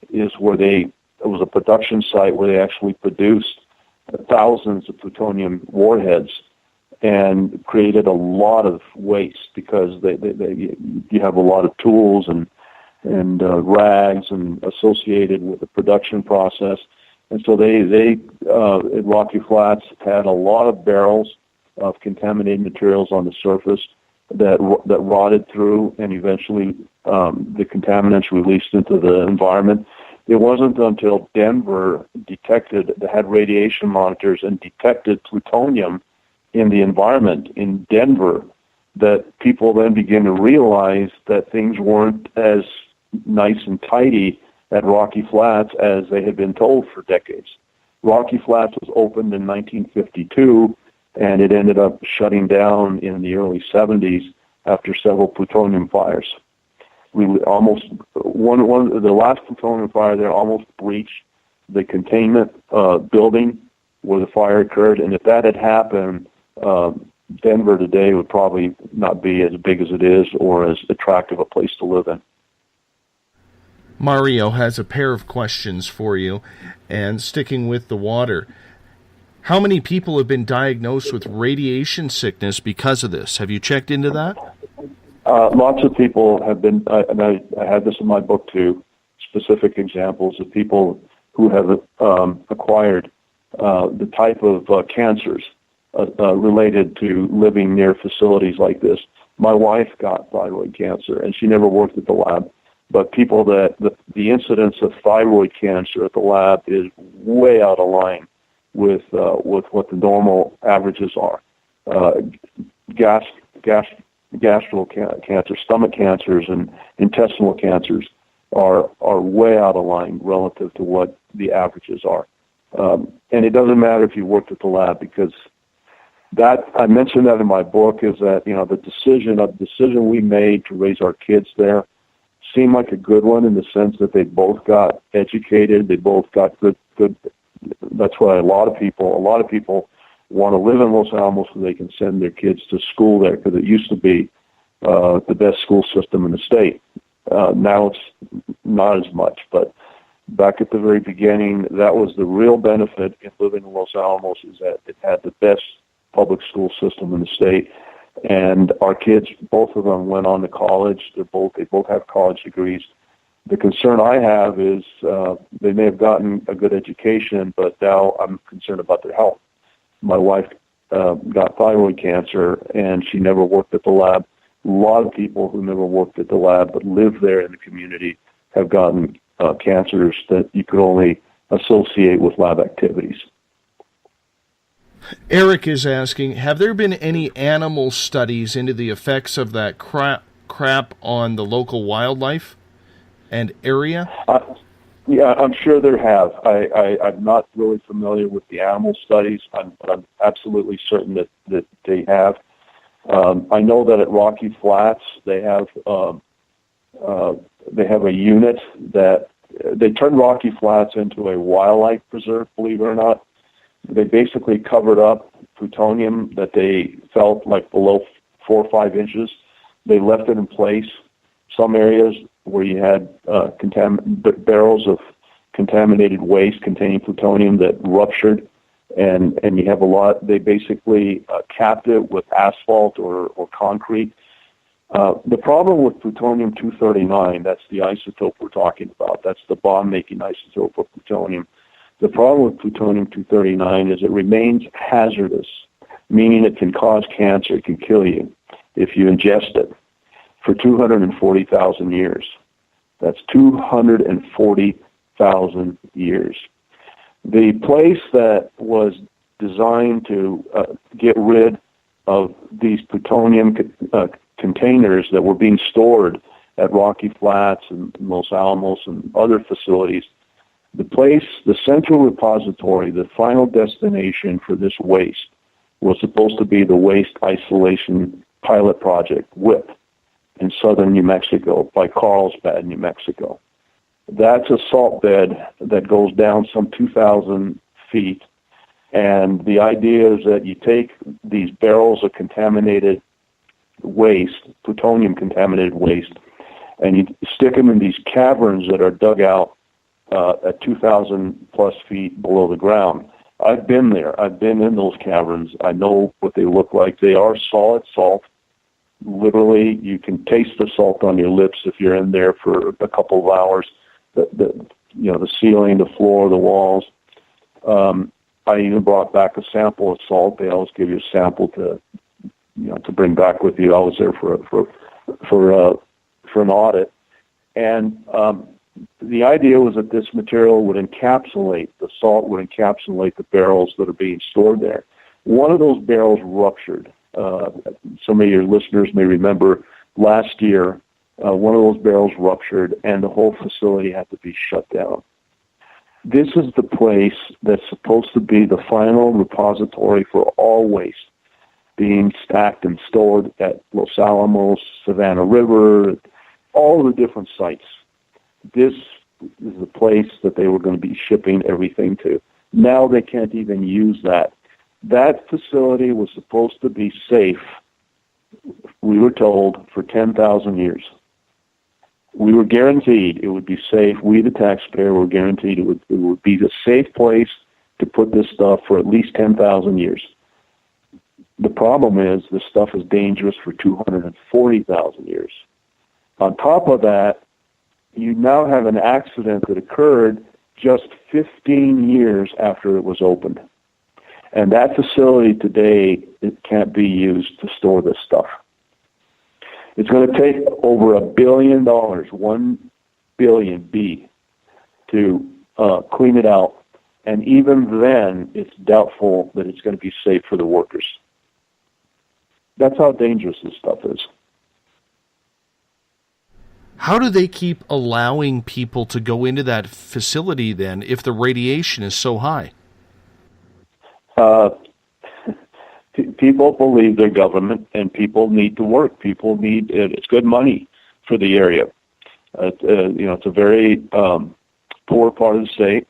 is where it was a production site where they actually produced thousands of plutonium warheads and created a lot of waste because you have a lot of tools and rags and associated with the production process. And so they at Rocky Flats had a lot of barrels of contaminated materials on the surface that rotted through, and eventually the contaminants released into the environment. It wasn't until Denver had radiation monitors and detected plutonium in the environment in Denver that people then began to realize that things weren't as nice and tidy at Rocky Flats as they had been told for decades. Rocky Flats was opened in 1952, and it ended up shutting down in the early 70s after several plutonium fires. The last plutonium fire there almost breached the containment building where the fire occurred, and if that had happened, Denver today would probably not be as big as it is or as attractive a place to live in. Mario has a pair of questions for you, and sticking with the water. How many people have been diagnosed with radiation sickness because of this? Have you checked into that? Lots of people have been, and I had this in my book too, specific examples of people who have acquired the type of cancers related to living near facilities like this. My wife got thyroid cancer, and she never worked at the lab. But people that the incidence of thyroid cancer at the lab is way out of line with what the normal averages are. Gastral cancer, stomach cancers, and intestinal cancers are way out of line relative to what the averages are. And it doesn't matter if you worked at the lab, because that, I mentioned that in my book, is that, you know, the decision we made to raise our kids there seemed like a good one, in the sense that they both got educated, they both got good. That's why a lot of people want to live in Los Alamos so they can send their kids to school there, because it used to be the best school system in the state. Now it's not as much, but back at the very beginning, that was the real benefit in living in Los Alamos, is that it had the best public school system in the state. And our kids, both of them, went on to college. They both have college degrees. The concern I have is they may have gotten a good education, but now I'm concerned about their health. My wife got thyroid cancer, and she never worked at the lab. A lot of people who never worked at the lab but live there in the community have gotten cancers that you could only associate with lab activities. Eric is asking, have there been any animal studies into the effects of that crap on the local wildlife and area? Yeah, I'm sure there have. I'm not really familiar with the animal studies, but I'm absolutely certain that they have. I know that at Rocky Flats they have a unit that they turned Rocky Flats into a wildlife preserve, believe it or not. They basically covered up plutonium that they felt like below 4 or 5 inches. They left it in place. Some areas where you had barrels of contaminated waste containing plutonium that ruptured, and you have a lot. They basically capped it with asphalt or concrete. The problem with plutonium-239, that's the isotope we're talking about. That's the bomb-making isotope of plutonium. The problem with plutonium-239 is it remains hazardous, meaning it can cause cancer, it can kill you if you ingest it, for 240,000 years. That's 240,000 years. The place that was designed to get rid of these plutonium containers that were being stored at Rocky Flats and Los Alamos and other facilities, the place, the central repository, the final destination for this waste was supposed to be the Waste Isolation Pilot Project, WIP, in southern New Mexico, by Carlsbad, New Mexico. That's a salt bed that goes down some 2,000 feet, and the idea is that you take these barrels of contaminated waste, plutonium-contaminated waste, and you stick them in these caverns that are dug out at 2,000 plus feet below the ground. I've been there. I've been in those caverns. I know what they look like. They are solid salt. Literally, you can taste the salt on your lips if you're in there for a couple of hours. The ceiling, the floor, the walls. I even brought back a sample of salt. They always give you a sample to bring back with you. I was there for an audit, and the idea was that this material would encapsulate, the salt would encapsulate the barrels that are being stored there. One of those barrels ruptured. Some of your listeners may remember last year, one of those barrels ruptured and the whole facility had to be shut down. This is the place that's supposed to be the final repository for all waste being stacked and stored at Los Alamos, Savannah River, all the different sites. This is the place that they were going to be shipping everything to. Now they can't even use that. That facility was supposed to be safe, we were told, for 10,000 years. We were guaranteed it would be safe. We, the taxpayer, were guaranteed it would be the safe place to put this stuff for at least 10,000 years. The problem is this stuff is dangerous for 240,000 years. On top of that, you now have an accident that occurred just 15 years after it was opened. And that facility today, it can't be used to store this stuff. It's going to take over $1 billion, 1 billion B, to clean it out. And even then, it's doubtful that it's going to be safe for the workers. That's how dangerous this stuff is. How do they keep allowing people to go into that facility then if the radiation is so high? People believe their government, and people need to work. People need it's good money for the area. It's a very poor part of the state,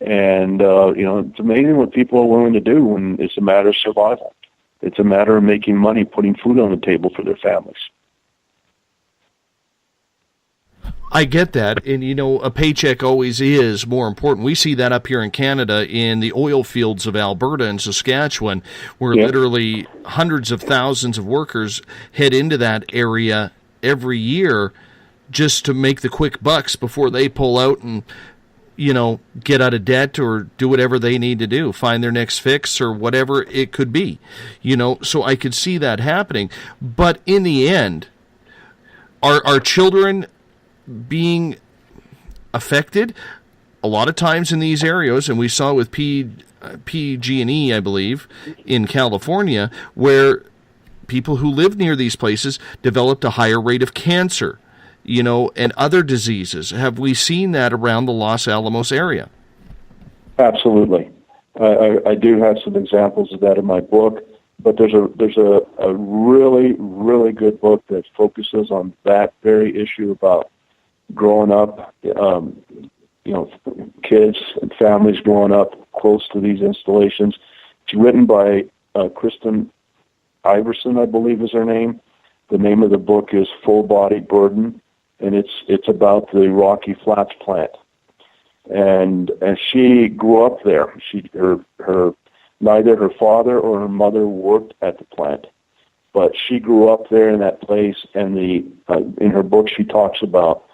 and it's amazing what people are willing to do when it's a matter of survival. It's a matter of making money, putting food on the table for their families. I get that, and a paycheck always is more important. We see that up here in Canada in the oil fields of Alberta and Saskatchewan, where literally hundreds of thousands of workers head into that area every year just to make the quick bucks before they pull out and get out of debt or do whatever they need to do, find their next fix or whatever it could be. So I could see that happening. But in the end, are children being affected? A lot of times in these areas, and we saw with PG&E, I believe, in California, where people who live near these places developed a higher rate of cancer, and other diseases. Have we seen that around the Los Alamos area? Absolutely. I do have some examples of that in my book, but there's a really, really good book that focuses on that very issue about growing up, kids and families growing up close to these installations. It's written by Kristen Iverson, I believe is her name. The name of the book is Full Body Burden, and it's about the Rocky Flats plant. And she grew up there. Neither her father or her mother worked at the plant, but she grew up there in that place. And in her book, she talks about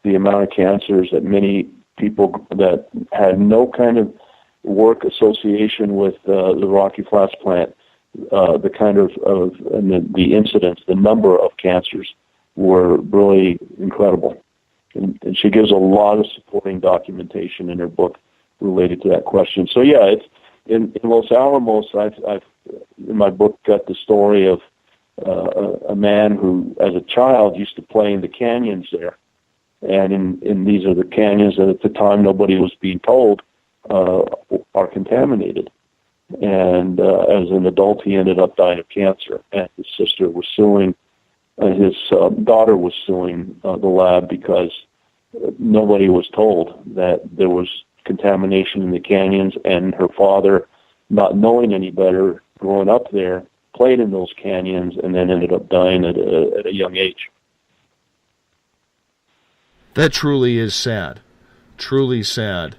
the amount of cancers that many people that had no kind of work association with the Rocky Flats plant, the kind of and the incidence, the number of cancers were really incredible. And she gives a lot of supporting documentation in her book related to that question. So yeah, it's in Los Alamos. I've in my book got the story of a man who, as a child, used to play in the canyons there. And in these are the canyons that at the time nobody was being told are contaminated. And as an adult, he ended up dying of cancer. And his sister was suing, his daughter was suing the lab because nobody was told that there was contamination in the canyons. And her father, not knowing any better, growing up there, played in those canyons and then ended up dying at a young age. That truly is sad. Truly sad.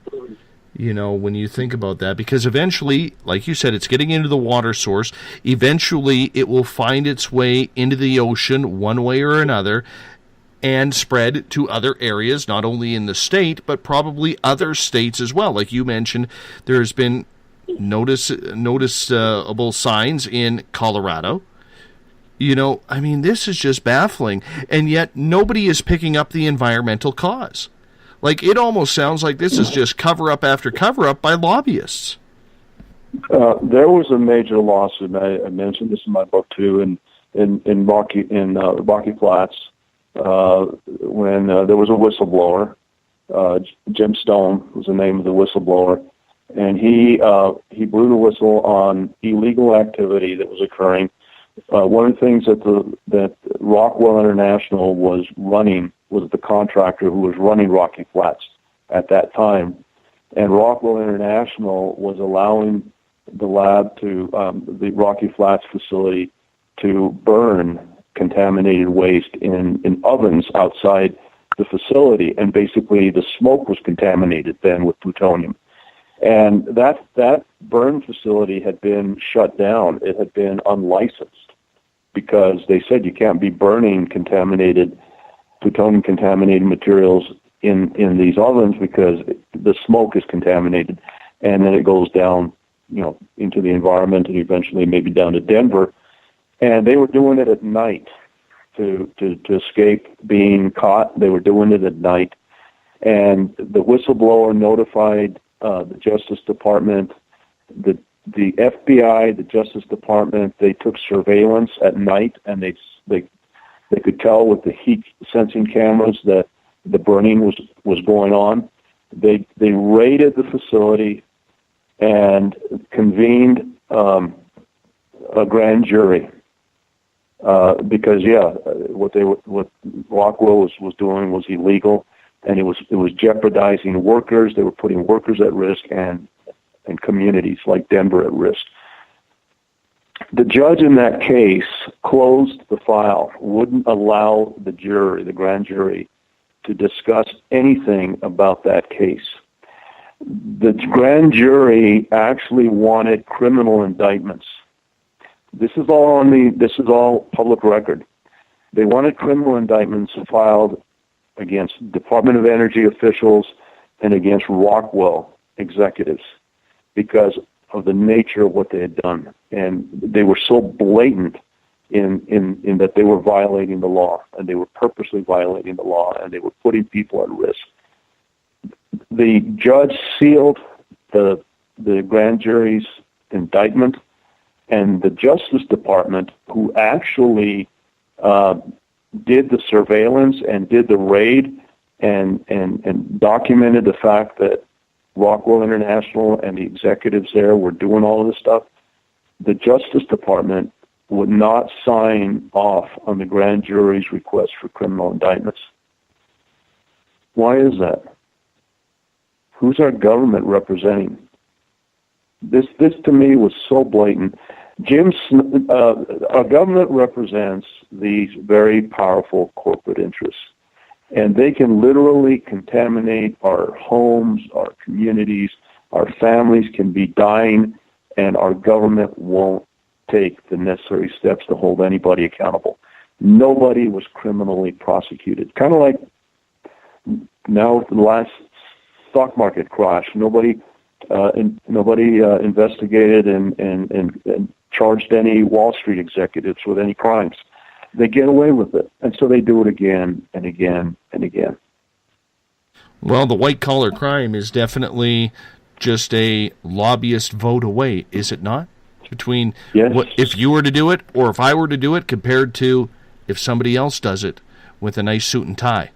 When you think about that, because eventually, like you said, it's getting into the water source. Eventually, it will find its way into the ocean one way or another and spread to other areas, not only in the state, but probably other states as well. Like you mentioned, there's been noticeable signs in Colorado. This is just baffling, and yet nobody is picking up the environmental cause. Like, it almost sounds like this is just cover-up after cover-up by lobbyists. There was a major lawsuit, I mentioned this in my book too, in Rocky Flats, when there was a whistleblower. Jim Stone was the name of the whistleblower, and he blew the whistle on illegal activity that was occurring. One of the things that Rockwell International was running was the contractor who was running Rocky Flats at that time. And Rockwell International was allowing the lab to the Rocky Flats facility to burn contaminated waste in ovens outside the facility, and basically the smoke was contaminated then with plutonium. And that burn facility had been shut down. It had been unlicensed because they said you can't be burning plutonium-contaminated materials in these ovens because the smoke is contaminated, and then it goes down, into the environment and eventually maybe down to Denver. And they were doing it at night to escape being caught. They were doing it at night. And the whistleblower notified the Justice Department, the FBI, the Justice Department. They took surveillance at night, and they could tell with the heat sensing cameras that the burning was going on. They raided the facility and convened a grand jury because what Rockwell was doing was illegal, and it was jeopardizing workers. They were putting workers at risk and communities like Denver at risk. The judge in that case closed the file, wouldn't allow the grand jury, to discuss anything about that case. The grand jury actually wanted criminal indictments. This is all public record. They wanted criminal indictments filed against Department of Energy officials and against Rockwell executives because of the nature of what they had done. And they were so blatant in that they were violating the law, and they were purposely violating the law, and they were putting people at risk. The judge sealed the grand jury's indictment, and the Justice Department, who actually did the surveillance and did the raid and documented the fact that Rockwell International and the executives there were doing all of this stuff, the Justice Department would not sign off on the grand jury's request for criminal indictments. Why is that? Who's our government representing? This to me was so blatant. Our government represents these very powerful corporate interests, and they can literally contaminate our homes, our communities, our families can be dying, and our government won't take the necessary steps to hold anybody accountable. Nobody was criminally prosecuted. Kind of like now with the last stock market crash, nobody investigated and charged any Wall Street executives with any crimes. They get away with it, and so they do it again and again and again. Well, the white-collar crime is definitely just a lobbyist vote away, is it not? Between if you were to do it or if I were to do it compared to if somebody else does it with a nice suit and tie.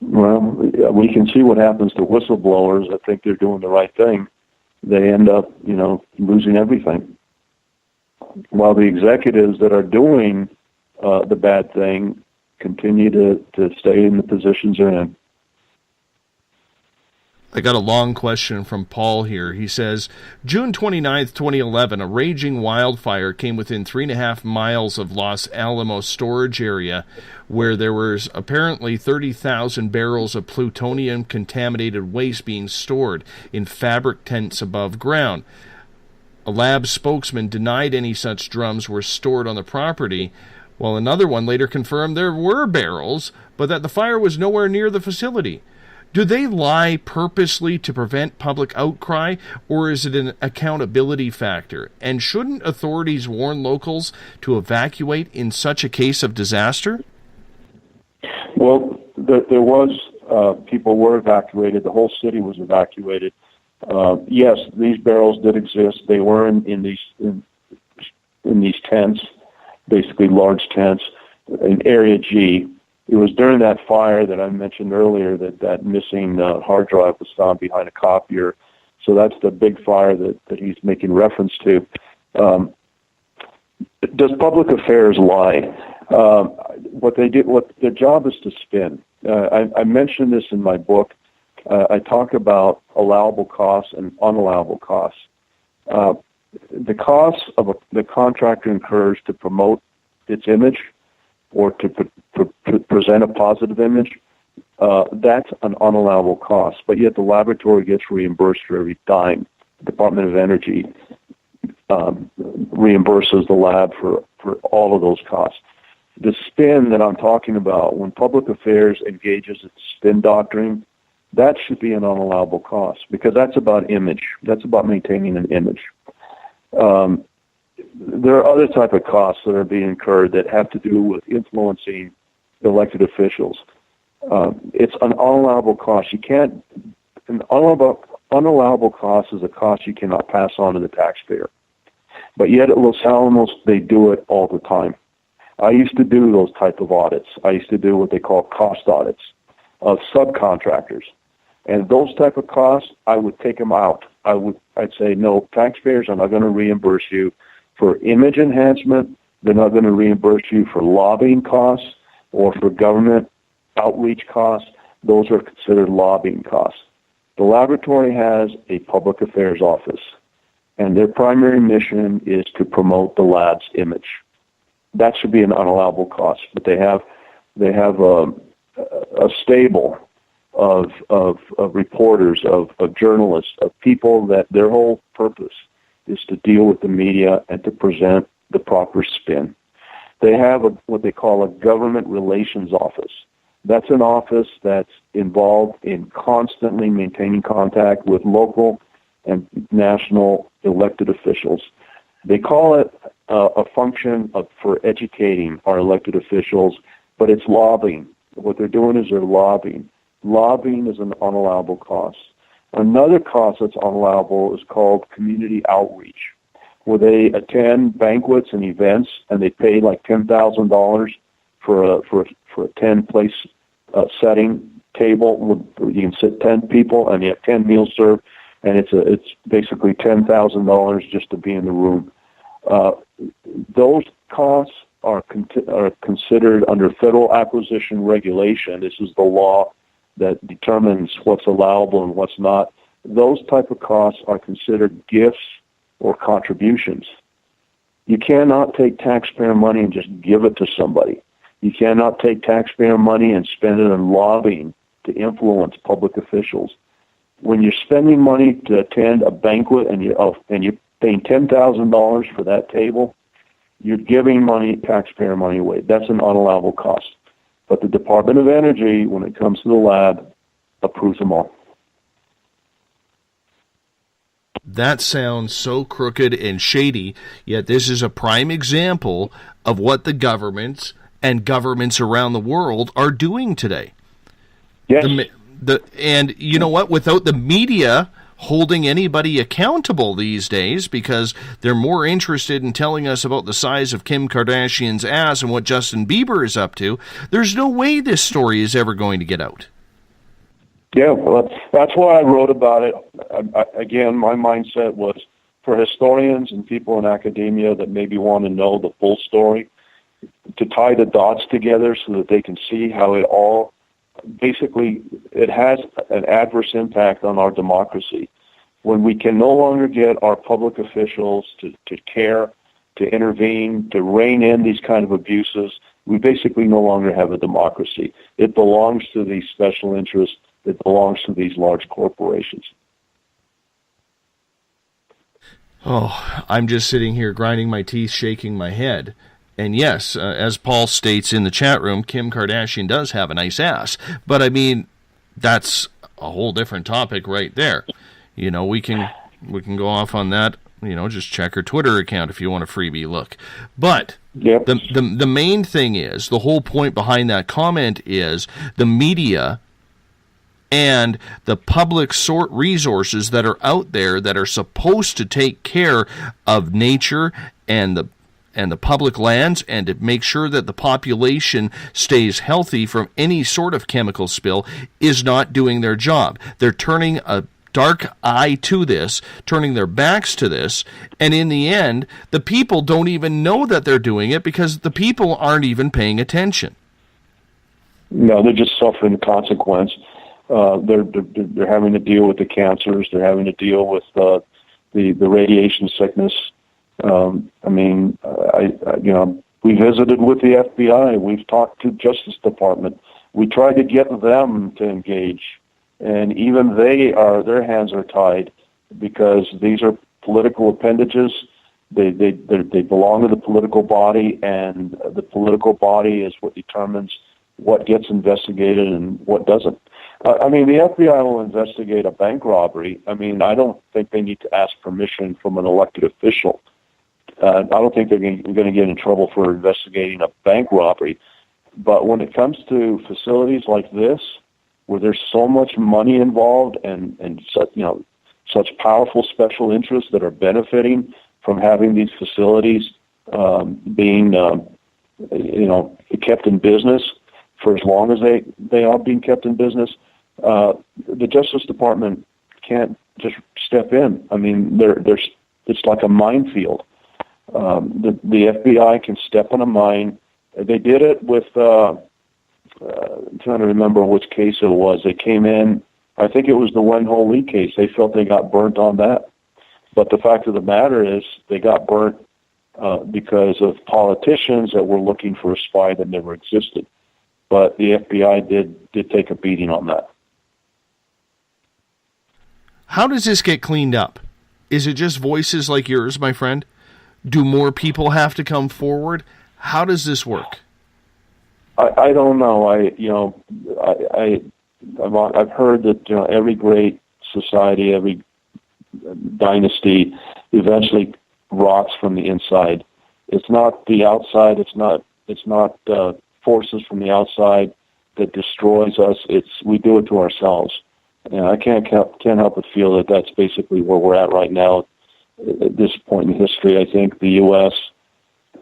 Well, we can see what happens to whistleblowers. I think they're doing the right thing. They end up, losing everything. While the executives that are doing the bad thing continue to stay in the positions they're in. I got a long question from Paul here. He says, June 29th, 2011, a raging wildfire came within 3.5 miles of Los Alamos storage area where there was apparently 30,000 barrels of plutonium-contaminated waste being stored in fabric tents above ground. A lab spokesman denied any such drums were stored on the property, while another one later confirmed there were barrels, but that the fire was nowhere near the facility. Do they lie purposely to prevent public outcry, or is it an accountability factor? And shouldn't authorities warn locals to evacuate in such a case of disaster? Well, there was, people were evacuated. The whole city was evacuated. Yes, these barrels did exist. They were in these tents, basically large tents, in Area G. It was during that fire that I mentioned earlier that missing hard drive was found behind a copier. So that's the big fire that he's making reference to. Does public affairs lie? What their job is to spin. I mentioned this in my book. I talk about allowable costs and unallowable costs. The cost of the contractor incurs to promote its image or to present a positive image, that's an unallowable cost. But yet the laboratory gets reimbursed for every dime. The Department of Energy reimburses the lab for all of those costs. The spin that I'm talking about, when public affairs engages in spin doctoring, that should be an unallowable cost because that's about image. That's about maintaining an image. There are other type of costs that are being incurred that have to do with influencing elected officials. It's an unallowable cost. An unallowable cost is a cost you cannot pass on to the taxpayer. But yet at Los Alamos, they do it all the time. I used to do those type of audits. I used to do what they call cost audits of subcontractors. And those type of costs, I would take them out. I'd say, no, taxpayers are not going to reimburse you for image enhancement. They're not going to reimburse you for lobbying costs or for government outreach costs. Those are considered lobbying costs. The laboratory has a public affairs office, and their primary mission is to promote the lab's image. That should be an unallowable cost, but they have a stable of reporters, of journalists, of people that their whole purpose is to deal with the media and to present the proper spin. They have what they call a government relations office. That's an office that's involved in constantly maintaining contact with local and national elected officials. They call it a function for educating our elected officials, but it's lobbying. What they're doing is they're lobbying. Lobbying is an unallowable cost. Another cost that's unallowable is called community outreach, where they attend banquets and events and they pay like $10,000 for a 10-place setting table. You can sit 10 people and you have 10 meals served, and it's basically $10,000 just to be in the room. Those costs are considered under federal acquisition regulation. This is the law that determines what's allowable and what's not. Those type of costs are considered gifts or contributions. You cannot take taxpayer money and just give it to somebody. You cannot take taxpayer money and spend it on lobbying to influence public officials. When you're spending money to attend a banquet and you're paying $10,000 for that table, you're giving taxpayer money away. That's an unallowable cost. But the Department of Energy, when it comes to the lab, approves them all. That sounds so crooked and shady, yet this is a prime example of what the governments and governments around the world are doing today. Yes. And you know what? Without the media holding anybody accountable these days, because they're more interested in telling us about the size of Kim Kardashian's ass and what Justin Bieber is up to, there's no way this story is ever going to get out. Yeah, well, that's why I wrote about it. Again, my mindset was for historians and people in academia that maybe want to know the full story, to tie the dots together so that they can see how it all basically it has an adverse impact on our democracy. When we can no longer get our public officials to care, to intervene, to rein in these kind of abuses, we basically no longer have a democracy. It belongs to these special interests. It belongs to these large corporations. Oh, I'm just sitting here grinding my teeth, shaking my head. And yes, as Paul states in the chat room, Kim Kardashian does have a nice ass. But I mean, that's a whole different topic right there. You know, we can go off on that. You know, just check her Twitter account if you want a freebie look. But yep. the main thing is, the whole point behind that comment is the media and the public resources that are out there that are supposed to take care of nature and the public lands and to make sure that the population stays healthy from any sort of chemical spill is not doing their job. They're turning a dark eye to this, turning their backs to this, and in the end, the people don't even know that they're doing it because the people aren't even paying attention. No, they're just suffering the consequence. They're having to deal with the cancers. They're having to deal with the the radiation sickness. We visited with the FBI. We've talked to Justice Department. We tried to get them to engage, and even their hands are tied because these are political appendages. They belong to the political body, and the political body is what determines what gets investigated and what doesn't. The FBI will investigate a bank robbery. I don't think they need to ask permission from an elected official. I don't think they're going to get in trouble for investigating a bank robbery. But when it comes to facilities like this, where there's so much money involved and such powerful special interests that are benefiting from having these facilities being kept in business for as long as they are being kept in business, the Justice Department can't just step in. It's like a minefield. The FBI can step on a mine. They did it with, I'm trying to remember which case it was. They came in, I think it was the Wen-Ho Lee case. They felt they got burnt on that. But the fact of the matter is they got burnt because of politicians that were looking for a spy that never existed. But the FBI did take a beating on that. How does this get cleaned up? Is it just voices like yours, my friend? Do more people have to come forward? How does this work? I don't know. I've heard that every great society, every dynasty, eventually rots from the inside. It's not the outside. It's not forces from the outside that destroys us. We do it to ourselves. And I can't help but feel that that's basically where we're at right now. At this point in history, I think the U.S.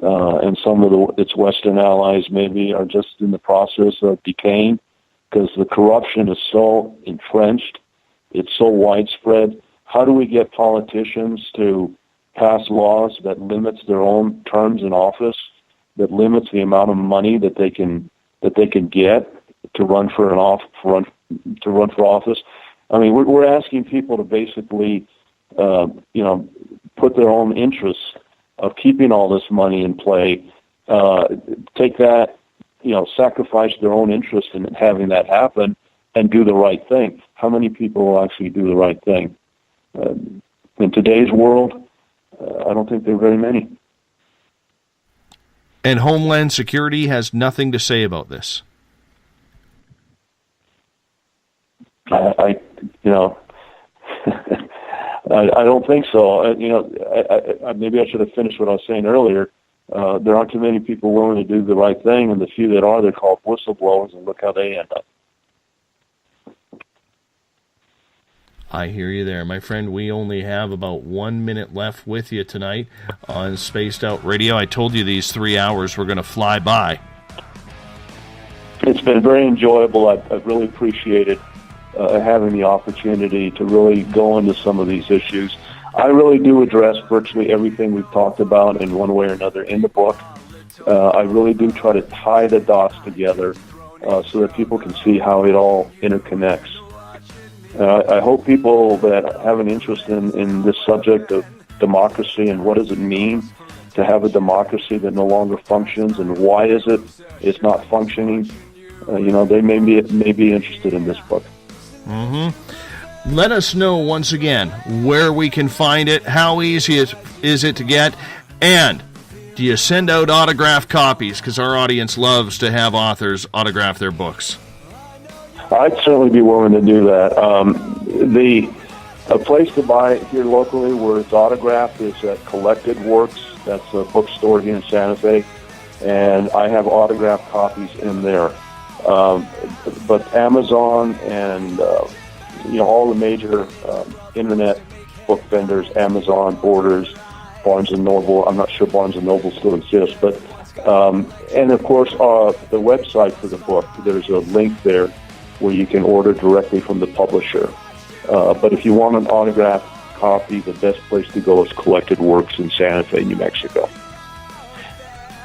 And some of its Western allies maybe are just in the process of decaying because the corruption is so entrenched, it's so widespread. How do we get politicians to pass laws that limits their own terms in office, that limits the amount of money that they can get to run for office? We're asking people to basically put their own interests of keeping all this money in play, take that, sacrifice their own interest in having that happen and do the right thing. How many people will actually do the right thing? In today's world, I don't think there are very many. And Homeland Security has nothing to say about this. I don't think so. Maybe I should have finished what I was saying earlier. There aren't too many people willing to do the right thing, and the few that are, they're called whistleblowers, and look how they end up. I hear you there, my friend. We only have about 1 minute left with you tonight on Spaced Out Radio. I told you these 3 hours were going to fly by. It's been very enjoyable. I've really appreciated having the opportunity to really go into some of these issues. I really do address virtually everything we've talked about in one way or another in the book. I really do try to tie the dots together so that people can see how it all interconnects. I hope people that have an interest in this subject of democracy and what does it mean to have a democracy that no longer functions and why is it's not functioning, they may be interested in this book. Mm-hmm. Let us know once again where we can find it, how easy is it to get, and do you send out autographed copies? Because our audience loves to have authors autograph their books. I'd certainly be willing to do that. A place to buy it here locally where it's autographed is at Collected Works. That's a bookstore here in Santa Fe, and I have autographed copies in there. But Amazon and all the major internet book vendors, Amazon, Borders, Barnes & Noble. I'm not sure Barnes & Noble still exists, but and of course the website for the book. There's a link there where you can order directly from the publisher. But if you want an autographed copy, the best place to go is Collected Works in Santa Fe, New Mexico.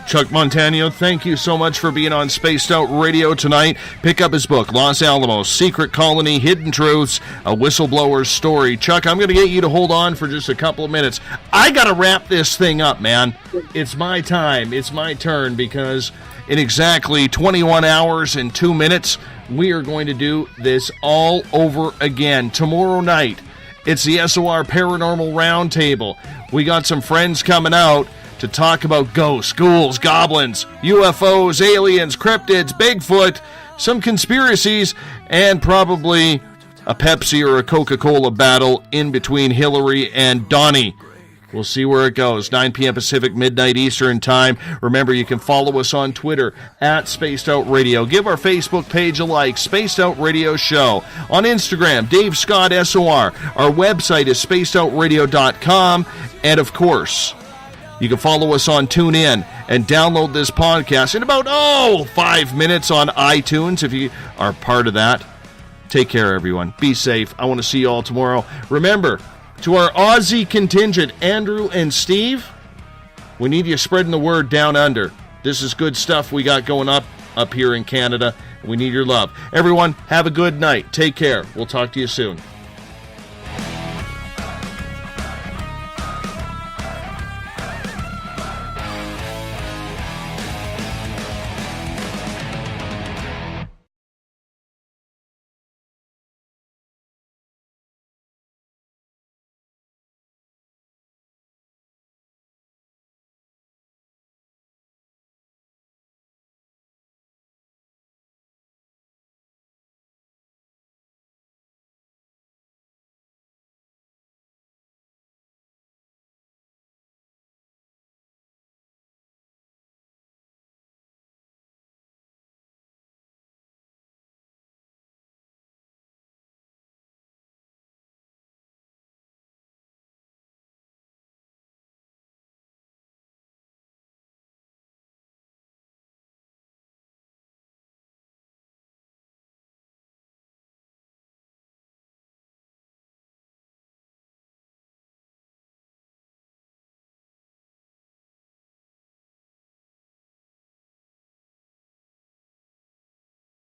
Chuck Montano, thank you so much for being on Spaced Out Radio tonight. Pick up his book, Los Alamos, Secret Colony, Hidden Truths, A Whistleblower's Story. Chuck, I'm going to get you to hold on for just a couple of minutes. I got to wrap this thing up, man. It's my time. It's my turn, because in exactly 21 hours and 2 minutes, we are going to do this all over again. Tomorrow night, it's the SOR Paranormal Roundtable. We got some friends coming out to talk about ghosts, ghouls, goblins, UFOs, aliens, cryptids, Bigfoot, some conspiracies, and probably a Pepsi or a Coca-Cola battle in between Hillary and Donnie. We'll see where it goes. 9 p.m. Pacific, midnight Eastern Time. Remember, you can follow us on Twitter at Spaced Out Radio. Give our Facebook page a like, Spaced Out Radio Show. On Instagram, Dave Scott SOR. Our website is spacedoutradio.com. And, of course, you can follow us on TuneIn and download this podcast in about, 5 minutes on iTunes if you are part of that. Take care, everyone. Be safe. I want to see you all tomorrow. Remember, to our Aussie contingent, Andrew and Steve, we need you spreading the word down under. This is good stuff we got going up here in Canada. We need your love. Everyone, have a good night. Take care. We'll talk to you soon.